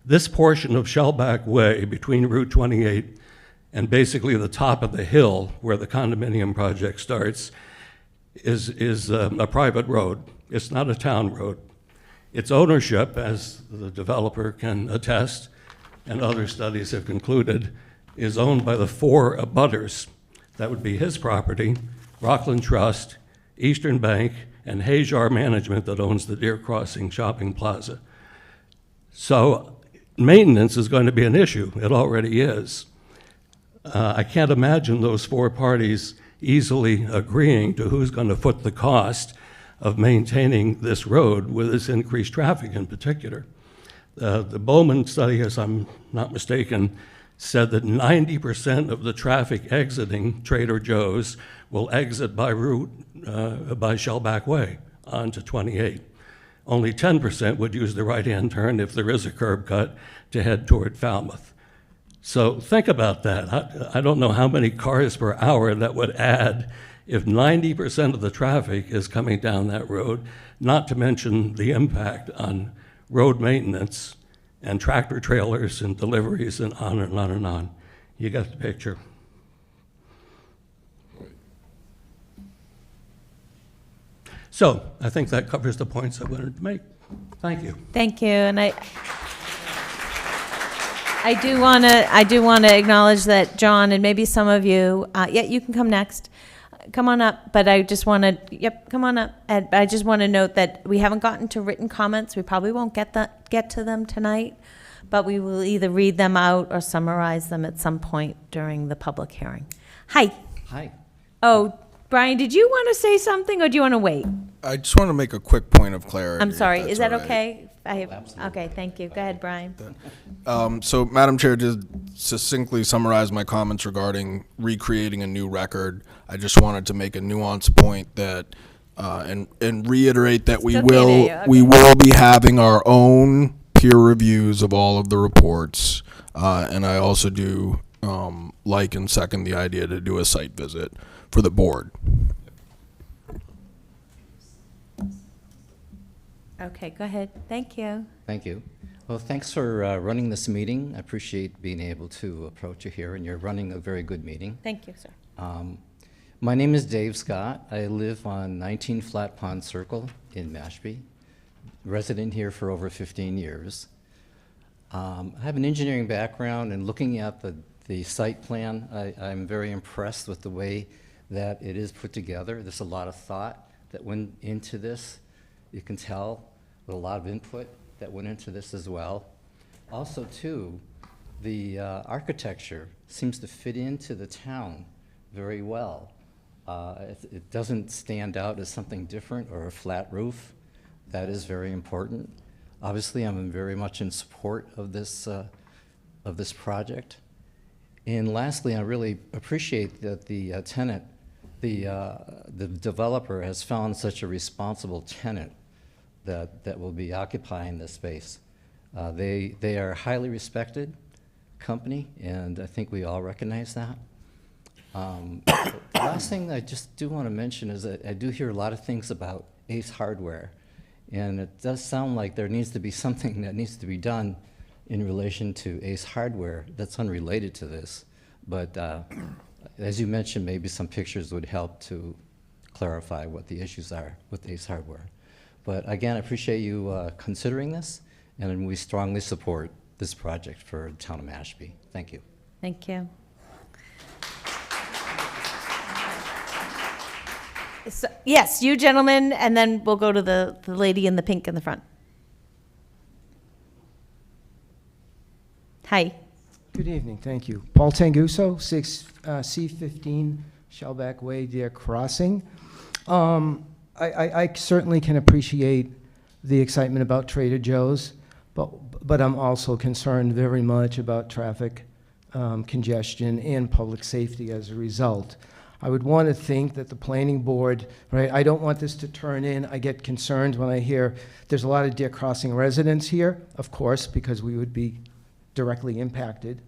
this portion of Shellback Way between Route 28 and basically the top of the hill where the condominium project starts is a private road. It's not a town road. Its ownership, as the developer can attest, and other studies have concluded, is owned by the 4 abutters. That would be his property, Rockland Trust, Eastern Bank, and Hajar Management that owns the Deer Crossing Shopping Plaza. So maintenance is going to be an issue. It already is. I can't imagine those 4 parties easily agreeing to who's going to foot the cost of maintaining this road with this increased traffic in particular. The Bowman study, as I'm not mistaken, said that 90% of the traffic exiting Trader Joe's will exit by route by Shellback Way onto 28. Only 10% would use the right-hand turn if there is a curb cut to head toward Falmouth. So think about that. I don't know how many cars per hour that would add if 90% of the traffic is coming down that road, not to mention the impact on road maintenance and tractor trailers and deliveries and on and on and on. You got the picture. So I think that covers the points I wanted to make. Thank you. Thank you, and I do want to acknowledge that John and maybe some of you, yeah, you can come next. Come on up, but I just want to, yep, come on up. And I just want to note that we haven't gotten to written comments. We probably won't get to them tonight, but we will either read them out or summarize them at some point during the public hearing. Hi. Hi. Oh, Brian, did you want to say something, or do you want to wait? I just want to make a quick point of clarity. I'm sorry. if that's Is that all right. okay? Okay, thank you. Go ahead, Brian. So, Madam Chair, just succinctly summarize my comments regarding recreating a new record. I just wanted to make a nuanced point that, and reiterate that we Still can't hear you. Okay. we will be having our own peer reviews of all of the reports, and I also do like and second the idea to do a site visit for the board. Okay, go ahead. Thank you. Thank you. Well, thanks for running this meeting. I appreciate being able to approach you here, and you're running a very good meeting. Thank you, sir. My name is Dave Scott. I live on 19 Flat Pond Circle in Mashpee, resident here for over 15 years. I have an engineering background, and looking at the site plan, I'm very impressed with the way that it is put together. There's a lot of thought that went into this. You can tell with a lot of input that went into this as well. Also, too, the architecture seems to fit into the town very well. It doesn't stand out as something different or a flat roof. That is very important. Obviously, I'm very much in support of this project. And lastly, I really appreciate that the tenant, the developer has found such a responsible tenant that will be occupying this space. They are a highly respected company, and I think we all recognize that. The last thing I just do want to mention is that I do hear a lot of things about Ace Hardware, and it does sound like there needs to be something that needs to be done in relation to Ace Hardware that's unrelated to this. But as you mentioned, maybe some pictures would help to clarify what the issues are with Ace Hardware. But again, I appreciate you considering this, and we strongly support this project for the town of Mashpee. Thank you. Thank you. So, yes, you gentlemen, and then we'll go to the lady in the pink in the front. Hi. Good evening, thank you. Paul Tanguso, C15 Shellback Way, Deer Crossing. I certainly can appreciate the excitement about Trader Joe's, but I'm also concerned very much about traffic congestion and public safety as a result. I would want to think that the planning board, right, I don't want this to turn in, I get concerned when I hear there's a lot of Deer Crossing residents here, of course, because we would be directly impacted.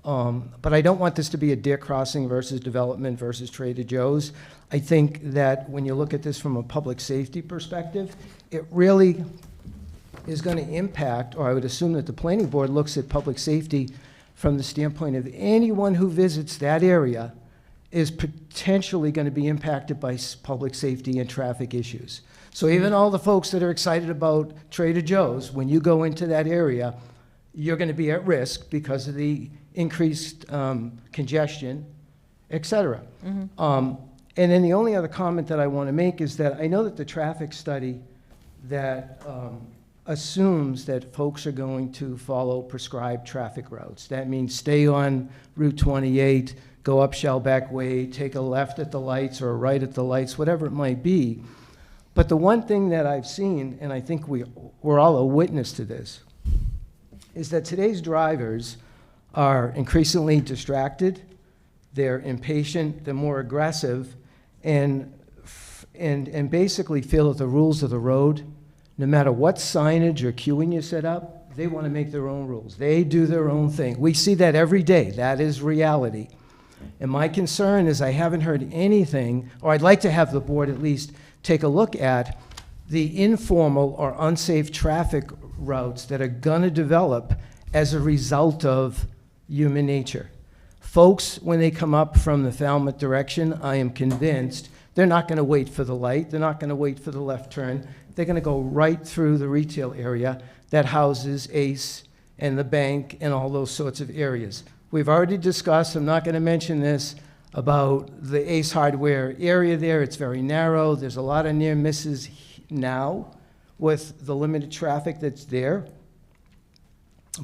But I don't want this to be a Deer Crossing versus development versus Trader Joe's. I think that when you look at this from a public safety perspective, it really is going to impact, or I would assume that the planning board looks at public safety from the standpoint of anyone who visits that area is potentially going to be impacted by public safety and traffic issues. So even all the folks that are excited about Trader Joe's, when you go into that area, you're going to be at risk because of the increased congestion, et cetera. And then the only other comment that I want to make is that I know that the traffic study that assumes that folks are going to follow prescribed traffic routes. That means stay on Route 28, go up Shellback Way, take a left at the lights or a right at the lights, whatever it might be. But the one thing that I've seen, and I think we're all a witness to this, is that today's drivers are increasingly distracted, they're impatient, they're more aggressive, and basically feel that the rules of the road, no matter what signage or queuing you set up, they want to make their own rules. They do their own thing. We see that every day. That is reality. And my concern is I haven't heard anything, or I'd like to have the board at least take a look at the informal or unsafe traffic routes that are going to develop as a result of human nature. Folks, when they come up from the Falmouth direction, I am convinced they're not going to wait for the light. They're not going to wait for the left turn. They're going to go right through the retail area that houses Ace and the bank and all those sorts of areas. We've already discussed, I'm not going to mention this, about the Ace Hardware area there. It's very narrow. There's a lot of near misses now with the limited traffic that's there.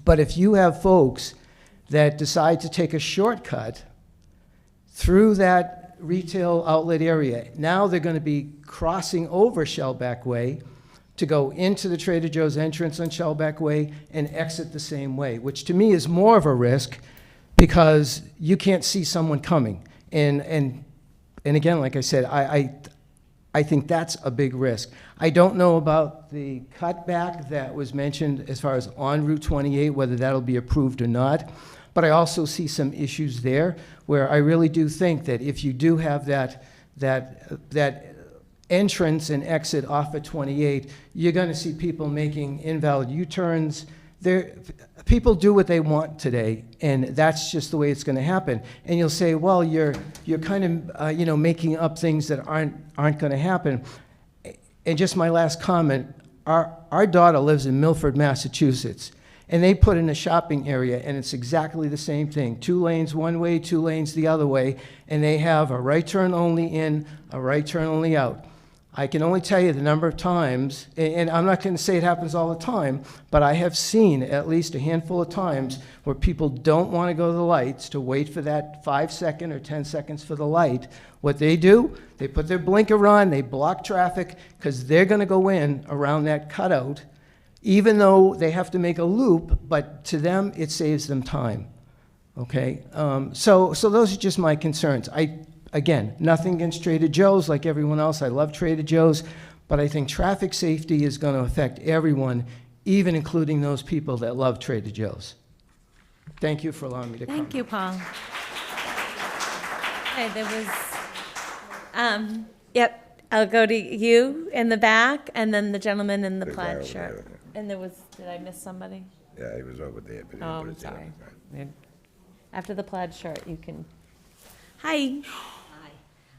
But if you have folks that decide to take a shortcut through that retail outlet area, now they're going to be crossing over Shellback Way to go into the Trader Joe's entrance on Shellback Way and exit the same way, which to me is more of a risk because you can't see someone coming. And again, like I said, I think that's a big risk. I don't know about the cutback that was mentioned as far as on Route 28, whether that'll be approved or not. But I also see some issues there where I really do think that if you do have that entrance and exit off of 28, you're going to see people making invalid U-turns. People do what they want today, and that's just the way it's going to happen. And you'll say, well, you're kind of making up things that aren't going to happen. And just my last comment, our daughter lives in Milford, Massachusetts, and they put in a shopping area, and it's exactly the same thing. 2 lanes one way, 2 lanes the other way, and they have a right turn only in, a right turn only out. I can only tell you the number of times, and I'm not going to say it happens all the time, but I have seen at least a handful of times where people don't want to go to the lights to wait for that 5 second or 10 seconds for the light. What they do, they put their blinker on, they block traffic because they're going to go in around that cutout, even though they have to make a loop, but to them, it saves them time. Okay? So those are just my concerns. Again, nothing against Trader Joe's like everyone else. I love Trader Joe's, but I think traffic safety is going to affect everyone, even including those people that love Trader Joe's. Thank you for allowing me to comment. Thank you, Paul. Okay, there was, yep, I'll go to you in the back, and then the gentleman in the plaid shirt. And there was, did I miss somebody? Yeah, he was over there, but he Oh, put I'm his hand sorry. on the After the plaid shirt, you can, hi.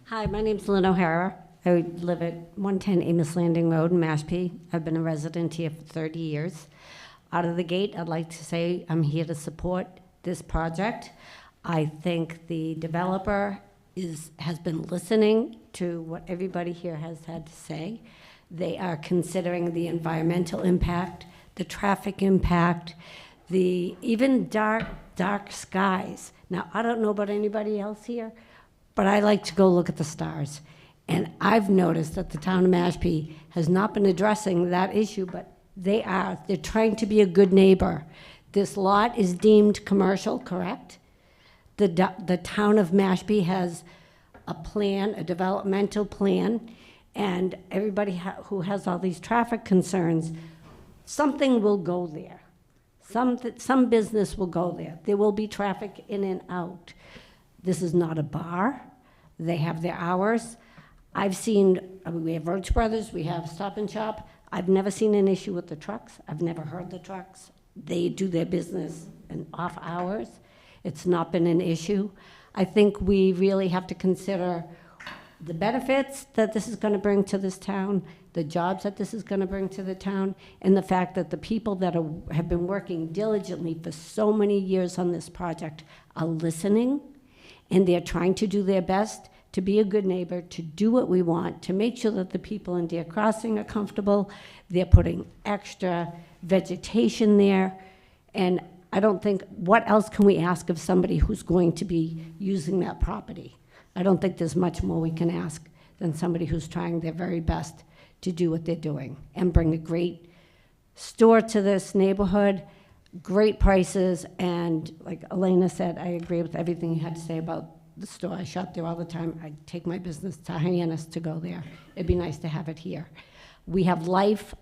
Hi, my name's Lynn O'Hara. I live at 110 Amos Landing Road in Mashpee. I've been a resident here for 30 years. Out of the gate, I'd like to say I'm here to support this project. I think the developer has been listening to what everybody here has had to say. They are considering the environmental impact, the traffic impact, even dark skies. Now, I don't know about anybody else here, but I like to go look at the stars. And I've noticed that the town of Mashpee has not been addressing that issue, but they're trying to be a good neighbor. This lot is deemed commercial, correct? The town of Mashpee has a plan, a developmental plan, and everybody who has all these traffic concerns, something will go there. Some business will go there. There will be traffic in and out. This is not a bar. They have their hours. We have Roach Brothers, we have Stop and Shop. I've never seen an issue with the trucks. I've never heard the trucks. They do their business in off hours. It's not been an issue. I think we really have to consider the benefits that this is going to bring to this town, the jobs that this is going to bring to the town, and the fact that the people that have been working diligently for so many years on this project are listening, and they're trying to do their best to be a good neighbor, to do what we want, to make sure that the people in Deer Crossing are comfortable. They're putting extra vegetation there, and I don't think, what else can we ask of somebody who's going to be using that property? I don't think there's much more we can ask than somebody who's trying their very best to do what they're doing and bring a great store to this neighborhood, great prices, and like Elena said, I agree with everything you had to say about the store. I shop there all the time. I take my business to Hyannis to go there. It'd be nice to have it here. We have Life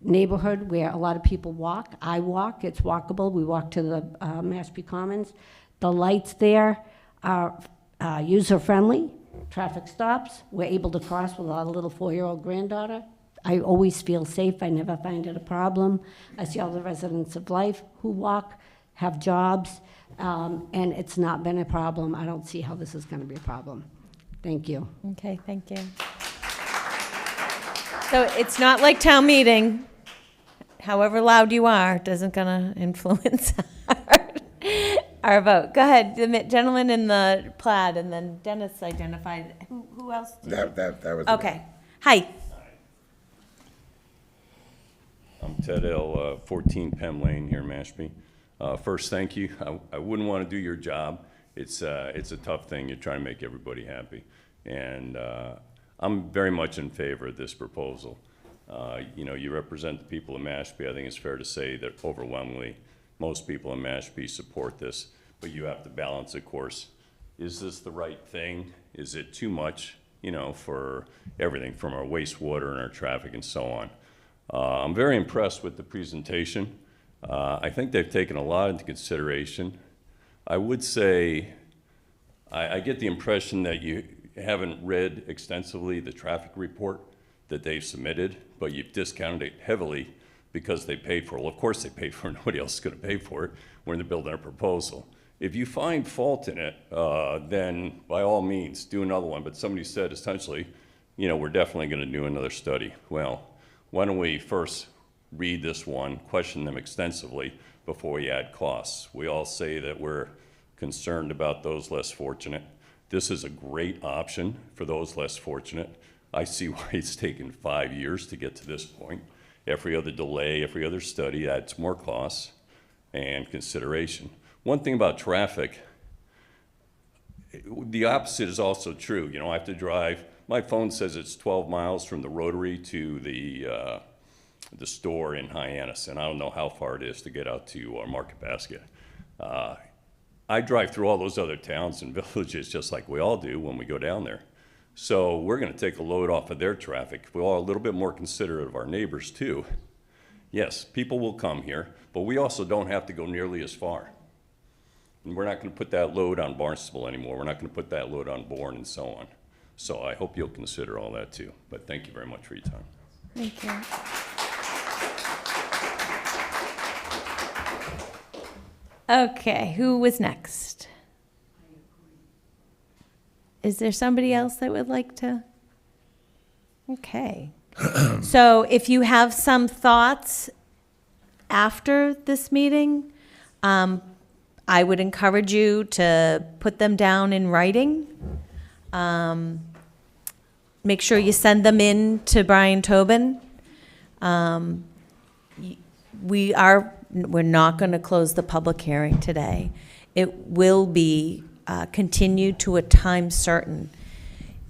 neighborhood where a lot of people walk. I walk, it's walkable. We walk to the Mashpee Commons. The lights there are user-friendly, traffic stops. We're able to cross with our little 4-year-old granddaughter. I always feel safe. I never find it a problem. I see all the residents of Life who walk, have jobs, and it's not been a problem. I don't see how this is going to be a problem. Thank you. Okay, thank you. So it's not like town meeting. However loud you are, doesn't gonna influence our vote. Go ahead, the gentleman in the plaid, and then Dennis identified. Who else? That was. Okay. Hi. I'm Ted L., 14 Penn Lane here in Mashpee. First, thank you. I wouldn't want to do your job. It's a tough thing. You're trying to make everybody happy. And I'm very much in favor of this proposal. You know, you represent the people of Mashpee. I think it's fair to say that overwhelmingly most people in Mashpee support this. But you have to balance, of course, is this the right thing? Is it too much, you know, for everything from our wastewater and our traffic and so on? I'm very impressed with the presentation. I think they've taken a lot into consideration. I would say I get the impression that you haven't read extensively the traffic report that they've submitted, but you've discounted it heavily because they paid for it. Well, of course they paid for it. Nobody else is going to pay for it when they're building a proposal. If you find fault in it, then by all means, do another one. But somebody said essentially, you know, we're definitely going to do another study. Well, why don't we first read this one, question them extensively before we add costs. We all say that we're concerned about those less fortunate. This is a great option for those less fortunate. I see why it's taken 5 years to get to this point. Every other delay, every other study adds more costs and consideration. One thing about traffic, the opposite is also true. You know, I have to drive, my phone says it's 12 miles from the Rotary to the store in Hyannis, and I don't know how far it is to get out to Market Basket. I drive through all those other towns and villages just like we all do when we go down there. So we're going to take a load off of their traffic. We're all a little bit more considerate of our neighbors too. Yes, people will come here, but we also don't have to go nearly as far. And we're not going to put that load on Barnstable anymore. We're not going to put that load on Bourne and so on. So I hope you'll consider all that too. But thank you very much for your time. Thank you. Okay, who was next? Is there somebody else that would like to? Okay. So if you have some thoughts after this meeting, I would encourage you to put them down in writing. Make sure you send them in to Brian Tobin. We're not going to close the public hearing today. It will be continued to a time certain.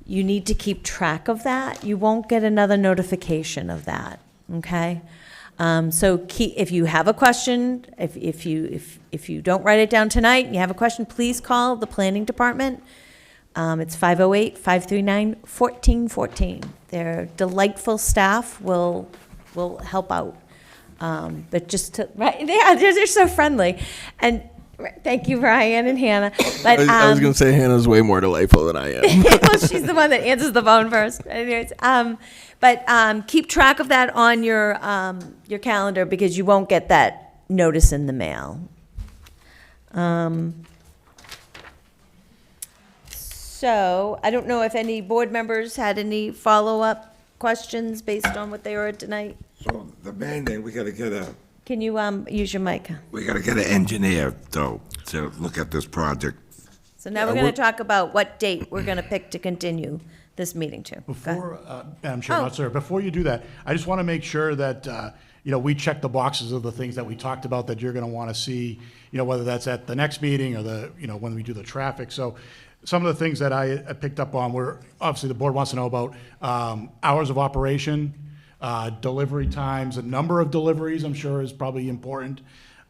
You need to keep track of that. You won't get another notification of that, okay? So if you have a question, if you don't write it down tonight, and you have a question, please call the planning department. It's 508-539-1414. Their delightful staff will help out. But just to, right, yeah, they're so friendly. And thank you, Brian and Hannah. But I was going to say Hannah's way more delightful than I am. well, she's the one that answers the phone first. Anyways, but keep track of that on your calendar because you won't get that notice in the mail. So I don't know if any board members had any follow-up questions based on what they heard tonight. So the main thing, we gotta get Can you use your mic? we gotta get an engineer, though, to look at this project. So now we're going to talk about what date we're going to pick to continue this meeting to. Before, Madam Chair, sir, before you do that, I just want to make sure that, you know, we check the boxes of the things that we talked about that you're going to want to see, you know, whether that's at the next meeting or you know, when we do the traffic. So some of the things that I picked up on were, obviously the board wants to know about hours of operation, Delivery times, a number of deliveries, I'm sure is probably important.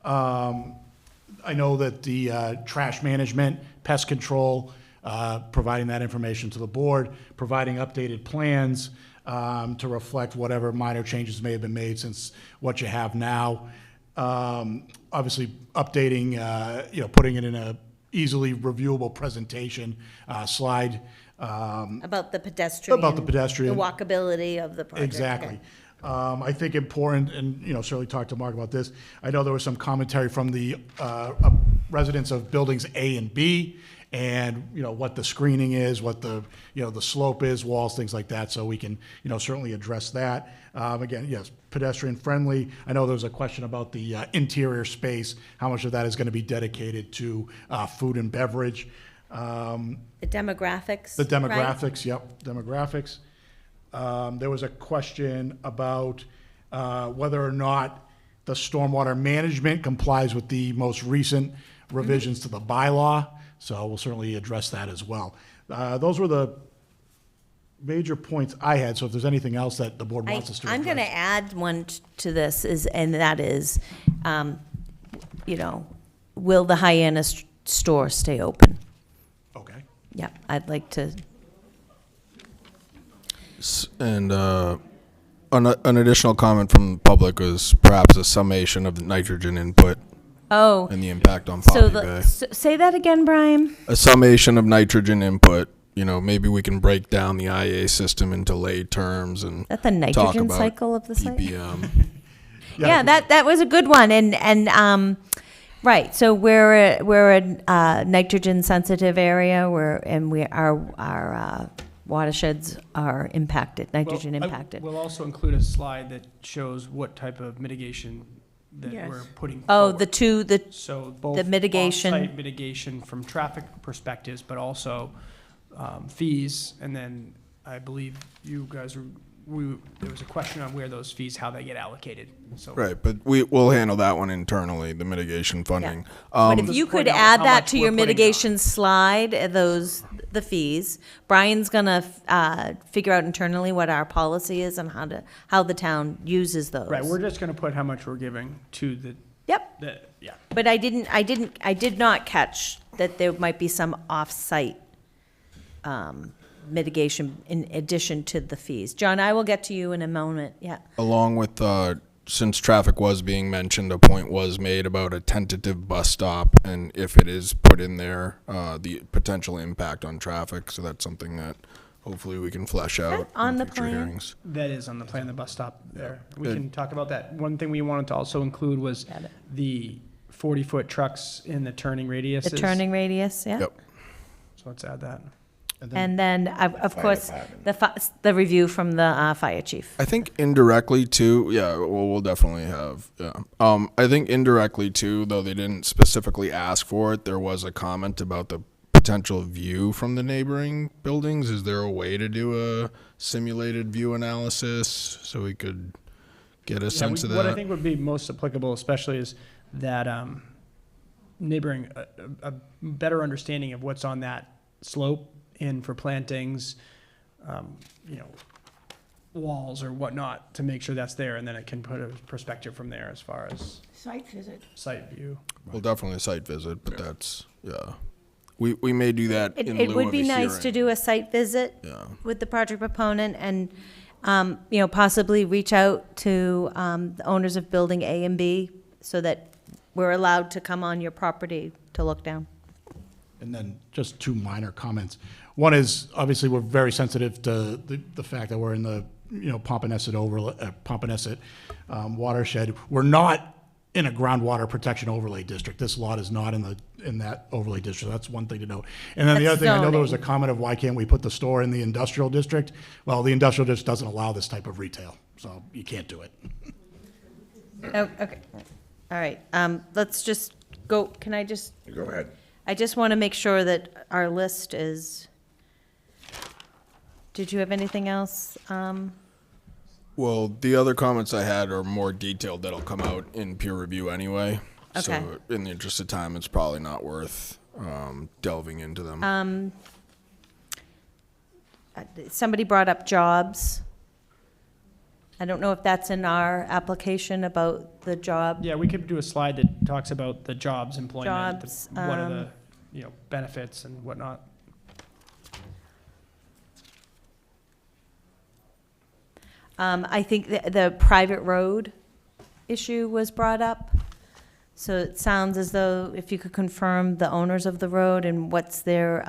I know that the trash management, pest control, providing that information to the board, providing updated plans to reflect whatever minor changes may have been made since what you have now. Obviously, updating, putting it in a easily reviewable presentation, slide. About the pedestrian. About the pedestrian. The walkability of the project. Exactly. I think important, and, certainly talk to Mark about this. I know there was some commentary from the residents of buildings A and B, and, what the screening is, what the, the slope is, walls, things like that, so we can, certainly address that. Again, yes, pedestrian friendly. I know there was a question about the interior space, how much of that is going to be dedicated to food and beverage. The demographics. The right? demographics, yep, demographics. There was a question about whether or not the stormwater management complies with the most recent revisions to the bylaw, so we'll certainly address that as well. Those were the major points I had, so if there's anything else that the board wants us to address. I'm going to add one to this, and that is, will the Hyannis store stay open? Okay. Yeah, I'd like to. And an additional comment from the public was perhaps a summation of the nitrogen input Oh. and the impact on So Poppy Bay. say that again, Brian. A summation of nitrogen input. Maybe we can break down the IA system into lay terms and That's the talk nitrogen about cycle of the site. ppm. Yeah, that was a good one, and right. So we're a nitrogen sensitive area, our watersheds are impacted, nitrogen impacted. We'll also include a slide that shows what type of mitigation that Yes. we're putting Oh, forward. So both the mitigation. off-site mitigation from traffic perspectives, but also fees. And then I believe you guys there was a question on where those fees, how they get allocated. So Right, but we'll handle that one internally, the mitigation funding. But if you Just could point out add how that much to we're your putting mitigation slide, the fees, Brian's gonna figure out internally what our policy is and how the town uses those. Right, we're just gonna put how much we're giving to the. Yep. Yeah. But I did not catch that there might be some off-site mitigation in addition to the fees. John, I will get to you in a moment, yeah. Along with, since traffic was being mentioned, a point was made about a tentative bus stop, and if it is put in there, the potential impact on traffic. So that's something that hopefully we can flesh out on in the future plan? hearings. That is on the plan, the bus stop there. We Good. can talk about that. One thing we wanted to also include was the 40-foot trucks in the turning radiuses. The turning radius, yeah. Yep. So let's add that. And then, of Fire course, department. the review from the fire chief. I think indirectly too, yeah, well, we'll definitely have, yeah. I think indirectly too, though they didn't specifically ask for it, there was a comment about the potential view from the neighboring buildings. Is there a way to do a simulated view analysis so we could get a sense of that? What I think would be most applicable especially is that neighboring, a better understanding of what's on that slope in for plantings, walls or whatnot, to make sure that's there, and then it can put a perspective from there as far as Site visit. site view. Well, definitely a site visit, but that's, yeah. We may do that in lieu It of would a be nice hearing. to do a site visit Yeah. with the project proponent and, possibly reach out to the owners of building A and B so that we're allowed to come on your property to look down. And then just two minor comments. One is, obviously, we're very sensitive to the fact that we're in the, Pompanesett watershed. We're not in a groundwater protection overlay district. This lot is not in that overlay district. That's one thing to note. And then the That's other thing, I know there was a zoning. comment of why can't we put the store in the industrial district? Well, the industrial district doesn't allow this type of retail, so you can't do it. Oh, okay. All right. Let's just go, can I just? Go ahead. I just want to make sure that our list is, did you have anything else? Well, the other comments I had are more detailed that'll come out in peer review anyway. Okay. So in the interest of time, it's probably not worth delving into them. Somebody brought up jobs. I don't know if that's in our application about the job. Yeah, we could do a slide that talks about the jobs, employment, Jobs, what are the, benefits and whatnot. I think the private road issue was brought up. So it sounds as though if you could confirm the owners of the road and what's their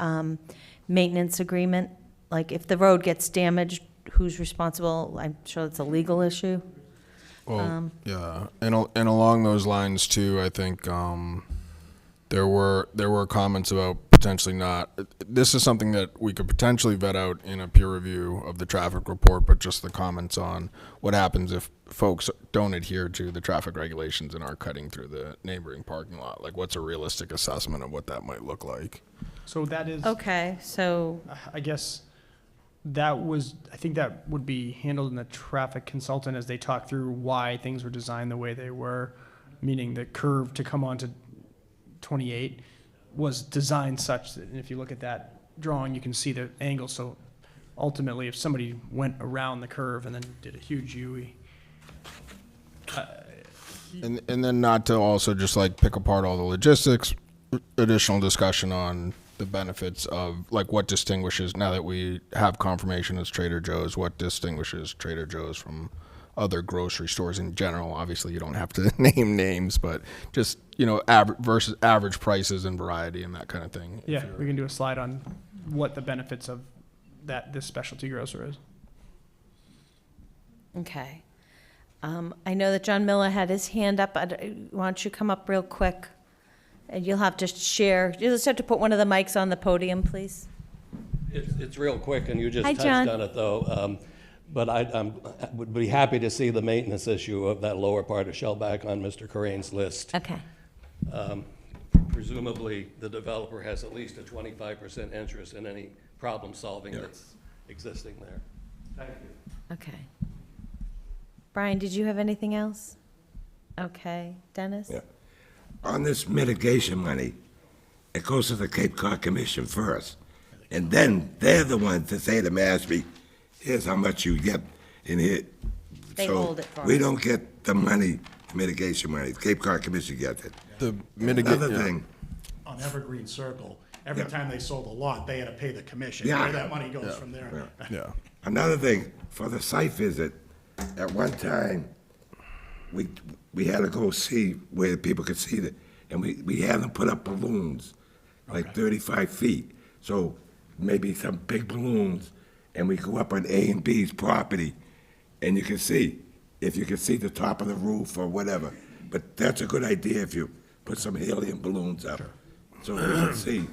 maintenance agreement, like if the road gets damaged, who's responsible? I'm sure it's a legal issue. Well, yeah, and along those lines too, I think there were comments about potentially not. This is something that we could potentially vet out in a peer review of the traffic report, but just the comments on what happens if folks don't adhere to the traffic regulations and are cutting through the neighboring parking lot. Like, what's a realistic assessment of what that might look like? So that is. Okay, so. I guess I think that would be handled in the traffic consultant as they talk through why things were designed the way they were, meaning the curve to come onto 28 was designed such that, and if you look at that drawing, you can see the angle. So ultimately, if somebody went around the curve and then did a huge U, And then not to also just like pick apart all the logistics, additional discussion on the benefits of like what distinguishes, now that we have confirmation as Trader Joe's, what distinguishes Trader Joe's from other grocery stores in general. Obviously, you don't have to name names, but just, versus average prices and variety and that kind of thing. yeah, we can do a slide on what the benefits of this specialty grocer is. Okay. I know that John Miller had his hand up. Why don't you come up real quick? And you'll have to share. You just have to put one of the mics on the podium, please. It's real quick, and you just Hi, touched John. on it, though. But I would be happy to see the maintenance issue of that lower part of Shellback on Mr. Corain's list. Okay. Presumably, the developer has at least a 25% interest in any problem-solving that's existing there. Thank you. Okay. Brian, did you have anything else? Okay. Dennis? Yeah. On this mitigation money, it goes to the Cape Cod Commission first. And then they're the ones that say to Mashpee, here's how much you get in here. They So hold it for we us. don't get the money, mitigation money. The Cape Cod Commission gets it. The Another thing, On Evergreen Circle, every time they sold a lot, they had to pay the commission. Yeah. Where that money goes from there. Yeah. another thing, for the site visit, at one time, we had to go see where people could see it, and we had them put up balloons, like 35 feet. So maybe some big balloons, and we go up on A and B's property, and you can see, if you can see the top of the roof or whatever. But that's a good idea if you put some helium balloons up, so we can see,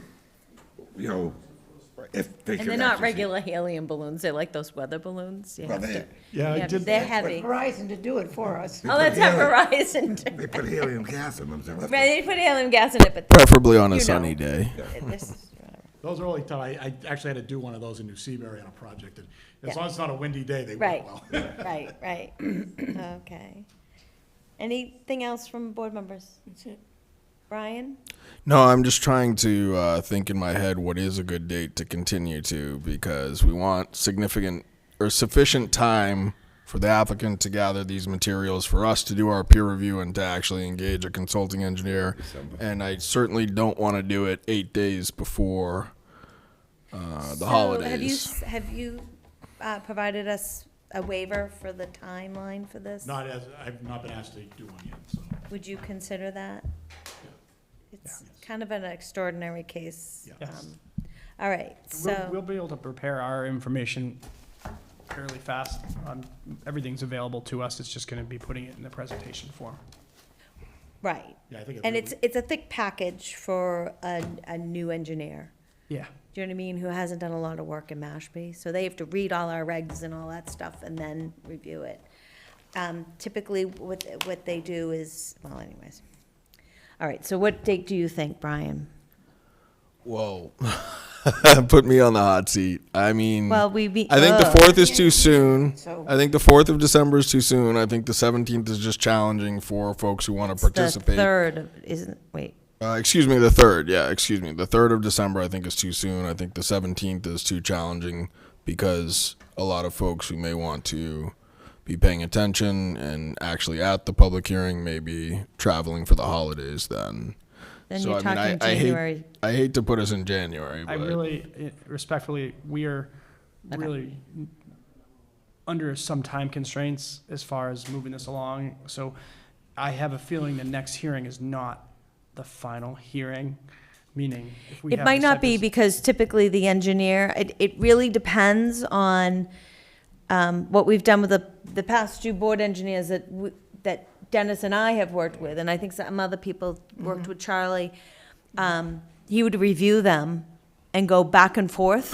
if they can. And they're not actually see. regular helium balloons. They're like those weather balloons. You Well, have they- to- Yeah, I you have- did- They're That's heavy. Verizon to do it for us. Oh, let's have Verizon. They put helium gas in them. so let's- Right, they put helium gas in it, but. Preferably on a you know. sunny day. This- Those are only tough. I actually had to do one of those in New Seabury on a project. And as Yeah. long as it's not a windy day, they Right, work well. right. Okay. Anything else from board members? That's it. Brian? No, I'm just trying to think in my head what is a good date to continue to, because we want significant or sufficient time for the applicant to gather these materials, for us to do our peer review and to actually engage a consulting engineer. And I certainly don't want to do it 8 days before the So holidays. Have you provided us a waiver for the timeline for this? I've not been asked to do one yet, so. Would you consider that? It's kind of an extraordinary case. Yes. All right, so. We'll be able to prepare our information fairly fast. Everything's available to us. It's just going to be putting it in the presentation form. Right. Yeah, I think And it's a thick package for a new engineer. Yeah. Do you know what I mean? Who hasn't done a lot of work in Mashpee. So they have to read all our regs and all that stuff and then review it. Typically, what they do is, well, anyways. All right, so what date do you think, Brian? Whoa. Put me on the hot seat. I mean, Well, I think the 4th is too soon. So- I think the 4th of December is too soon. I think the 17th is just challenging for folks who want to participate. The 3rd isn't, wait. Excuse me, the 3rd. Yeah, excuse me. The 3rd of December I think is too soon. I think the 17th is too challenging because a lot of folks who may want to be paying attention and actually at the public hearing, maybe traveling for the holidays then. Then So, you're I mean, talking I January. I hate to put us in January, I but really, respectfully, we are really under some time constraints as far as moving this along. So I have a feeling the next hearing is not the final hearing, meaning if we It have might to not set be this- because typically the engineer, it really depends on what we've done with the past two board engineers that Dennis and I have worked with, and I think some other people worked with Charlie. He would review them and go back and forth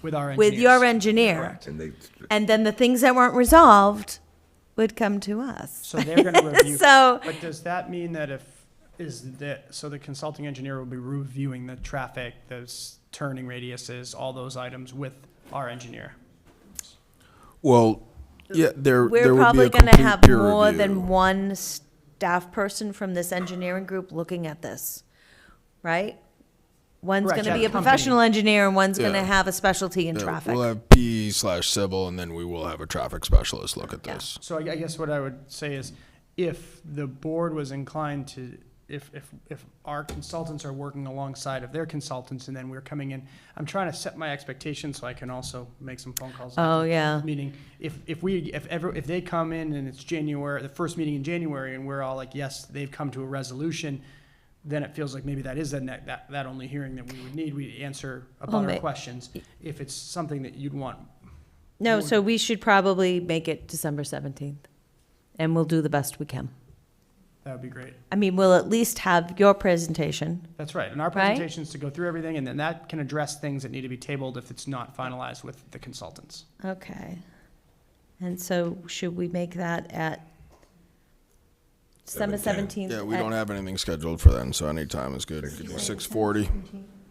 with our with your engineers. engineer. And then the things that weren't resolved would come to us. So they're going to review. So- But does that mean that so the consulting engineer will be reviewing the traffic, those turning radiuses, all those items with our engineer? well, yeah, there We're there would be probably a gonna complete have peer more review. than one staff person from this engineering group looking at this, right? One's Correct, gonna yeah, be a company. professional engineer and one's Yeah. gonna have a specialty in Yeah, traffic. We'll have PE/civil, and then we will have a traffic specialist look at this. So I guess what I would say is, if the board was inclined to, if our consultants are working alongside of their consultants, and then we're coming in, I'm trying to set my expectations so I can also make some phone calls. Oh, yeah. Meaning, if they come in and it's January, the first meeting in January, and we're all like, yes, they've come to a resolution, then it feels like maybe that is that only hearing that we would need. We answer about our questions. If it's something that you'd want. No, so we should probably make it December 17th, and we'll do the best we can. That would be great. I mean, we'll at least have your presentation. That's right. And our Right? presentation is to go through everything, and then that can address things that need to be tabled if it's not finalized with the consultants. Okay. And so should we make that at December 17th? Yeah, we at- don't have anything scheduled for then, so any time is good. 6:40.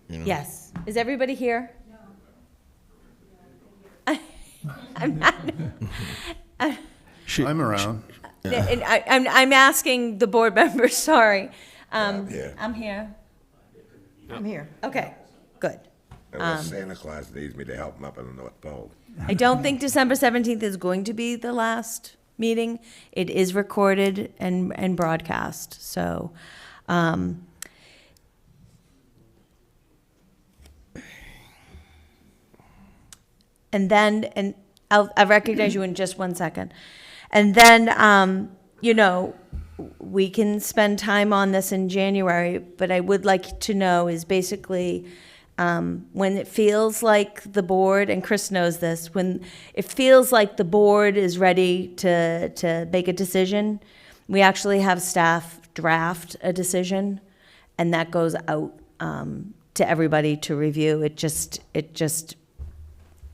You know. Yes. Is everybody here? I'm not. I'm around. And I'm asking the board members, sorry. here. I'm here. I'm here. Okay, good. Unless Santa Claus needs me to help him up in the North Pole. I don't think December 17th is going to be the last meeting. It is recorded and broadcast, so. And then, and I'll recognize you in just 1 second. And then, you know, we can spend time on this in January, but I would like to know is basically, when it feels like the board, and Chris knows this, when it feels like the board is ready to make a decision, we actually have staff draft a decision, and that goes out to everybody to review. It just,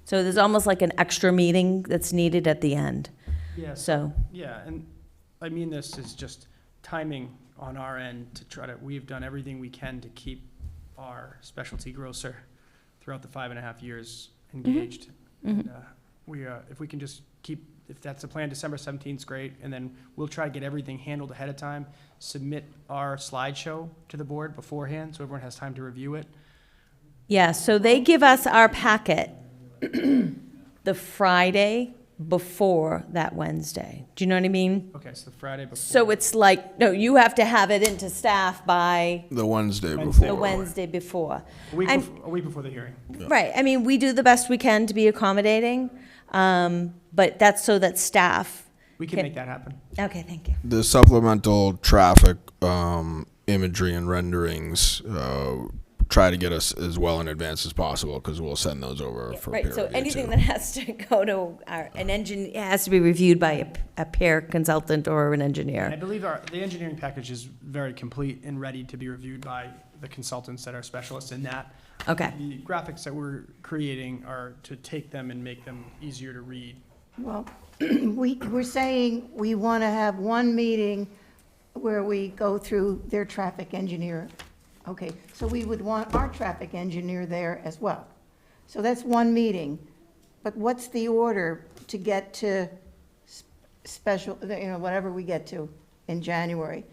so there's almost like an extra meeting that's needed at the end. Yeah. So, Yeah, and I mean, this is just timing on our end to try to, we've done everything we can to keep our specialty grocer throughout the 5.5 years engaged. And if we can just keep, if that's the plan, December 17th is great, and then we'll try to get everything handled ahead of time, submit our slideshow to the board beforehand, so everyone has time to review it. yeah, so they give us our packet the Friday before that Wednesday. Do you know what I mean? Okay, so Friday before. So it's like, no, you have to have it into staff by The Wednesday the before. Wednesday before. A week I'm- a week before the hearing. Right, I mean, we do the best we can to be accommodating, but that's so that staff. We can make that happen. Okay, thank you. The supplemental traffic imagery and renderings, try to get us as well in advance as possible, because we'll send those over for peer Right, so review, anything too. that has to go to an engineer, it has to be reviewed by a peer consultant or an And I engineer. believe the engineering package is very complete and ready to be reviewed by the consultants that are specialists in that. Okay. The graphics that we're creating are to take them and make them easier to read. Well, we're saying we want to have one meeting where we go through their traffic engineer. Okay, so we would want our traffic engineer there as well. So that's one meeting. But what's the order to get to special, whatever we get to in January?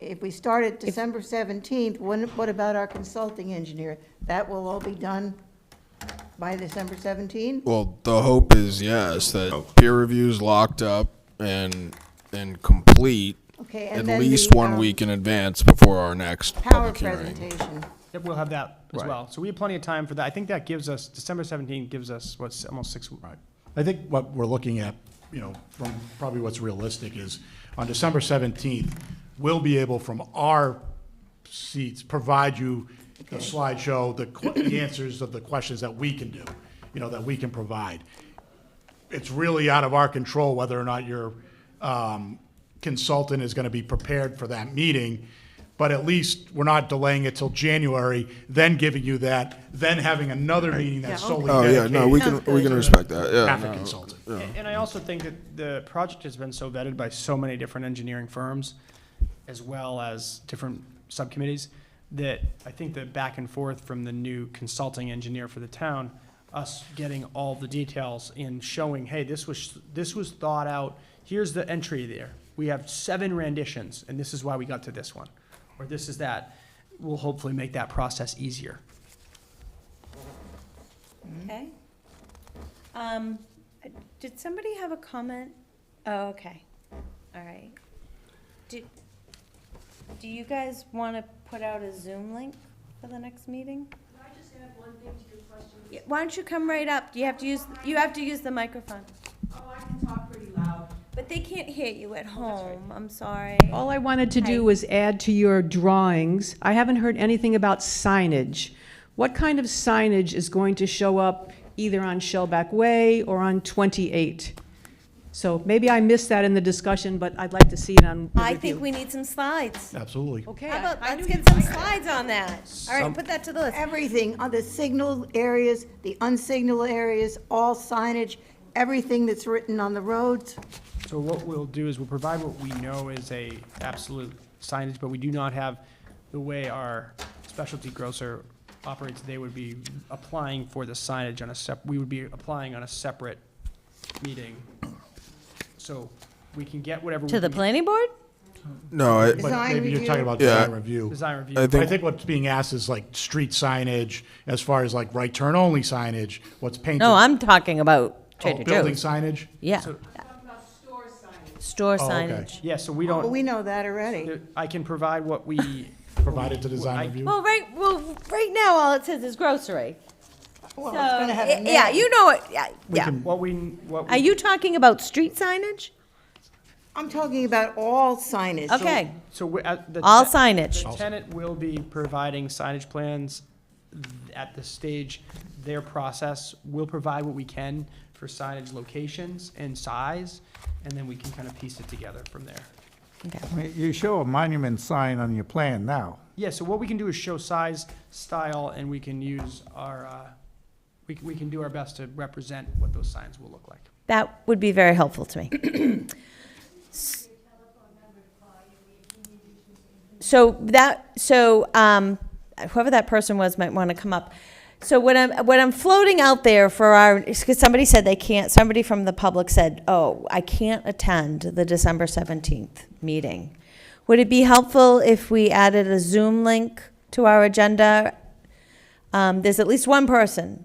If we start at December 17th, what about our consulting engineer? That will all be done by December 17? Well, the hope is, yes, that peer review's locked up and complete Okay, and at then least the, 1 week in advance before our next Power public hearing. presentation. Yep, we'll have that as Right. well. So we have plenty of time for that. I think that gives us, December 17th gives us, what's, almost 6 weeks. Right. I think what we're looking at, you know, from probably what's realistic is on December 17th, we'll be able from our seats provide you the slideshow, the answers of the questions that we can do, you know, that we can provide. It's really out of our control whether or not your consultant is going to be prepared for that meeting, but at least we're not delaying it till January, then giving you that, then having another meeting that's solely Oh, dedicated. yeah, no, we can respect that, yeah. Traffic no, consultant. yeah. And I also think that the project has been so vetted by so many different engineering firms, as well as different subcommittees, that I think the back and forth from the new consulting engineer for the town, us getting all the details and showing, hey, this was thought out, here's the entry there. We have 7 renditions, and this is why we got to this one, or this is that, will hopefully make that process easier. Okay. Did somebody have a comment? Oh, okay. All right. Do you guys want to put out a Zoom link for the next meeting? Can I just add one thing to your question? Why don't you come right up? You have to use the microphone. Oh, I can talk pretty loud. But they can't hear you at home. I'm sorry. All I wanted to Hi. do was add to your drawings. I haven't heard anything about signage. What kind of signage is going to show up either on Shellback Way or on 28? So maybe I missed that in the discussion, but I'd like to see it on the I review. think we need some slides. Absolutely. Okay. How about, I let's knew get some slides on that. All right, Some- put that to the list. Everything, on the signal areas, the unsignal areas, all signage, everything that's written on the roads. So what we'll do is we'll provide what we know is a absolute signage, but we do not have the way our specialty grocer operates. They would be applying for the signage on we would be applying on a separate meeting. So we can get whatever. To the planning board? No, I, But Design maybe you're review? talking about Yeah. design review. Design review. I I think, think what's being asked is like street signage, as far as like right turn only signage, what's painted. No, I'm talking about Oh, Trader building Joe's. signage? Yeah. So- Store Oh, okay. signage. Yeah, so we Well, don't, we know that already. I can provide what we. Provided to design I- review? Well, right now, all it says is grocery. Well, So, it's gonna have a yeah, name. you know it, yeah. What Are you talking about street signage? I'm talking about all signage. Okay. So All signage. The tenant will be providing signage plans at this stage. Their process will provide what we can for signage locations and size, and then we can kind of piece it together from there. I mean, you show a monument sign on your plan now. Yeah, so what we can do is show size, style, and we can use our, we can do our best to represent what those signs will look like. That would be very helpful to me. So whoever that person was might want to come up. So what I'm floating out there for because somebody said they can't, somebody from the public said, oh, I can't attend the December 17th meeting. Would it be helpful if we added a Zoom link to our agenda? There's at least one person.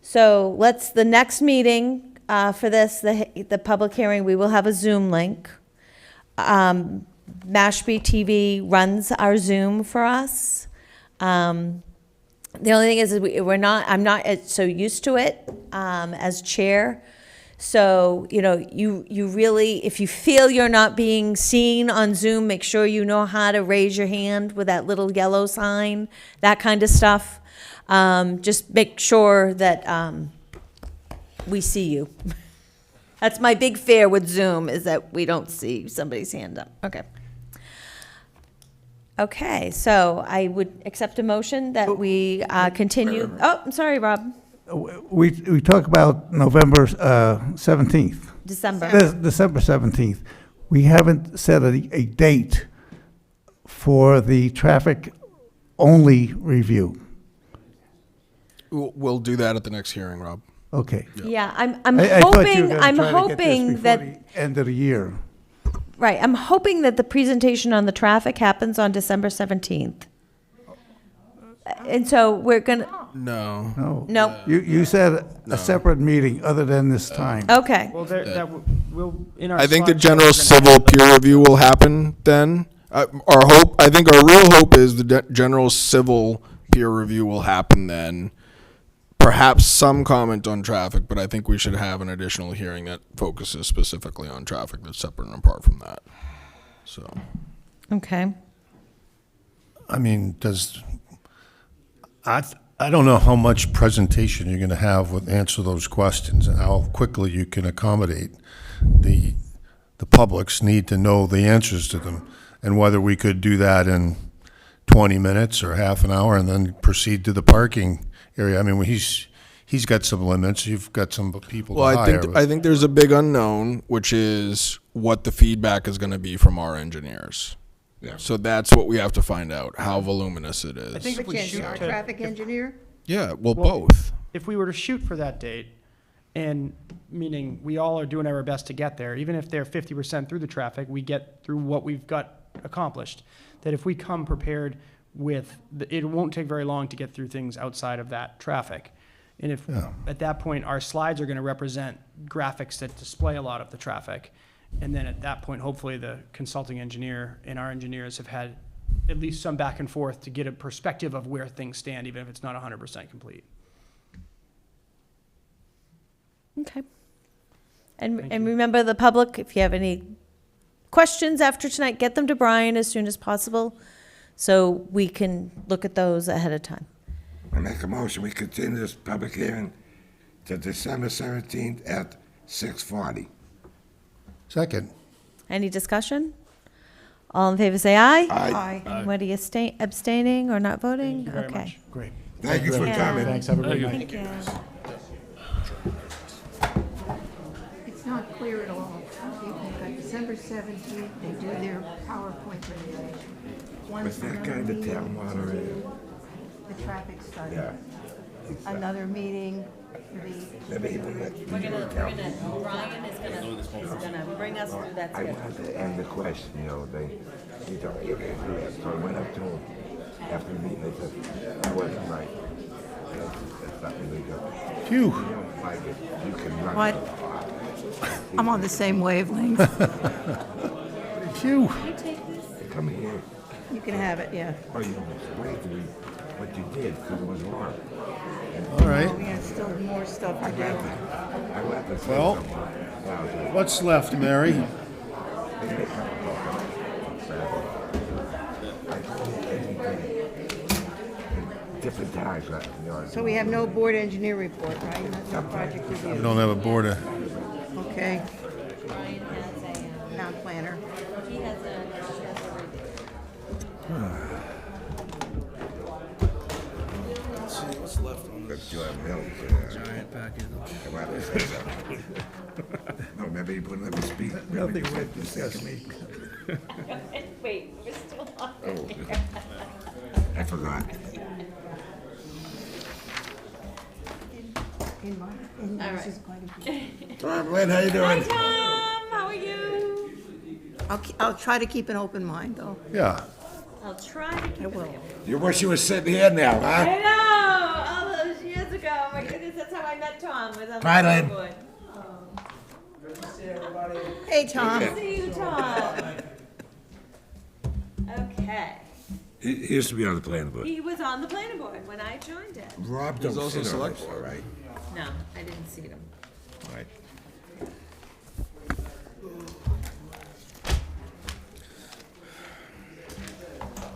So the next meeting for this, the public hearing, we will have a Zoom link. Mashpee TV runs our Zoom for us. The only thing is I'm not so used to it as chair. So, you really, if you feel you're not being seen on Zoom, make sure you know how to raise your hand with that little yellow sign, that kind of stuff. Just make sure that we see you. That's my big fear with Zoom, is that we don't see somebody's hand up. Okay. Okay, so I would accept a motion that we continue. Oh, I'm sorry, Rob. We talk about November 17th. December. December 17th. We haven't set a date for the traffic-only review. we'll do that at the next hearing, Rob. Okay. Yeah, I'm I thought you hoping, were gonna I'm try to get this hoping before that, the end of the year. right, I'm hoping that the presentation on the traffic happens on December 17th. And so we're gonna, No. No. No. You said a separate meeting other than this time. Okay. Well, we'll, in our I think the slideshow, general we're gonna civil have peer review will happen then. I think our real hope is the general civil peer review will happen then. Perhaps some comment on traffic, but I think we should have an additional hearing that focuses specifically on traffic that's separate and apart from that. So. Okay. I mean, I don't know how much presentation you're going to have with answer those questions and how quickly you can accommodate the public's need to know the answers to them, and whether we could do that in 20 minutes or half an hour and then proceed to the parking area. I mean, he's got some limits. You've got some people to hire. I think there's a big unknown, which is what the feedback is going to be from our engineers. Yeah. So that's what we have to find out, how voluminous it is. I think if we shoot Our to, traffic engineer? Yeah, well, both. if we were to shoot for that date, and meaning we all are doing our best to get there, even if they're 50% through the traffic, we get through what we've got accomplished. That if we come prepared with, it won't take very long to get through things outside of that traffic. And if, at that point, our slides are going to represent graphics that display a lot of the traffic. And then at that point, hopefully the consulting engineer and our engineers have had at least some back and forth to get a perspective of where things stand, even if it's not 100% complete. Okay. And remember, the public, if you have any questions after tonight, get them to Brian as soon as possible so we can look at those ahead of time. I make a motion, we continue this public hearing to December 17th at 6:40. Second. Any discussion? All in favor, say aye. Aye. Anybody abstaining or not voting? Thank you very Okay. much. Great. Thank you for coming. Thanks, have a great night. Thank you. It's not clear at all. They've got December 17th, they do their PowerPoint presentation. Was that guy the town moderator? The traffic study. Yeah. Another meeting for the. Maybe he wouldn't let you do it. Brian is gonna bring us through that I wanted to end the question, you know, he told me, you can't do that. So I went up to him after the meeting, I said, that wasn't right. That's not illegal. Phew. You don't like it, you can run. What? I'm on the same wavelength. Phew. Come here. You can have it, yeah. Oh, you explained to me what you did, because it was wrong. All right. We have still more stuff to do. I went to say Well, something. what's left, Mary? Different times, right? You know, So we have no board engineer report, right? Nothing project We review. don't have a board of, Okay. Town planner. Let's do a milk. Giant packet. Come on, let's say something. No, maybe you wouldn't let me speak. Nothing to discuss me. Wait, we're still on. Oh, I forgot. All right. Tom, Lynn, how you doing? Tom, how are you? I'll try to keep an open mind, though. yeah. I'll try to keep it. You wish you were sitting here now, huh? I know, all those years ago. Oh my goodness, that's how I met Tom. Was on the Bye, Lynn. board. Hey, Tom. Good to see you, Tom. Okay. He used to be on the planning board. He was on the planning board when I joined it. Rob don't sit on this, all right? No, I didn't see him. All right.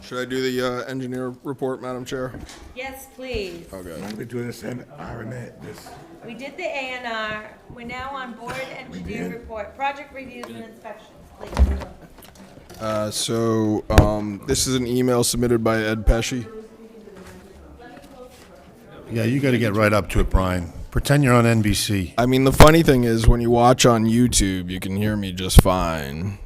Should I do the engineer report, Madam Chair? Yes, please. Okay. Why don't we do this in R&A, this? We did the A and R. We're now on board engineer did? report, project reviews and inspections, please. This is an email submitted by Ed Pesci. Yeah, you got to get right up to it, Brian. Pretend you're on NBC. I mean, the funny thing is, when you watch on YouTube, you can hear me just fine.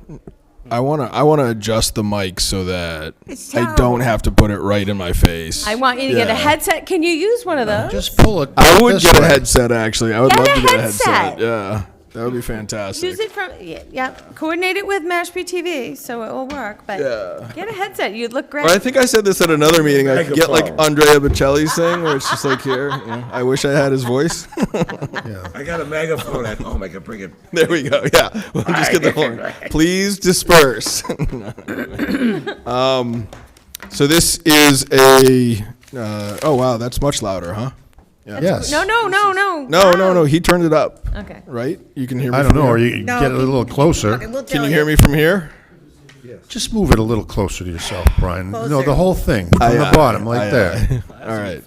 I wanna adjust the mic so that It's I terrible. don't have to put it right in my face. I want you to get a Yeah. headset. Can you use one of those? Just pull it. I would this get a way. headset, actually. I would Get love a to get a headset. headset. Yeah. That would be fantastic. Use it from, yeah, coordinate it with Mashpee TV, so it will work, but Yeah. get a headset, you'd look great. Or I think I said this at another meeting. I could get like Megaphone. Andrea Bocelli's thing, where it's just like here. You know, I wish I had his voice. I got a megaphone at home. I can bring it. There we go. Yeah, we'll just get the horn. Please disperse. So this is a. Oh wow, that's much louder, huh? Yeah. Yes. No. No. He turned it up. Okay. Right? You can hear me. I don't from know, or here? you can get it a little closer. Okay, we'll Can tell you hear me from here? Just move it a little closer to yourself, Brian. No, Closer. the whole thing, from the bottom, like there. All right.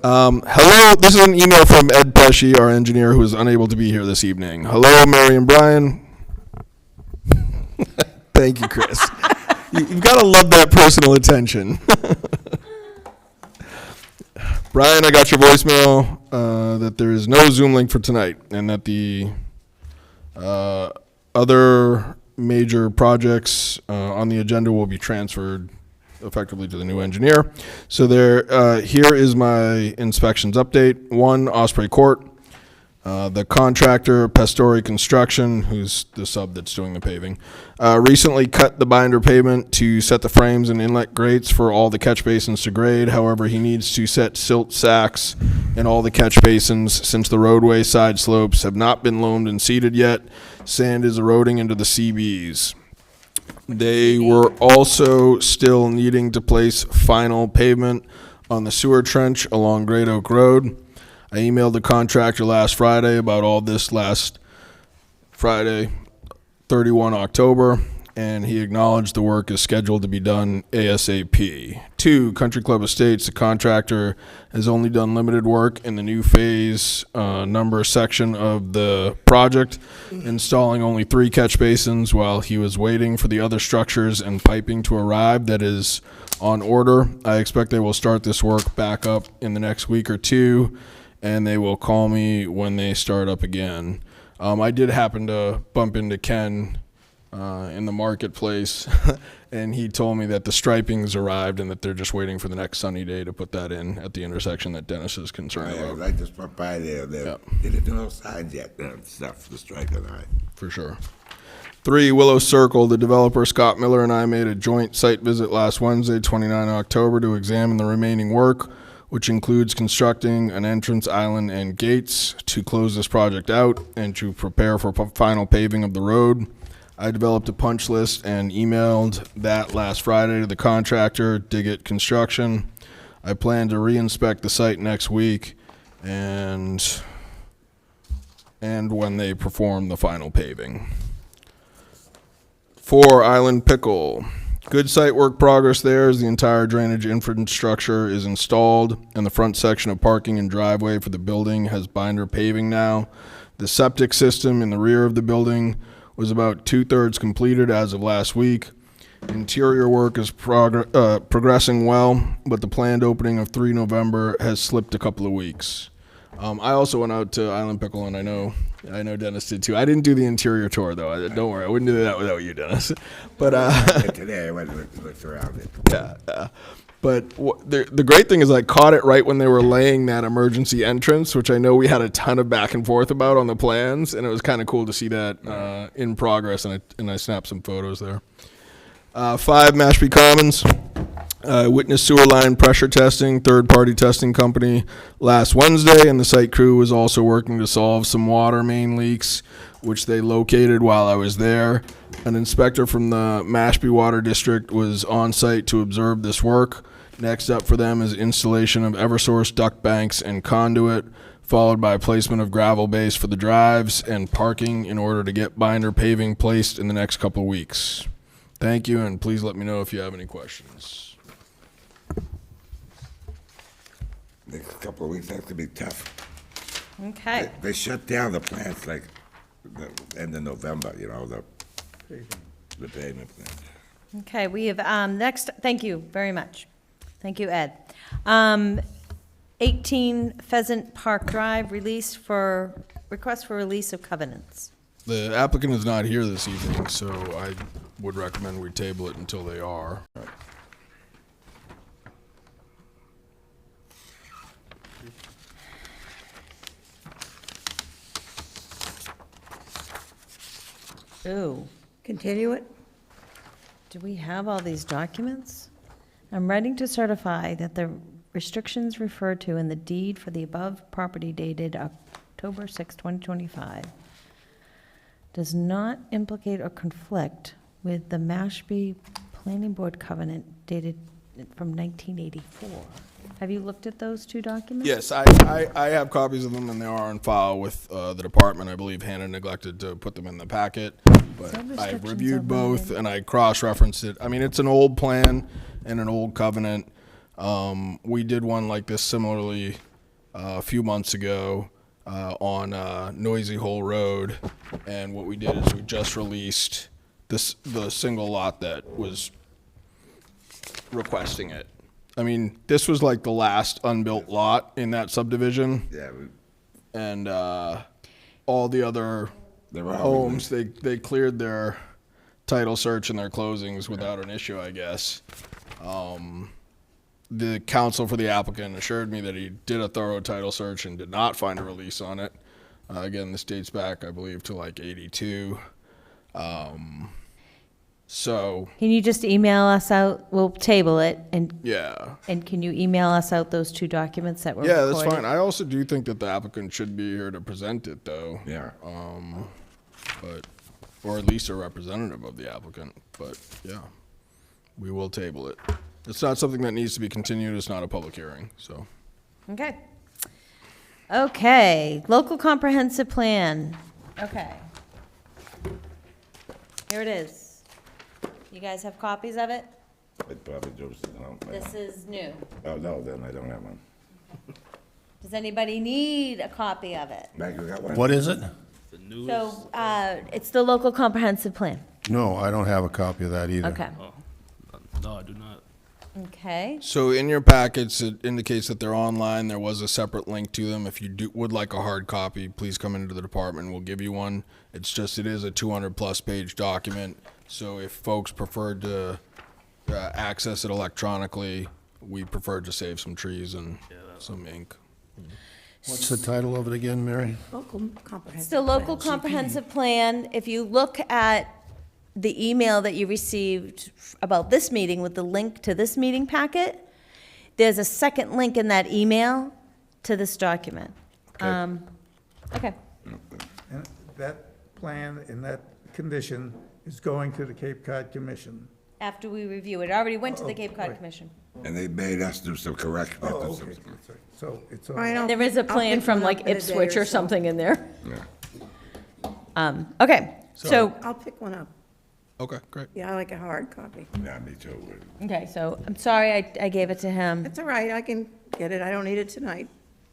Hello, this is an email from Ed Pesci, our engineer, who is unable to be here this evening. Hello, Mary and Brian. Thank you, Chris. You've got to love that personal attention. Brian, I got your voicemail that there is no Zoom link for tonight, and that the other major projects on the agenda will be transferred effectively to the new engineer. So here is my inspections update. 1, Osprey Court. The contractor, Pastori Construction, who's the sub that's doing the paving, recently cut the binder pavement to set the frames and inlet grates for all the catch basins to grade. However, he needs to set silt sacks in all the catch basins since the roadway side slopes have not been loamed and seeded yet. Sand is eroding into the CBs. They were also still needing to place final pavement on the sewer trench along Great Oak Road. I emailed the contractor last Friday about all this last Friday, 31 October, and he acknowledged the work is scheduled to be done ASAP. 2, Country Club Estates, the contractor has only done limited work in the new phase number section of the project, installing only 3 catch basins while he was waiting for the other structures and piping to arrive that is on order. I expect they will start this work back up in the next week or 2, and they will call me when they start up again. I did happen to bump into Ken in the marketplace, and he told me that the striping's arrived and that they're just waiting for the next sunny day to put that in at the intersection that Dennis is concerned about. I just went by there. They didn't do no signs yet. Stuff the strike and I. For sure. 3, Willow Circle. The developer, Scott Miller, and I made a joint site visit last Wednesday, 29 October, to examine the remaining work, which includes constructing an entrance island and gates to close this project out and to prepare for final paving of the road. I developed a punch list and emailed that last Friday to the contractor, Diggett Construction. I plan to re-inspect the site next week and when they perform the final paving. 4, Island Pickle. Good site work progress there as the entire drainage infrastructure is installed and the front section of parking and driveway for the building has binder paving now. The septic system in the rear of the building was about 2/3 completed as of last week. Interior work is progressing well, but the planned opening of 3 November has slipped a couple of weeks. I also went out to Island Pickle, and I know Dennis did too. I didn't do the interior tour though. Don't worry, I wouldn't do that without you, Dennis. But Today I went and looked around it. yeah. But the great thing is I caught it right when they were laying that emergency entrance, which I know we had a ton of back and forth about on the plans, and it was kind of cool to see that in progress, and I snapped some photos there. 5, Mashpee Commons. Witnessed sewer line pressure testing, third-party testing company last Wednesday, and the site crew was also working to solve some water main leaks, which they located while I was there. An inspector from the Mashpee Water District was on site to observe this work. Next up for them is installation of Eversource duct banks and conduit, followed by placement of gravel base for the drives and parking in order to get binder paving placed in the next couple of weeks. Thank you, and please let me know if you have any questions. Next couple of weeks, that's gonna be tough. Okay. They shut down the plants like the end of November, you know, the pavement plant. Okay, we have, next, thank you very much. Thank you, Ed. 18 Pheasant Park Drive, request for release of covenants. The applicant is not here this evening, so I would recommend we table it until they are. Ooh, Continue it? do we have all these documents? I'm writing to certify that the restrictions referred to in the deed for the above property dated October 6, 2025 does not implicate or conflict with the Mashpee Planning Board covenant dated from 1984. Have you looked at those two documents? Yes, I have copies of them, and they are on file with the department. I believe Hannah neglected to put them in the packet, but I reviewed both, and I cross-referenced it. I mean, it's an old plan and an old covenant. We did one like this similarly a few months ago on Noisy Hole Road, and what we did is we just released the single lot that was requesting it. I mean, this was like the last unbuilt lot in that subdivision. Yeah. And all the other homes, they cleared their title search and their closings without an issue, I guess. The counsel for the applicant assured me that he did a thorough title search and did not find a release on it. Again, this dates back, I believe, to like 82. So, Can you just email us out, we'll table it, and, yeah. and can you email us out those two documents that were Yeah, recorded? that's fine. I also do think that the applicant should be here to present it, though. Yeah. But, or at least a representative of the applicant, but yeah, we will table it. It's not something that needs to be continued. It's not a public hearing, so. Okay. Okay, local comprehensive plan. Okay. Here it is. You guys have copies of it? It probably goes, This is new. Oh, no, then I don't have one. Does anybody need a copy of it? Meg, you got one? What is it? So, it's the local comprehensive plan. No, I don't have a copy of that either. Okay. No, I do not. Okay. So in your packets, it indicates that they're online. There was a separate link to them. If you would like a hard copy, please come into the department. We'll give you one. It's just, it is a 200-plus page document. So if folks preferred to access it electronically, we prefer to save some trees and some ink. What's the title of it again, Mary? Local comprehensive. It's the local plan. comprehensive plan. If you look at the email that you received about this meeting with the link to this meeting packet, there's a second link in that email to this document. Okay. And that plan in that condition is going to the Cape Cod Commission. After we review it. It already went to the Cape Cod Commission. And they made us do some corrections. Oh, okay, sorry. So it's on. Brian, There is a I'll plan pick from one up like in a day Ipswich or so. something in there. Yeah. Okay, so, I'll pick one up. Okay, great. Yeah, I like a hard copy. Yeah, me too. okay, so I'm sorry I gave it to him. It's all right, I can get it. I don't need it tonight.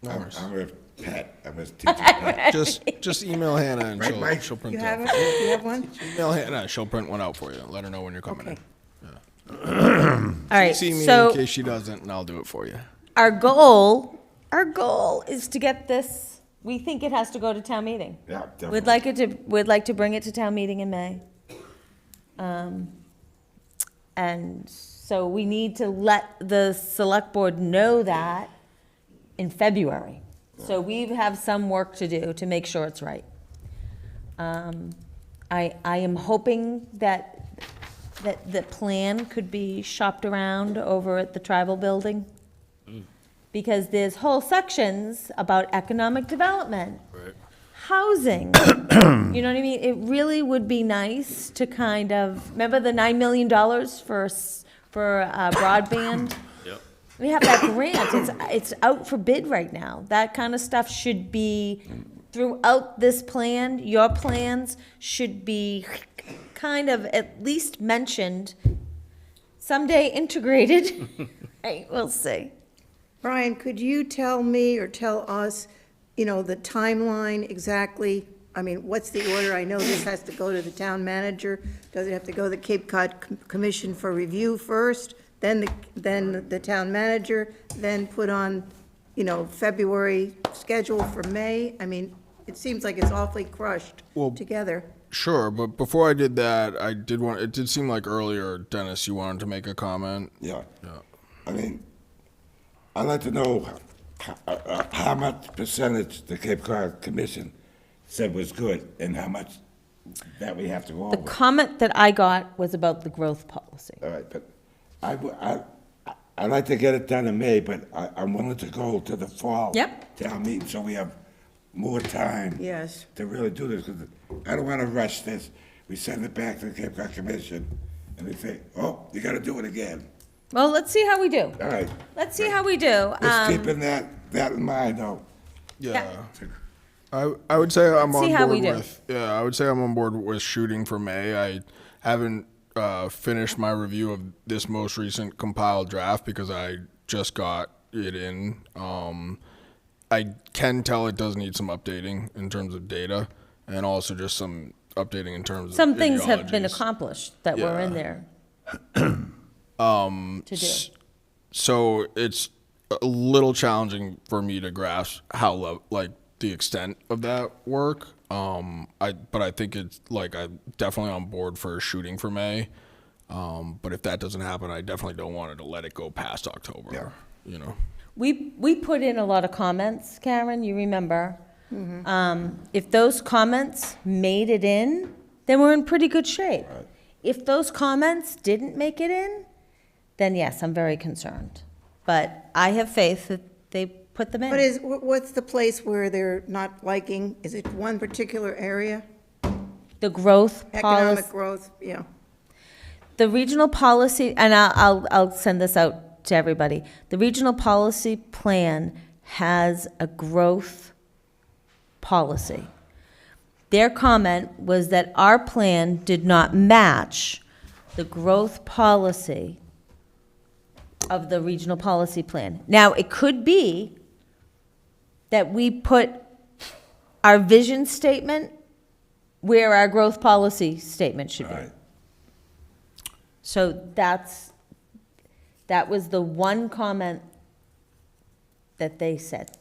I'm with Pat. I'm with teacher Pat. Just email Hannah and Right, Mike? she'll print You it have out. it? You have one? Email Hannah, she'll print one out for you. Let her know when you're coming in. Okay. All right, See me so in case she doesn't, and I'll do it for you. our goal is to get this, we think it has to go to town meeting. Yeah, We'd definitely. we'd like to bring it to town meeting in May. And so we need to let the select board know that in February. So we have some work to do to make sure it's right. I am hoping that the plan could be shopped around over at the tribal building. Because there's whole sections about economic development. Right. Housing, you know what I mean? It really would be nice to kind of, remember the $9 million for broadband? Yep. We have that grant, it's out for bid right now. That kind of stuff should be throughout this plan. Your plans should be kind of at least mentioned, someday integrated. Right, we'll see. Brian, could you tell me or tell us, you know, the timeline exactly? I mean, what's the order? I know this has to go to the town manager. Does it have to go to the Cape Cod Commission for review first, then the town manager, then put on, you know, February schedule for May? I mean, it seems like it's awfully crushed together. Sure, but before I did that, it did seem like earlier, Dennis, you wanted to make a comment. Yeah. I mean, I'd like to know how much percentage the Cape Cod Commission said was good and how much that we have to go The over. comment that I got was about the growth policy. All right, but I'd like to get it done in May, but I'm willing to go to the fall. Yep. Town meeting, so we have more time. Yes. To really do this, because I don't want to rush this. We send it back to the Cape Cod Commission, and they say, oh, you got to do it again. Well, let's see how we do. All right, Let's see how we do. just keeping that in mind, though. Yeah. I would say I'm Let's see on how we board do. with, yeah, I would say I'm on board with shooting for May. I haven't finished my review of this most recent compiled draft because I just got it in. I can tell it does need some updating in terms of data and also just some updating in terms of Some things have been ideologies. accomplished that were in Yeah. there to do. So it's a little challenging for me to grasp how the extent of that work. But I think it's I'm definitely on board for shooting for May. But if that doesn't happen, I definitely don't want to let it go past October. Yeah. You know. We put in a lot of comments, Karen, you remember. If those comments made it in, then we're in pretty good shape. If those comments didn't make it in, then yes, I'm very concerned. But I have faith that they put them in. What's the place where they're not liking? Is it one particular area? The growth Economic policy, growth, yeah. the regional policy, and I'll send this out to everybody. The regional policy plan has a growth policy. Their comment was that our plan did not match the growth policy of the regional policy plan. Now, it could be that we put our vision statement where our growth policy statement should be. Right. So that was the one comment that they said,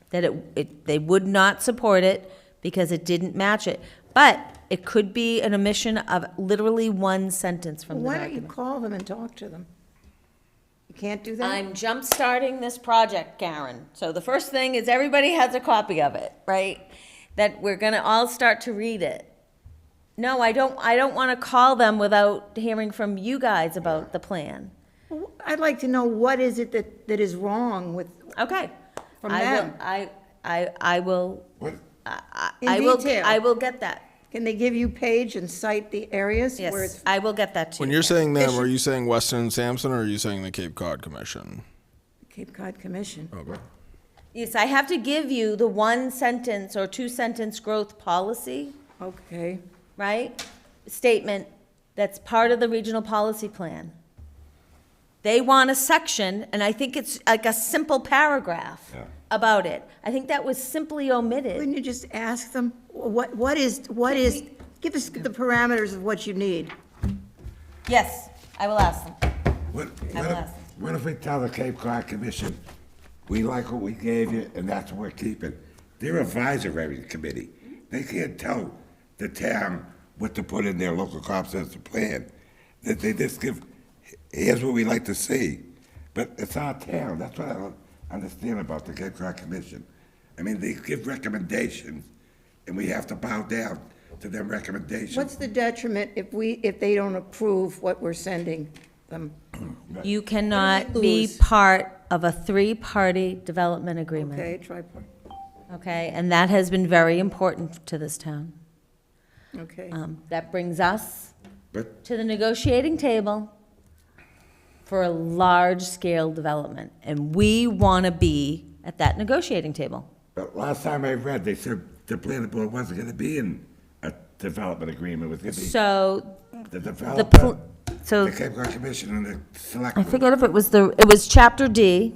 that they would not support it because it didn't match it. But it could be an omission of literally one sentence from the Why don't you document. call them and talk to them? You can't do that? I'm jump-starting this project, Karen. So the first thing is everybody has a copy of it, right? That we're gonna all start to read it. No, I don't wanna call them without hearing from you guys about the plan. I'd like to know what is it that is wrong with, Okay. from I them. will, I will, In I will, detail. I will get that. Can they give you page and cite the areas where Yes, it's? I will get that to you. When you're saying them, are you saying Weston and Sampson, or are you saying the Cape Cod Commission? Cape Cod Commission. Okay. Yes, I have to give you the one sentence or two sentence growth policy, Okay. right? Statement that's part of the regional policy plan. They want a section, and I think it's like a simple paragraph about it. I think that was simply omitted. Wouldn't you just ask them, what is, give us the parameters of what you need? Yes, I will ask them. What I will ask them. what if we tell the Cape Cod Commission, we like what we gave you, and that's what we're keeping? They're advisory committee. They can't tell the town what to put in their local comprehensive plan. That they just give, here's what we like to see. But it's our town. That's what I don't understand about the Cape Cod Commission. I mean, they give recommendations, and we have to bow down to their recommendations. What's the detriment if they don't approve what we're sending them? You cannot be lose? part of a three-party development agreement. Okay, tripart, Okay, and that has been very important to this town. okay. That brings us But to the negotiating table for a large-scale development, and we want to be at that negotiating table. But last time I read, they said the planning board wasn't gonna be in a development agreement. It was gonna be So, the pl- developer, so the Cape Cod Commission, and the select. I forget if it was Chapter D,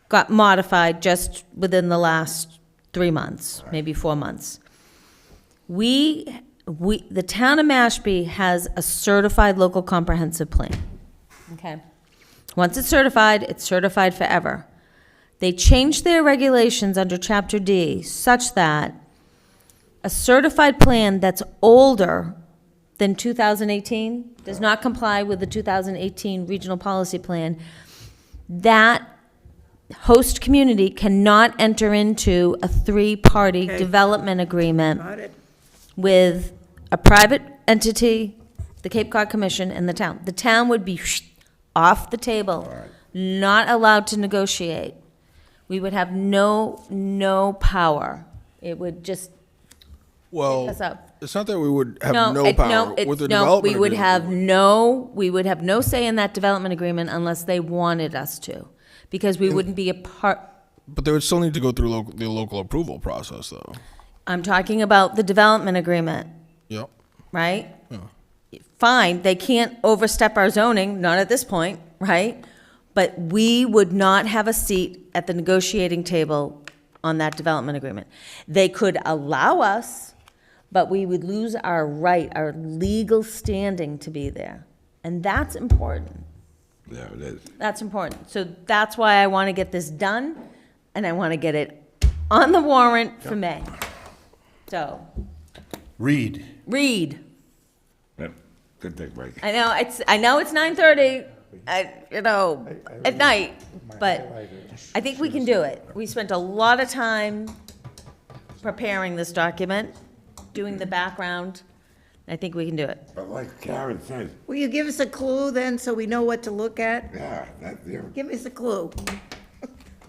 got modified just within the last 3 months, maybe 4 months. The town of Mashpee has a certified local comprehensive plan. Okay? Once it's certified forever. They changed their regulations under Chapter D such that a certified plan that's older than 2018, does not comply with the 2018 regional policy plan, that host community cannot enter into a three-party Okay. development agreement Got it. with a private entity, the Cape Cod Commission, and the town. The town would be off the table, not allowed to negotiate. We would have no power. It would just Well, us up. it's not that we would have No, no it- power no, it's- with the no, development we would agreement. we would have no say in that development agreement unless they wanted us to, because we wouldn't be a part. But they would still need to go through the local approval process, though. I'm talking about the development agreement, Yep. right? Fine, they can't overstep our zoning, not at this point, right? But we would not have a seat at the negotiating table on that development agreement. They could allow us, but we would lose our right, our legal standing to be there. And that's important. Yeah, it is. That's important. So that's why I want to get this done, and I want to get it on the warrant for May. So, Read. read. Yep. Good thing, Mike. I know it's 9:30, at night, but I think we can do it. We spent a lot of time preparing this document, doing the background. I think we can do it. But like Karen said, Will you give us a clue then, so we know what to look at? yeah, Give us a clue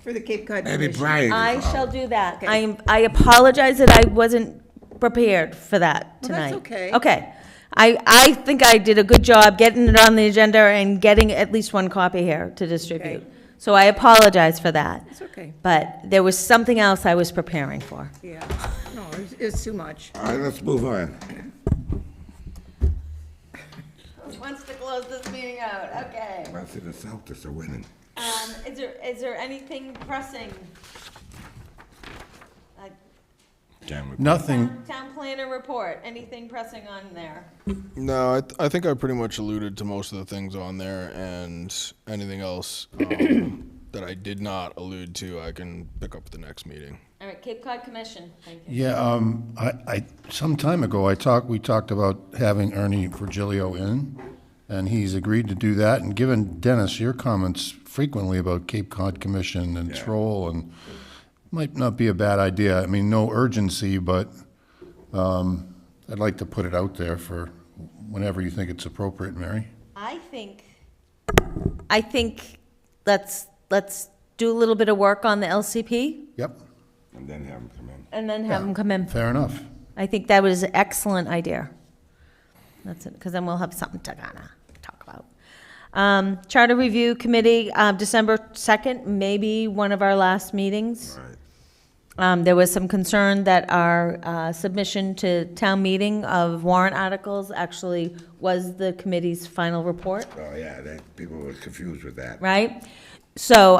for the Cape Cod maybe Commission. Brian. I shall do that. I apologize that I wasn't prepared for that Well, tonight. that's okay. Okay. I think I did a good job getting it on the agenda and getting at least one copy here to distribute. Okay. So I apologize for that. It's okay. But there was something else I was preparing for. Yeah, no, it's too much. All right, let's move on. Who wants to close this meeting out? Okay. I see the Celtics are winning. Is there anything pressing? Nothing. Town planner report, anything pressing on there? No, I think I pretty much alluded to most of the things on there, and anything else that I did not allude to, I can pick up at the next meeting. All right, Cape Cod Commission, thank you. Yeah, some time ago, we talked about having Ernie Virgilio in, and he's agreed to do that. And given, Dennis, your comments frequently about Cape Cod Commission and its role, and might not be a bad idea. I mean, no urgency, but I'd like to put it out there for whenever you think it's appropriate, Mary. I think let's do a little bit of work on the LCP Yep. And then have them come in. and then have them come in. Fair enough. I think that was an excellent idea. That's it, because then we'll have something to kind of talk about. Charter Review Committee, December 2nd, maybe one of our last meetings. There was some concern that our submission to town meeting of warrant articles actually was the committee's final report. Oh, yeah, people were confused with that. Right? So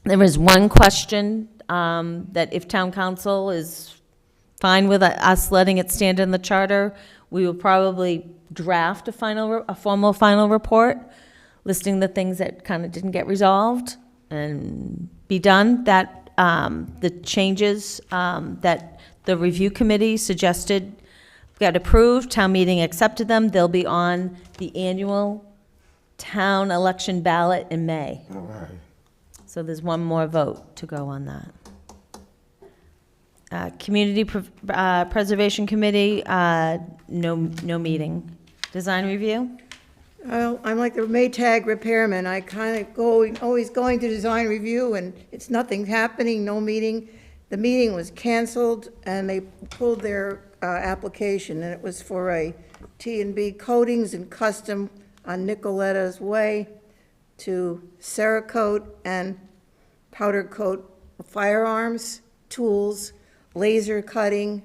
there was one question that if town council is fine with us letting it stand in the charter, we will probably draft a formal final report listing the things that kind of didn't get resolved and be done. That the changes that the review committee suggested got approved, town meeting accepted them. They'll be on the annual town election ballot in May. All right. So there's one more vote to go on that. Community Preservation Committee, no meeting. Design review? Well, I'm like the Maytag repairman. I kind of always going to design review, and it's nothing happening, no meeting. The meeting was canceled, and they pulled their application, and it was for a T&B Coatings and Custom on Nicoletta's Way to Cerakote and powder coat firearms, tools, laser cutting,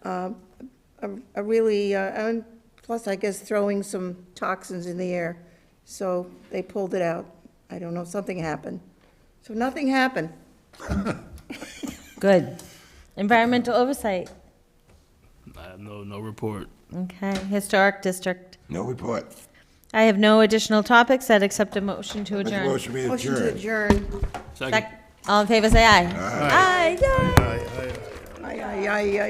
and plus, I guess, throwing some toxins in the air. So they pulled it out. I don't know, something happened. So nothing happened. Good. Environmental oversight? I have no report. Okay. Historic District? No report. I have no additional topics. I'd accept a motion to Make a adjourn. motion we Motion to adjourn. adjourn. Second. All in favor, say aye. Aye. Aye. Yay. Aye, aye, aye, aye.